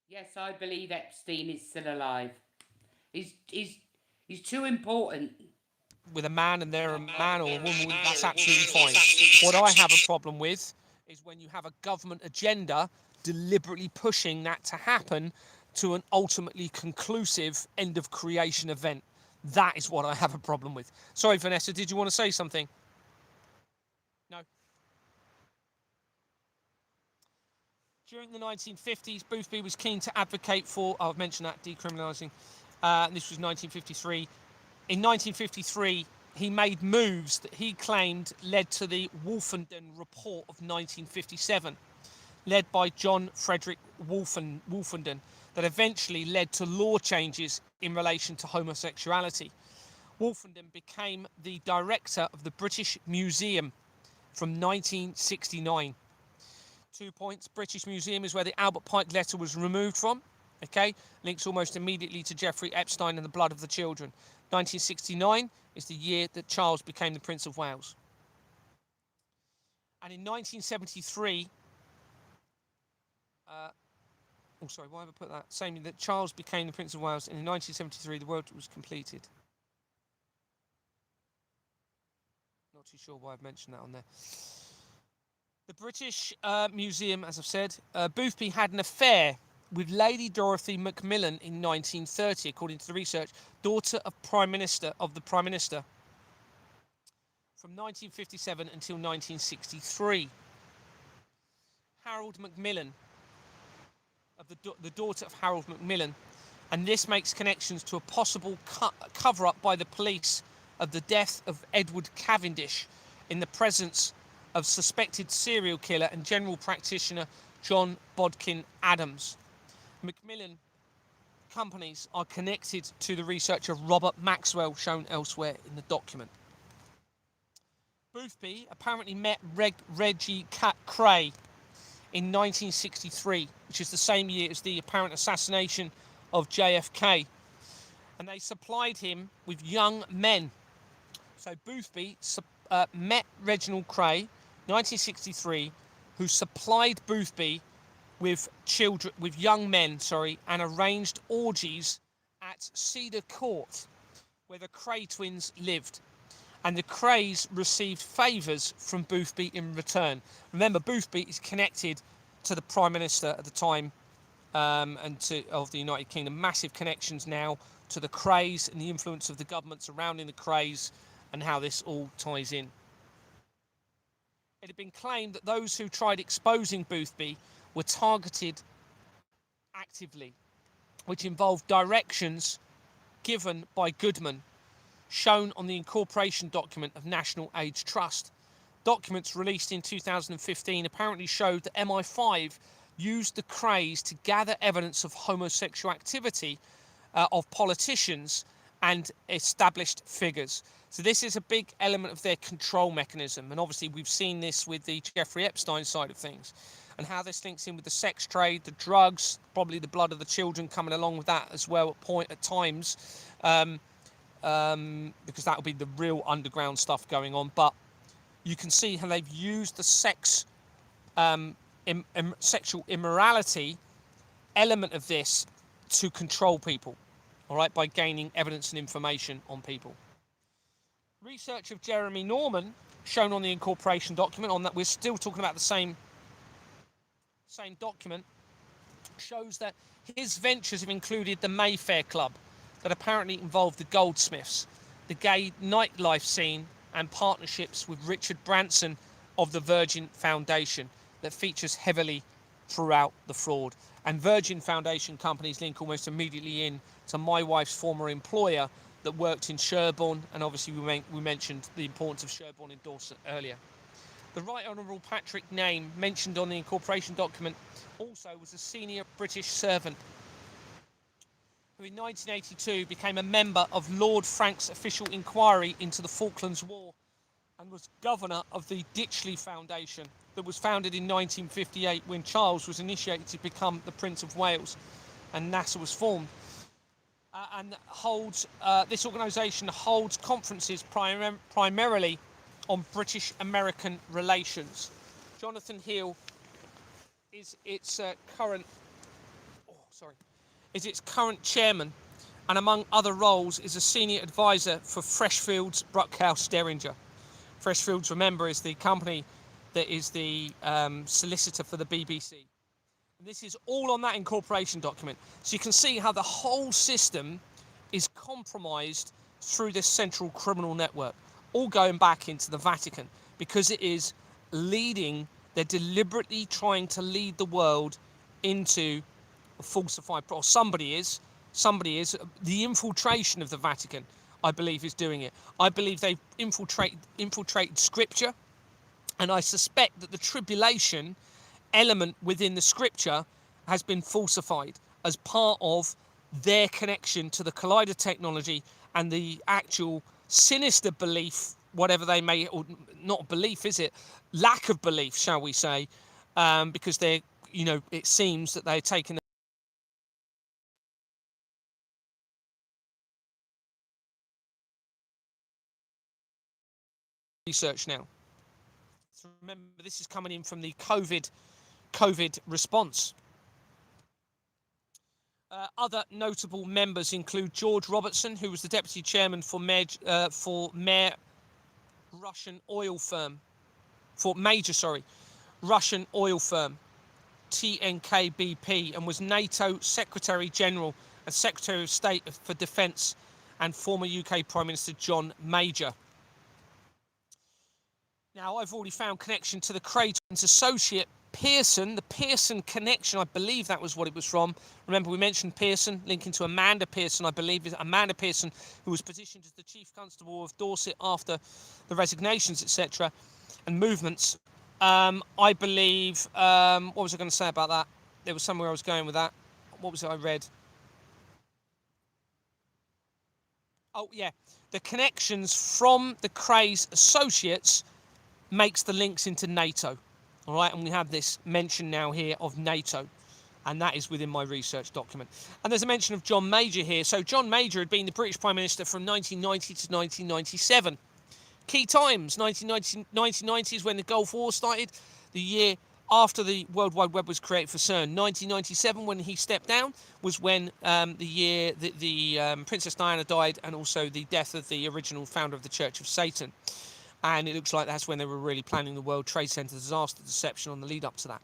Yes, I believe Epstein is still alive. He's too important. with a man and they're a man or a woman, that's absolutely fine. What I have a problem with is when you have a government agenda deliberately pushing that to happen to an ultimately conclusive end of creation event. That is what I have a problem with. Sorry, Vanessa, did you want to say something? No. During the 1950s, Boothby was keen to advocate for, I've mentioned that, decriminalising. This was 1953. In 1953, he made moves that he claimed led to the Wolfenden Report of 1957, led by John Frederick Wolfenden, that eventually led to law changes in relation to homosexuality. Wolfenden became the director of the British Museum from 1969. 2 points. British Museum is where the Albert Pike letter was removed from. Okay, links almost immediately to Jeffrey Epstein and the blood of the children. 1969 is the year that Charles became the Prince of Wales. And in 1973, why have I put that? Saying that Charles became the Prince of Wales, and in 1973 the world was completed. Not too sure why I've mentioned that on there. The British Museum, as I've said, Boothby had an affair with Lady Dorothy Macmillan in 1930, according to the research, daughter of the Prime Minister, from 1957 until 1963. Harold Macmillan, of the daughter of Harold Macmillan, and this makes connections to a possible cover-up by the police of the death of Edward Cavendish in the presence of suspected serial killer and general practitioner John Bodkin Adams. Macmillan companies are connected to the researcher Robert Maxwell, shown elsewhere in the document. Boothby apparently met Reggie Kray in 1963, which is the same year as the apparent assassination of JFK, and they supplied him with young men. So Boothby met Reginald Kray, 1963, who supplied Boothby with young men, and arranged orgies at Cedar Court, where the Kray twins lived. And the Krays received favours from Boothby in return. Remember, Boothby is connected to the Prime Minister at the time of the United Kingdom. Massive connections now to the Krays and the influence of the government surrounding the Krays and how this all ties in. It had been claimed that those who tried exposing Boothby were targeted actively, which involved directions given by Goodman, shown on the incorporation document of National AIDS Trust. Documents released in 2015 apparently showed that MI5 used the Krays to gather evidence of homosexual activity of politicians and established figures. So this is a big element of their control mechanism. And obviously we've seen this with the Jeffrey Epstein side of things, and how this links in with the sex trade, the drugs, probably the blood of the children coming along with that as well at times, because that will be the real underground stuff going on. But you can see how they've used the sexual immorality element of this to control people, all right, by gaining evidence and information on people. Research of Jeremy Norman, shown on the incorporation document, on that we're still talking about the same document, shows that his ventures have included the Mayfair Club, that apparently involved the Goldsmiths, the gay nightlife scene, and partnerships with Richard Branson of the Virgin Foundation that features heavily throughout the fraud. And Virgin Foundation companies link almost immediately in to my wife's former employer that worked in Sherborne, and obviously we mentioned the importance of Sherborne in Dorset earlier. The Right Honourable Patrick Name, mentioned on the incorporation document, also was a senior British servant who in 1982 became a member of Lord Frank's official inquiry into the Falklands War and was governor of the Ditchley Foundation that was founded in 1958 when Charles was initiated to become the Prince of Wales and NASA was formed. This organisation holds conferences primarily on British-American relations. Jonathan Hill is its current chairman, and among other roles is a senior advisor for Freshfields, Bruckhouse, Derringer. Freshfields, remember, is the company that is the solicitor for the BBC. And this is all on that incorporation document. So you can see how the whole system is compromised through this central criminal network, all going back into the Vatican, because it is they're deliberately trying to lead the world into a falsified, or somebody is, the infiltration of the Vatican, I believe, is doing it. I believe they've infiltrated scripture, and I suspect that the tribulation element within the scripture has been falsified as part of their connection to the collider technology and the actual sinister belief, whatever they may, or not belief, is it? Lack of belief, shall we say, because they're, it seems that they're taking research now. So remember, this is coming in from the COVID response. Other notable members include George Robertson, who was the deputy chairman for Russian oil firm, Russian oil firm, TNK-BP, and was NATO Secretary General and Secretary of State for Defence, and former UK Prime Minister John Major. Now, I've already found connection to the Creighton's associate Pearson, the Pearson connection, I believe that was what it was from. Remember, we mentioned Pearson, linking to Amanda Pearson, I believe. Amanda Pearson, who was positioned as the Chief Constable of Dorset after the resignations, etc., and movements. I believe, what was I going to say about that? There was somewhere I was going with that. What was it I read? Oh, yeah. The connections from the Crays associates makes the links into NATO. All right, and we have this mention now here of NATO, and that is within my research document. And there's a mention of John Major here. So John Major had been the British Prime Minister from 1990 to 1997. Key times, 1990 is when the Gulf War started, the year after the World Wide Web was created for CERN. 1997, when he stepped down, was when the year that the Princess Diana died, and also the death of the original founder of the Church of Satan. And it looks like that's when they were really planning the World Trade Center disaster deception on the lead up to that.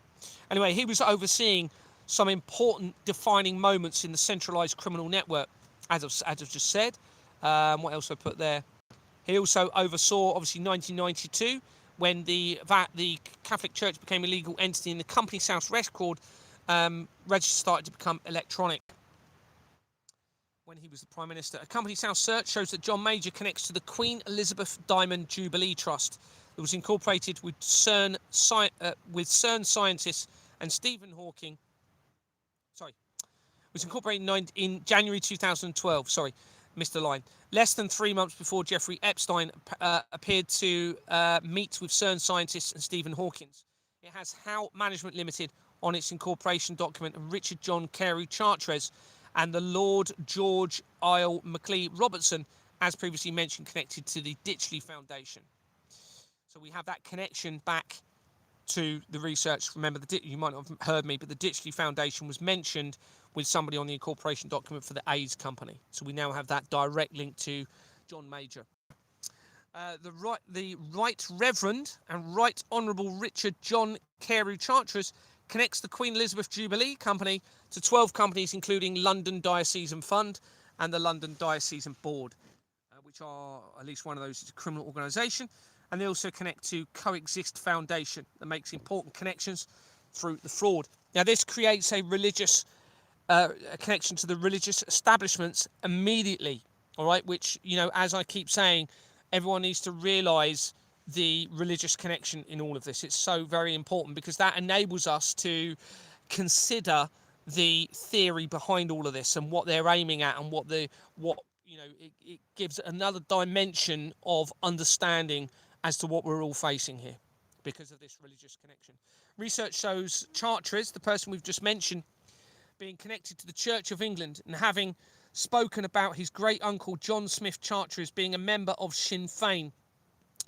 Anyway, he was overseeing some important defining moments in the centralized criminal network, as I've just said. What else I put there? He also oversaw, obviously, 1992, when the Catholic Church became a legal entity and the Company's House record register started to become electronic. When he was the Prime Minister. A Company's House search shows that John Major connects to the Queen Elizabeth Diamond Jubilee Trust that was incorporated with CERN scientists and Stephen Hawking. Was incorporated in January 2012. Mr. Line. Less than 3 months before Jeffrey Epstein appeared to meet with CERN scientists and Stephen Hawking. It has How Management Limited on its incorporation document, and Richard John Carey Chartres and the Lord George Isle Macleay Robertson, as previously mentioned, connected to the Ditchley Foundation. So we have that connection back to the research. Remember, you might not have heard me, but the Ditchley Foundation was mentioned with somebody on the incorporation document for the AIDS company. So we now have that direct link to John Major. The Right Reverend and Right Honourable Richard John Carey Chartres connects the Queen Elizabeth Jubilee Company to 12 companies, including London Diocesan Fund and the London Diocesan Board, which are, at least one of those is a criminal organisation. And they also connect to Coexist Foundation that makes important connections through the fraud. Now, this creates a religious a connection to the religious establishments immediately, all right, which, you know, as I keep saying, everyone needs to realise the religious connection in all of this. It's so very important because that enables us to consider the theory behind all of this and what they're aiming at, and what you know, it gives another dimension of understanding as to what we're all facing here because of this religious connection. Research shows Chartres, the person we've just mentioned, being connected to the Church of England and having spoken about his great uncle John Smith Chartres being a member of Sinn Féin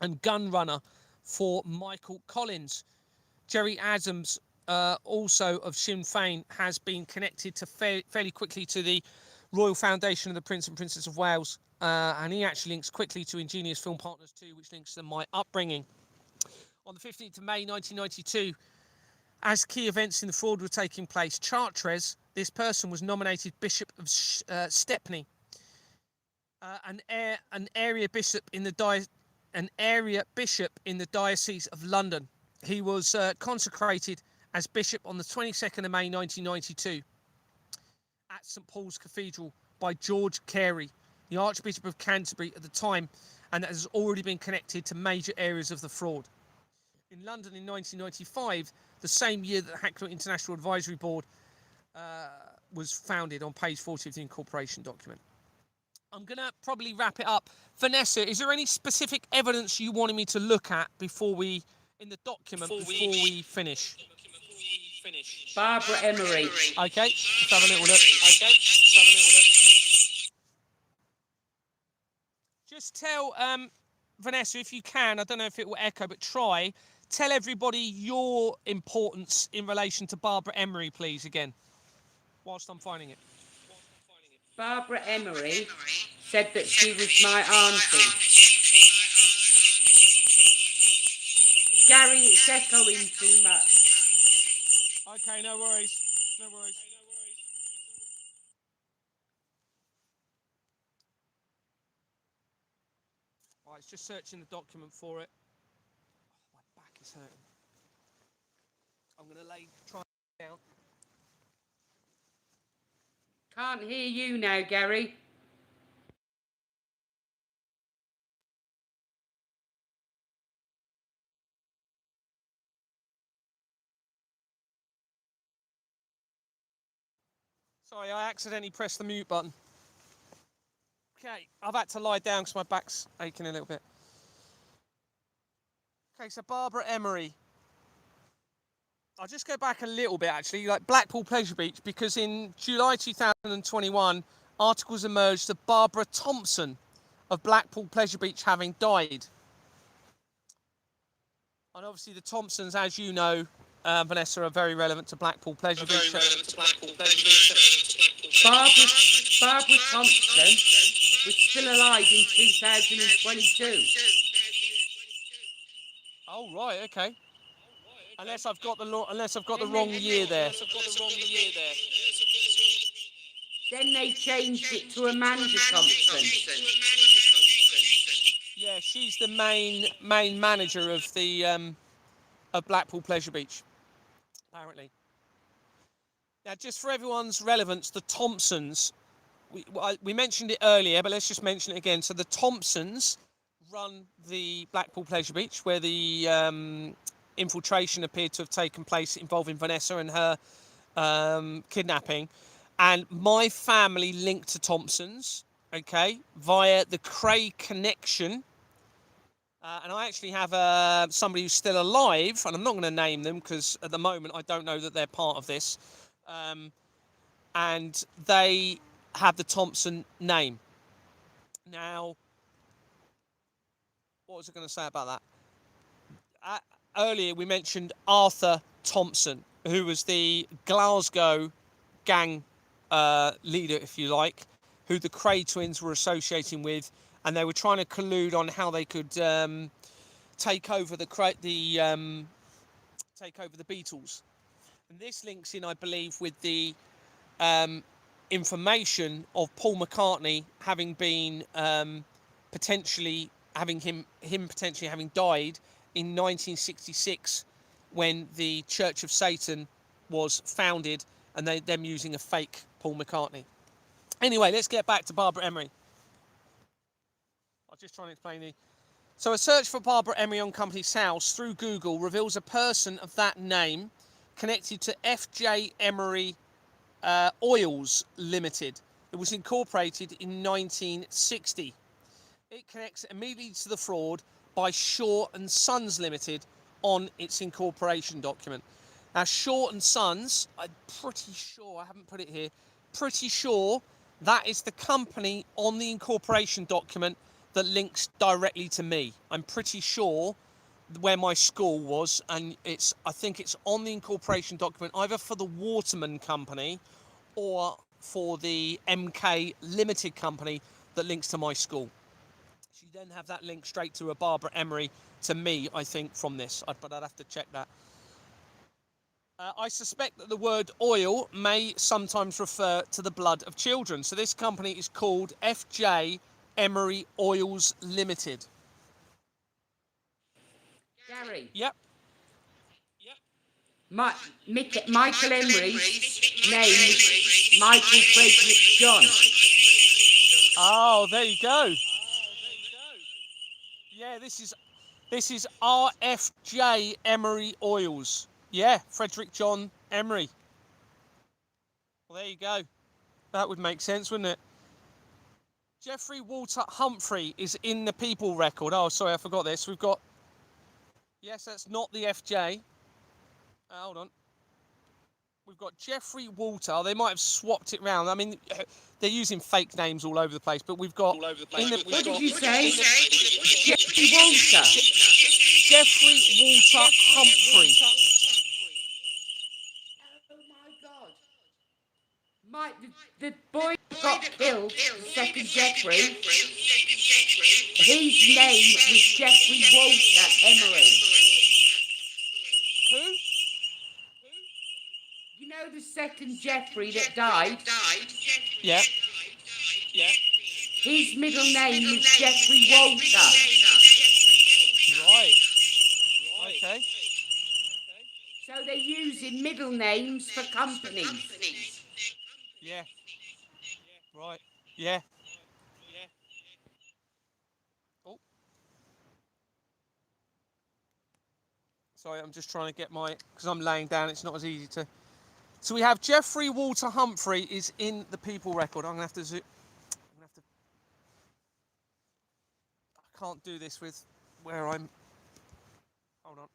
and gun runner for Michael Collins. Jerry Adams, also of Sinn Féin, has been connected to fairly quickly to the Royal Foundation of the Prince and Princess of Wales, and he actually links quickly to Ingenious Film Partners too, which links to my upbringing. On the 15th of May 1992, as key events in the fraud were taking place, Chartres, this person, was nominated Bishop of Stepney, an area bishop in the Diocese of London. He was consecrated as bishop on the 22nd of May 1992 at St Paul's Cathedral by George Carey, the Archbishop of Canterbury at the time, and that has already been connected to major areas of the fraud. In London in 1995, the same year that the Hackney International Advisory Board was founded, on page 40 of the incorporation document. I'm going to probably wrap it up. Vanessa, is there any specific evidence you wanted me to look at before we, in the document, before we finish? Barbara Emery. Okay, let's have a little look. Just tell Vanessa, if you can, I don't know if it will echo, but tell everybody your importance in relation to Barbara Emery, please, again, whilst I'm finding it. Barbara Emery said that she was my auntie. Gary, it's echoing too much. Okay, no worries. No worries. Right, it's just searching the document for it. Oh, my back is hurting. I'm going to try down. Can't hear you now, Gary. Sorry, I accidentally pressed the mute button. Okay, I've had to lie down because my back's aching a little bit. Okay, so Barbara Emery. I'll just go back a little bit, actually, like Blackpool Pleasure Beach, because in July 2021, articles emerged of Barbara Thompson of Blackpool Pleasure Beach having died. And obviously the Thompsons, as you know, Vanessa, are very relevant to Blackpool Pleasure Beach. Barbara Thompson was still alive in 2022. Oh, right, okay. Unless I've got the wrong year there. Then they changed it to Amanda Thompson. Yeah, she's the main manager of the of Blackpool Pleasure Beach, apparently. Now, just for everyone's relevance, the Thompsons, we mentioned it earlier, but let's just mention it again. So the Thompsons run the Blackpool Pleasure Beach, where the infiltration appeared to have taken place involving Vanessa and her kidnapping. And my family linked to Thompsons, okay, via the Cray connection. And I actually have somebody who's still alive, and I'm not going to name them because at the moment I don't know that they're part of this. And they have the Thompson name. Now, what was I going to say about that? Earlier we mentioned Arthur Thompson, who was the Glasgow gang leader, if you like, who the Cray twins were associating with, and they were trying to collude on how they could take over the Beatles. And this links in, I believe, with the information of Paul McCartney having been potentially having died in 1966 when the Church of Satan was founded, and them using a fake Paul McCartney. Anyway, let's get back to Barbara Emery. I'll just try and explain So a search for Barbara Emery on Company's house through Google reveals a person of that name connected to F.J. Emery Oils Limited. It was incorporated in 1960. It connects immediately to the fraud by Shaw and Sons Limited on its incorporation document. Now, Shaw and Sons, I'm pretty sure, I haven't put it here, pretty sure that is the company on the incorporation document that links directly to me. I'm pretty sure where my school was, and I think it's on the incorporation document either for the Waterman company or for the MK Limited company that links to my school. So you then have that link straight to a Barbara Emery to me, I think, from this, but I'd have to check that. I suspect that the word oil may sometimes refer to the blood of children. So this company is called F.J. Emery Oils Limited. Gary. Yep. Michael Emery's name is Michael Frederick John. Oh, there you go. Yeah, this is RFJ Emery Oils. Yeah, Frederick John Emery. Well, there you go. That would make sense, wouldn't it? Jeffrey Walter Humphrey is in the People record. Oh, sorry, I forgot this. We've got... Yes, that's not the FJ. Hold on. We've got Jeffrey Walter. They might have swapped it round. I mean, they're using fake names all over the place, but we've got... What did you say? Jeffrey Walter. Jeffrey Walter Humphrey. Oh my God. The boy got killed, the second Jeffrey. His name was Jeffrey Walter Emery. Who? You know the second Jeffrey that died? Yeah. His middle name was Jeffrey Walter. Right. Okay. So they're using middle names for companies. Yeah. Right. Yeah. Oh. Sorry, I'm just trying to get because I'm laying down, it's not as easy to... So we have Jeffrey Walter Humphrey is in the People record. I'm going to have to I can't do this with where I'm... Hold on.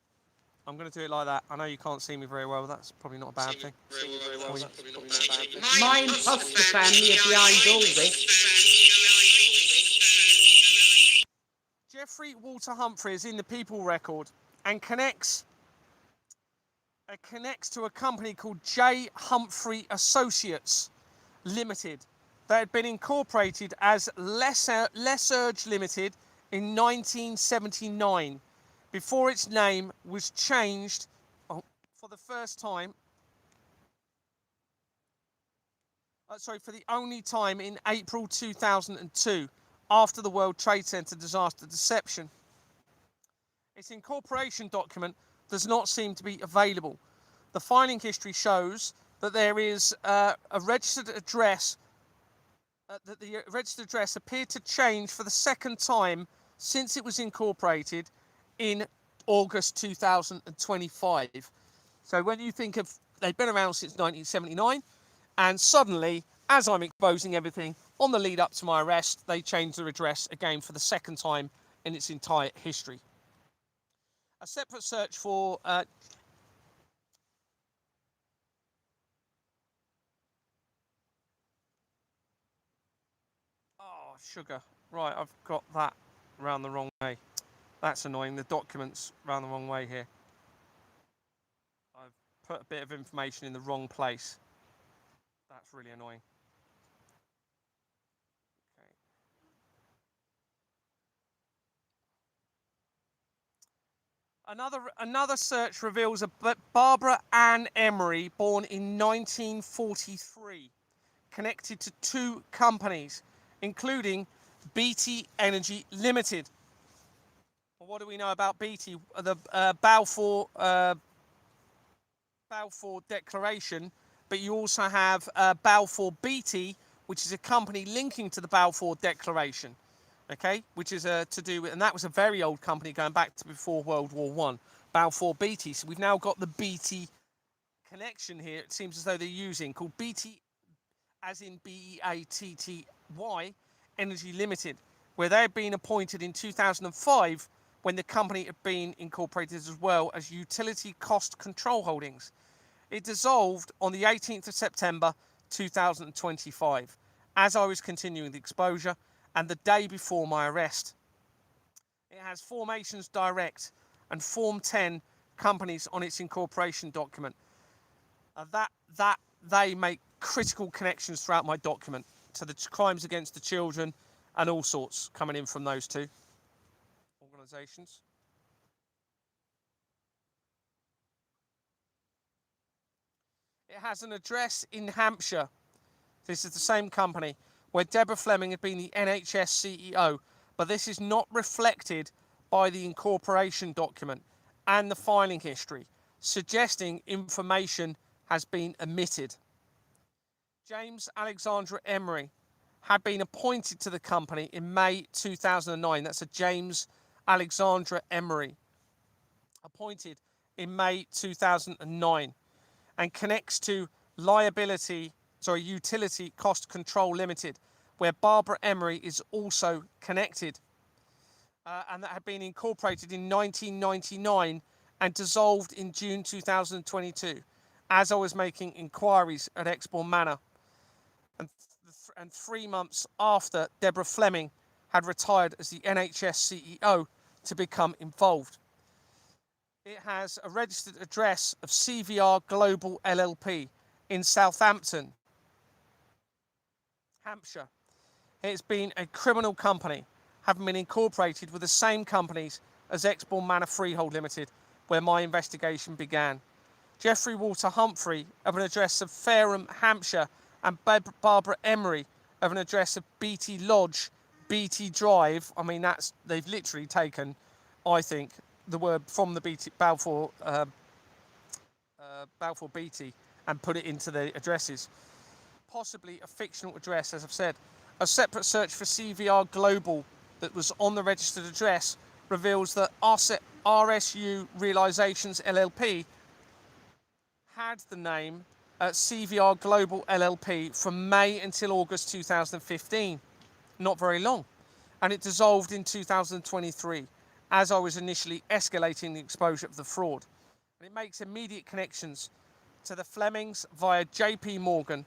I'm going to do it like that. I know you can't see me very well. That's probably not a bad thing. My imposter family are behind all this. Jeffrey Walter Humphrey is in the People record and connects to a company called J. Humphrey Associates Limited that had been incorporated as Lessurge Limited in 1979 before its name was changed for the first time. For the only time in April 2002 after the World Trade Center disaster deception. Its incorporation document does not seem to be available. The filing history shows that there is a registered address, that the registered address appeared to change for the second time since it was incorporated in August 2025. So when you think they've been around since 1979, and suddenly, as I'm exposing everything, On the lead up to my arrest, they changed their address again for the second time in its entire history. A separate search for oh, sugar. Right, I've got that round the wrong way. That's annoying. The document's round the wrong way here. I've put a bit of information in the wrong place. That's really annoying. Okay. Another search reveals a Barbara Ann Emery, born in 1943, connected to 2 companies, including BT Energy Limited. Well, what do we know about BT? The Balfour Declaration, but you also have Balfour BT, which is a company linking to the Balfour Declaration, okay, which is to do with, and that was a very old company going back to before World War One. Balfour BT. So we've now got the BT connection here. It seems as though they're using called BT, as in BEATTY Energy Limited, where they had been appointed in 2005 when the company had been incorporated as well as Utility Cost Control Holdings. It dissolved on the 18th of September 2025 as I was continuing the exposure and the day before my arrest. It has Formations Direct and Form 10 companies on its incorporation document. That they make critical connections throughout my document to the crimes against the children and all sorts coming in from those 2 organisations. It has an address in Hampshire. This is the same company where Deborah Fleming had been the NHS CEO, but this is not reflected by the incorporation document and the filing history, suggesting information has been omitted. James Alexandra Emery had been appointed to the company in May 2009. That's a James Alexandra Emery, appointed in May 2009, and connects to Utility Cost Control Limited, where Barbara Emery is also connected, and that had been incorporated in 1999 and dissolved in June 2022, as I was making inquiries at Exbourne Manor, and 3 months after Deborah Fleming had retired as the NHS CEO to become involved. It has a registered address of CVR Global LLP in Southampton, Hampshire. It's been a criminal company, having been incorporated with the same companies as Exbourne Manor Freehold Limited, where my investigation began. Geoffrey Walter Humphrey of an address of Fareham, Hampshire, and Barbara Emery of an address of BT Lodge, BT Drive. I mean, they've literally taken, I think, the word from the Balfour BT and put it into the addresses. Possibly a fictional address, as I've said. A separate search for CVR Global that was on the registered address reveals that RSU Realizations LLP had the name CVR Global LLP from May until August 2015. Not very long. And it dissolved in 2023, as I was initially escalating the exposure of the fraud. And it makes immediate connections to the Flemings via JP Morgan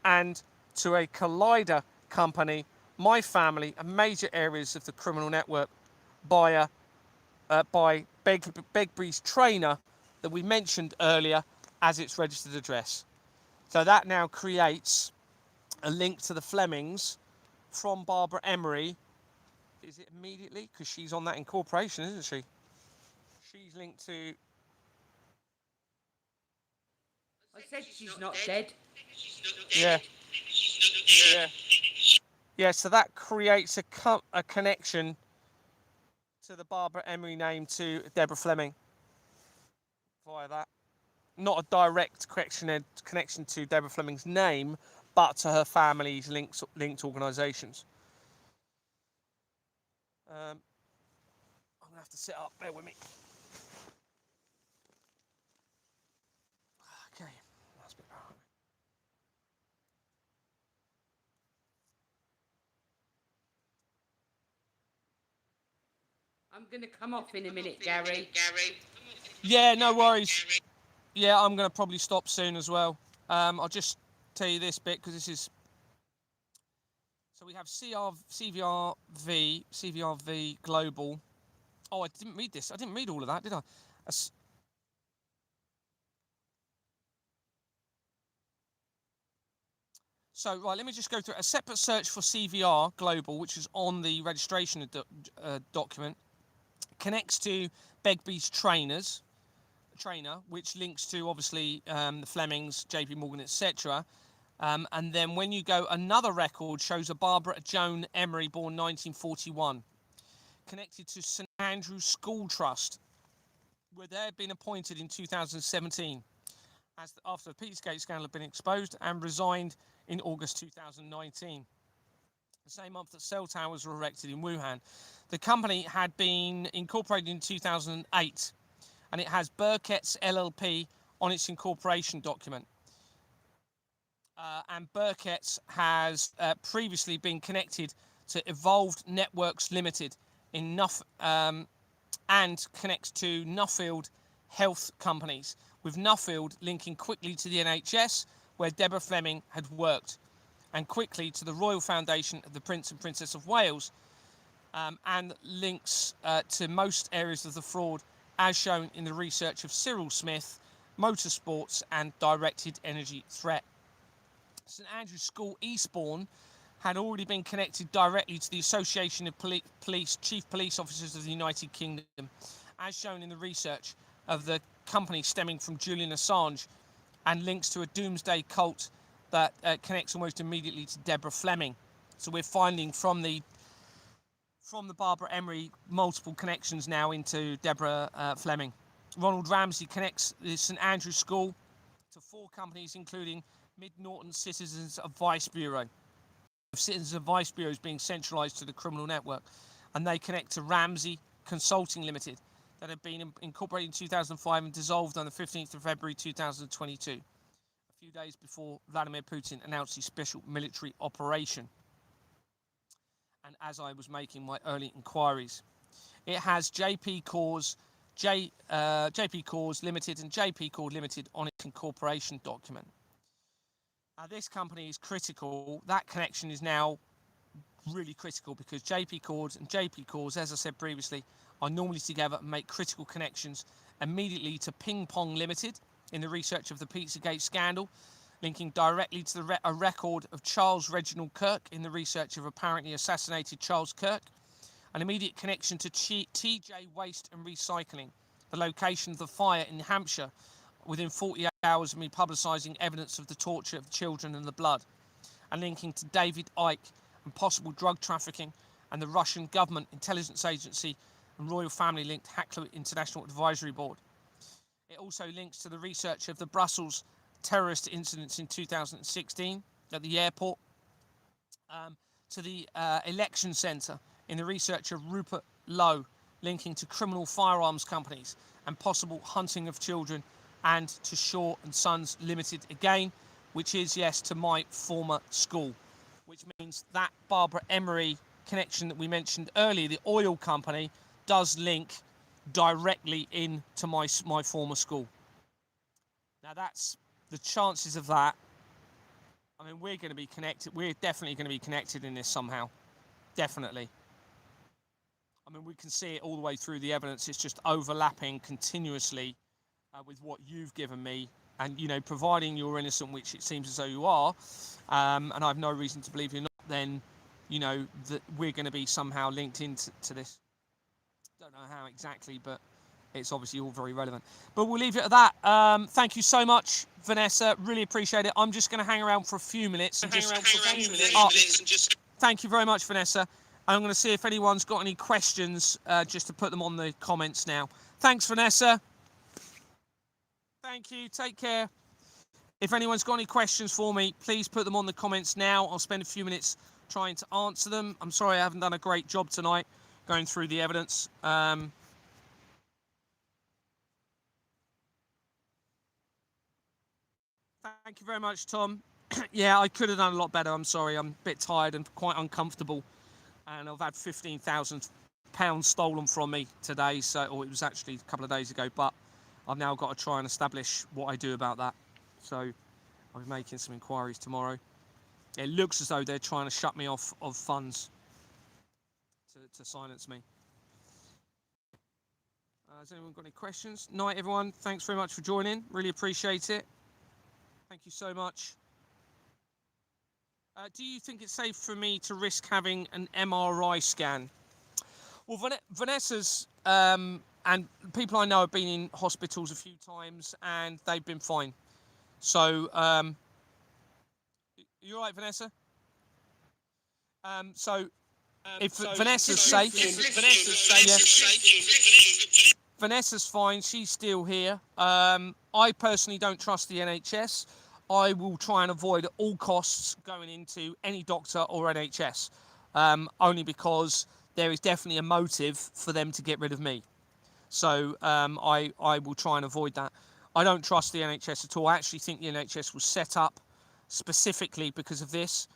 and to a collider company, my family, and major areas of the criminal network by Begbury's trainer that we mentioned earlier as its registered address. So that now creates a link to the Flemings from Barbara Emery. Is it immediately? Because she's on that incorporation, isn't she? She's linked to... I said she's not dead. Yeah. Yeah. Yeah, so that creates a connection to the Barbara Emery name to Deborah Fleming via that. Not a direct connection to Deborah Fleming's name, but to her family's linked organisations. I'm going to have to sit up, bear with me. Okay, that's a bit better. I'm going to come off in a minute, Gary. Yeah, no worries. Yeah, I'm going to probably stop soon as well. I'll just tell you this bit because this is. So we have CVRV Global. Oh, I didn't read this. I didn't read all of that, did I? So, right, let me just go through a separate search for CVR Global, which is on the registration document, connects to Begbie's trainer, which links to obviously the Flemings, JP Morgan, etc. And then when you go, another record shows a Barbara Joan Emery, born 1941, connected to St Andrew's School Trust, where they had been appointed in 2017 after the Pizzagate scandal had been exposed, and resigned in August 2019, the same month that cell towers were erected in Wuhan. The company had been incorporated in 2008, and it has Burkett's LLP on its incorporation document. And Burkett's has previously been connected to Evolved Networks Limited in and connects to Nuffield Health Companies, with Nuffield linking quickly to the NHS, where Deborah Fleming had worked, and quickly to the Royal Foundation of the Prince and Princess of Wales, and links to most areas of the fraud, as shown in the research of Cyril Smith, Motorsports and Directed Energy Threat. St Andrew's School Eastbourne had already been connected directly to the Association of Chief Police Officers of the United Kingdom, as shown in the research of the company stemming from Julian Assange, and links to a doomsday cult that connects almost immediately to Deborah Fleming. So we're finding from the Barbara Emery multiple connections now into Deborah Fleming. Ronald Ramsey connects the St Andrew's School to 4 companies, including Mid Norton Citizens Advice Bureau. Citizens Advice Bureau is being centralised to the criminal network, and they connect to Ramsey Consulting Limited, that had been incorporated in 2005 and dissolved on the 15th of February 2022, a few days before Vladimir Putin announced his special military operation. And as I was making my early inquiries, it has JP Cores Limited and JP Core Limited on its incorporation document. This company is critical. That connection is now really critical, because JP Cords and JP Cores, as I said previously, are normally together and make critical connections immediately to Ping Pong Limited in the research of the Pizzagate scandal, linking directly to a record of Charles Reginald Kirk in the research of apparently assassinated Charles Kirk, an immediate connection to TJ Waste and Recycling, the location of the fire in Hampshire, within 48 hours of me publicising evidence of the torture of children and the blood, and linking to David Icke and possible drug trafficking, and the Russian government intelligence agency and royal family linked Hackler International Advisory Board. It also links to the research of the Brussels terrorist incidents in 2016 at the airport, to the election centre in the research of Rupert Lowe, linking to criminal firearms companies and possible hunting of children, and to Shaw and Sons Limited again, which is, yes, to my former school, which means that Barbara Emery connection that we mentioned earlier, the oil company, does link directly into my former school. Now, that's the chances of that. I mean, we're going to be connected. We're definitely going to be connected in this somehow. Definitely. I mean, we can see it all the way through the evidence. It's just overlapping continuously with what you've given me. And, you know, providing you're innocent, which it seems as though you are, and I have no reason to believe you're not, then, you know, that we're going to be somehow linked into this. Don't know how exactly, but it's obviously all very relevant. But we'll leave it at that. Thank you so much, Vanessa. Really appreciate it. I'm just going to hang around for a few minutes. Thank you very much, Vanessa. I'm going to see if anyone's got any questions, just to put them on the comments now. Thanks, Vanessa. Thank you. Take care. If anyone's got any questions for me, please put them on the comments now. I'll spend a few minutes trying to answer them. I'm sorry I haven't done a great job tonight going through the evidence. Thank you very much, Tom. Yeah, I could have done a lot better. I'm sorry. I'm a bit tired and quite uncomfortable. And I've had 15,000 pounds stolen from me today, or it was actually a couple of days ago, but I've now got to try and establish what I do about that. So I'll be making some inquiries tomorrow. It looks as though they're trying to shut me off of funds to silence me. Has anyone got any questions? Night, everyone. Thanks very much for joining. Really appreciate it. Thank you so much. Do you think it's safe for me to risk having an MRI scan? Well, Vanessa's and people I know have been in hospitals a few times and they've been fine. So, you all right, Vanessa? If Vanessa's safe, Vanessa's fine. She's still here. I personally don't trust the NHS. I will try and avoid at all costs going into any doctor or NHS, only because there is definitely a motive for them to get rid of me. So I will try and avoid that. I don't trust the NHS at all. I actually think the NHS was set up specifically because of this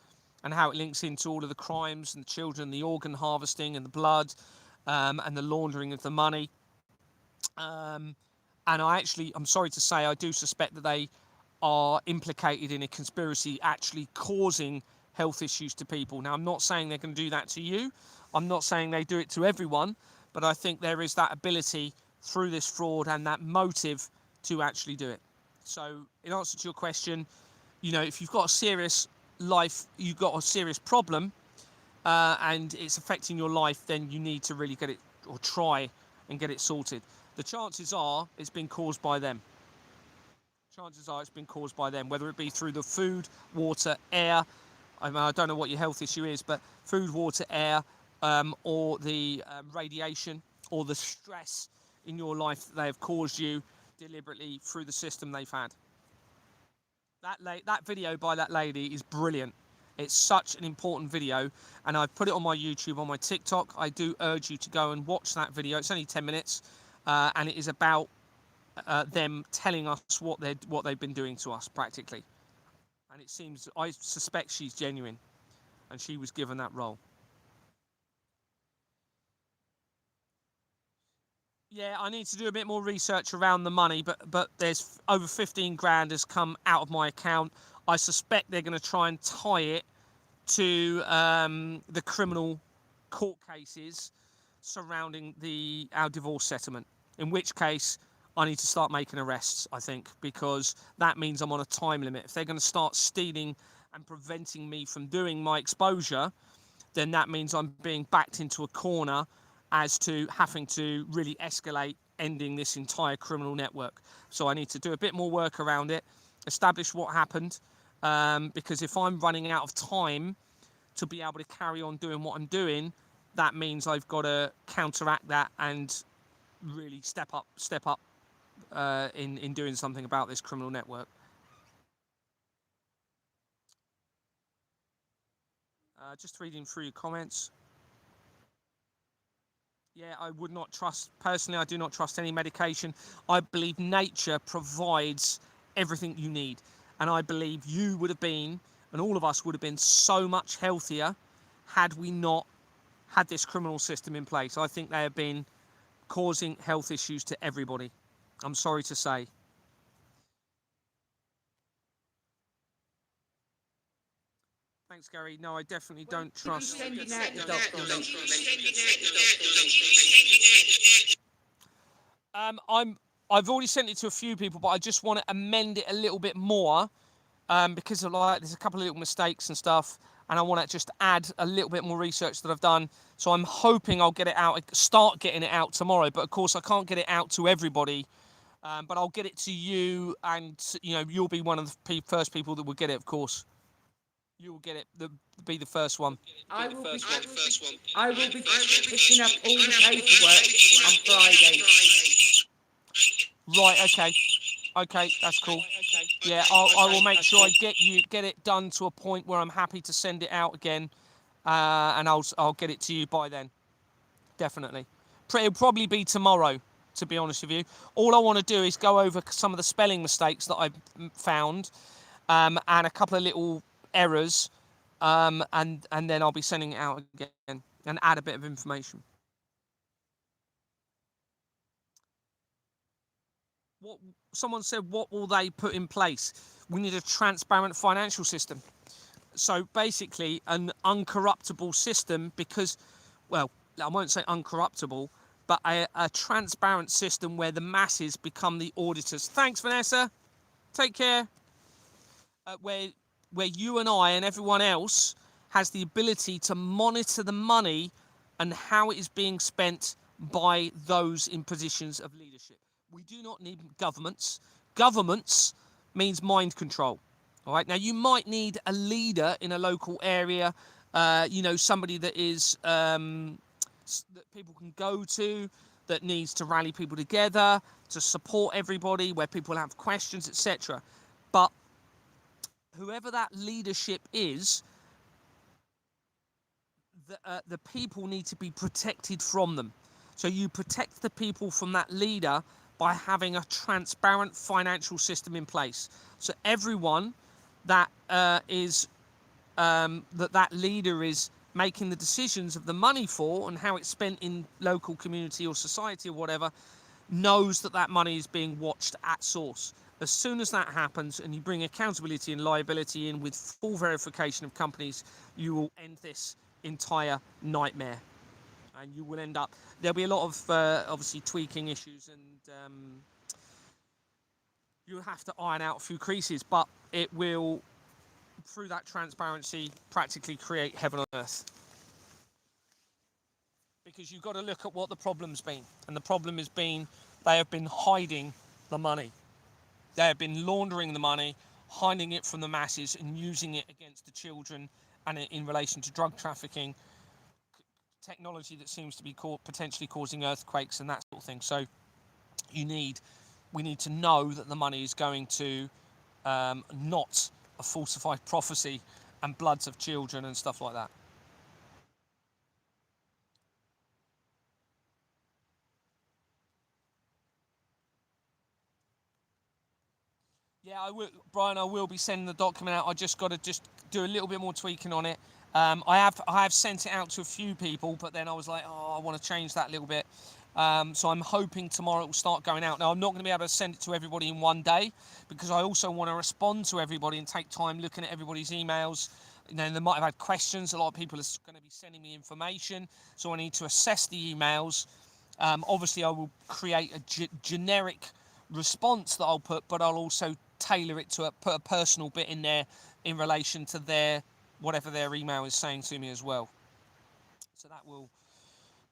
and how it links into all of the crimes and the children, the organ harvesting and the blood and the laundering of the money. And I'm sorry to say, I do suspect that they are implicated in a conspiracy actually causing health issues to people. Now, I'm not saying they're going to do that to you. I'm not saying they do it to everyone, but I think there is that ability through this fraud and that motive to actually do it. So in answer to your question, if you've got a serious life, you've got a serious problem and it's affecting your life, then you need to really get it, or try and get it sorted. The chances are it's been caused by them. Whether it be through the food, water, air. I don't know what your health issue is, but food, water, air, or the radiation, or the stress in your life that they have caused you deliberately through the system they've had. That video by that lady is brilliant. It's such an important video, and I've put it on my YouTube, on my TikTok. I do urge you to go and watch that video. It's only 10 minutes, and it is about them telling us what they've been doing to us, practically. And I suspect she's genuine, and she was given that role. Yeah, I need to do a bit more research around the money, but there's over 15 grand has come out of my account. I suspect they're going to try and tie it to the criminal court cases surrounding our divorce settlement, in which case I need to start making arrests, I think, because that means I'm on a time limit. If they're going to start stealing and preventing me from doing my exposure, then that means I'm being backed into a corner as to having to really escalate ending this entire criminal network. So I need to do a bit more work around it, establish what happened, because if I'm running out of time to be able to carry on doing what I'm doing, that means I've got to counteract that and really step up in doing something about this criminal network. Just reading through your comments. Yeah, I would not trust, personally, I do not trust any medication. I believe nature provides everything you need. And I believe you would have been, and all of us would have been, so much healthier had we not had this criminal system in place. I think they have been causing health issues to everybody. I'm sorry to say. Thanks, Gary. No, I definitely don't trust. Sending out the documents. I've already sent it to a few people, but I just want to amend it a little bit more because of there's a couple of little mistakes and stuff, and I want to just add a little bit more research that I've done. So I'm hoping I'll get it out, start getting it out tomorrow. But of course, I can't get it out to everybody. But I'll get it to you, and you'll be one of the first people that will get it. Of course, you will get it. Be the first one. I will be picking up all the paperwork on Friday. Right. Okay. That's cool. Yeah, I will make sure I get it done to a point where I'm happy to send it out again, and I'll get it to you by then. Definitely. It'll probably be tomorrow, to be honest with you. All I want to do is go over some of the spelling mistakes that I've found, and a couple of little errors, and then I'll be sending it out again and add a bit of information. What someone said, what will they put in place? We need a transparent financial system. So basically, an uncorruptible system, because, well, I won't say uncorruptible, but a transparent system where the masses become the auditors. Thanks, Vanessa. Take care. Where you and I and everyone else has the ability to monitor the money and how it is being spent by those in positions of leadership. We do not need governments. Governments means mind control. All right. Now you might need a leader in a local area. Somebody that is that people can go to, that needs to rally people together, to support everybody, where people have questions, etc. But whoever that leadership is, the people need to be protected from them. So you protect the people from that leader by having a transparent financial system in place. So everyone that that leader is making the decisions of the money for and how it's spent in local community or society or whatever, knows that that money is being watched at source. As soon as that happens and you bring accountability and liability in with full verification of companies, you will end this entire nightmare. And you will end up, there'll be a lot of obviously tweaking issues, and you'll have to iron out a few creases, but it will, through that transparency, practically create heaven on earth. Because you've got to look at what the problem's been. And the problem has been they have been hiding the money. They have been laundering the money, hiding it from the masses and using it against the children, and in relation to drug trafficking, technology that seems to be potentially causing earthquakes and that sort of thing. So we need to know that the money is going to not a falsified prophecy and bloods of children and stuff like that. Yeah, I will, Brian. I will be sending the document out. I just got to do a little bit more tweaking on it. I have sent it out to a few people, but then I was like, oh, I want to change that a little bit. So I'm hoping tomorrow it will start going out. Now I'm not going to be able to send it to everybody in one day, because I also want to respond to everybody and take time looking at everybody's emails. They might have had questions. A lot of people are going to be sending me information, so I need to assess the emails. Obviously, I will create a generic response that I'll put, but I'll also tailor it to put a personal bit in there in relation to their whatever their email is saying to me as well. So that will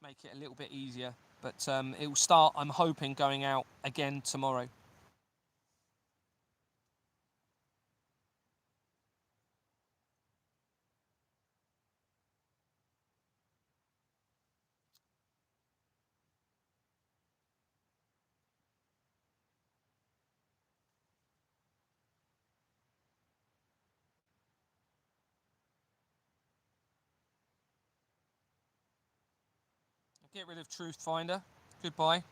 make it a little bit easier. But it will start, I'm hoping, going out again tomorrow. Get rid of Truth Finder. Goodbye.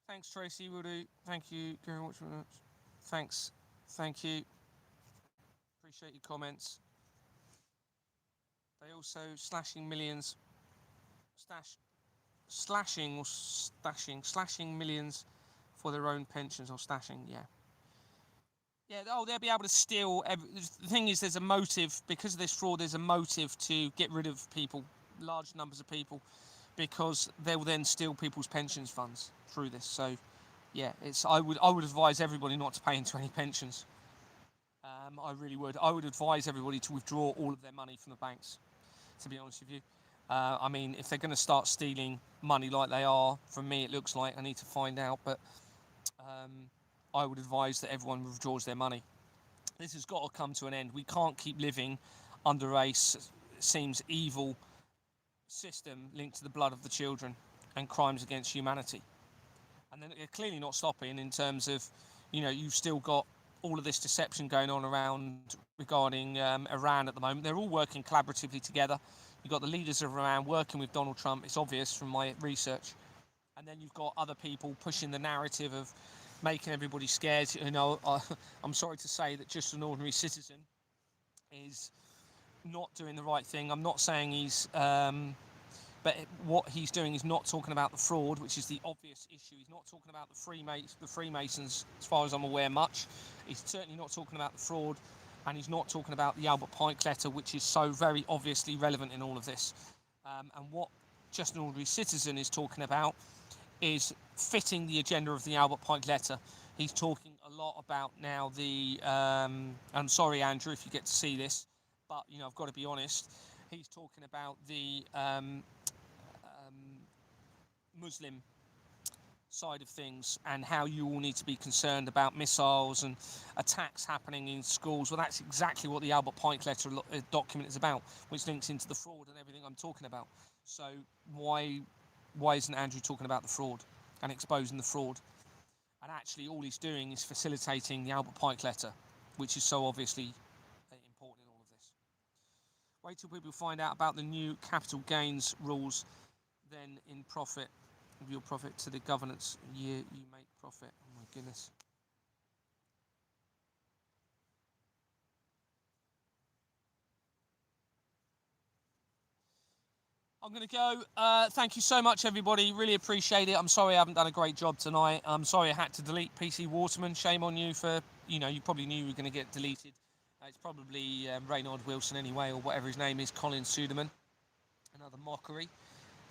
Thanks, Tracy. Will do. Thank you very much. Thanks. Thank you. Appreciate your comments. They also slashing millions. Slashing millions for their own pensions, or stashing. Yeah. Yeah, they'll be able to steal. The thing is, there's a motive because of this fraud. There's a motive to get rid of people, large numbers of people, because they will then steal people's pensions funds through this. So, yeah, I would advise everybody not to pay into any pensions. I really would. I would advise everybody to withdraw all of their money from the banks. To be honest with you, I mean, if they're going to start stealing money like they are, from me, it looks like I need to find out, but. I would advise that everyone withdraws their money. This has got to come to an end. We can't keep living under a seems evil system linked to the blood of the children and crimes against humanity. And then they're clearly not stopping in terms of, you've still got all of this deception going on around regarding Iran at the moment. They're all working collaboratively together. You've got the leaders of Iran working with Donald Trump. It's obvious from my research. And then you've got other people pushing the narrative of making everybody scared. I'm sorry to say that just an ordinary citizen is not doing the right thing. I'm not saying he's, but what he's doing is not talking about the fraud, which is the obvious issue. He's not talking about the Freemasons, as far as I'm aware, much. He's certainly not talking about the fraud, and he's not talking about the Albert Pike letter, which is so very obviously relevant in all of this. And what Just an Ordinary Citizen is talking about is fitting the agenda of the Albert Pike letter. He's talking a lot about now the. I'm sorry, Andrew, if you get to see this, but I've got to be honest. He's talking about the Muslim side of things and how you all need to be concerned about missiles and attacks happening in schools. Well, that's exactly what the Albert Pike letter document is about, which links into the fraud and everything I'm talking about. So why isn't Andrew talking about the fraud and exposing the fraud? And actually all he's doing is facilitating the Albert Pike letter, which is so obviously important in all of this. Wait till people find out about the new capital gains rules, then in profit of your profit to the governance year you make profit. Oh my goodness. I'm going to go. Thank you so much, everybody. Really appreciate it. I'm sorry I haven't done a great job tonight. I'm sorry I had to delete PC Waterman. Shame on you for, you probably knew you were going to get deleted. It's probably Reynard Wilson anyway, or whatever his name is, Colin Suderman. Another mockery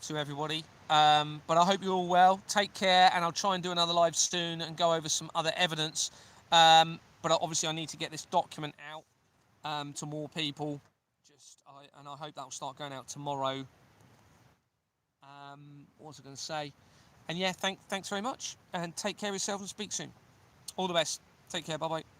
to everybody. But I hope you're all well. Take care, and I'll try and do another live soon and go over some other evidence. But obviously I need to get this document out to more people. And I hope that will start going out tomorrow. What was I going to say? And yeah, thanks very much, and take care of yourself and speak soon. All the best. Take care. Bye bye.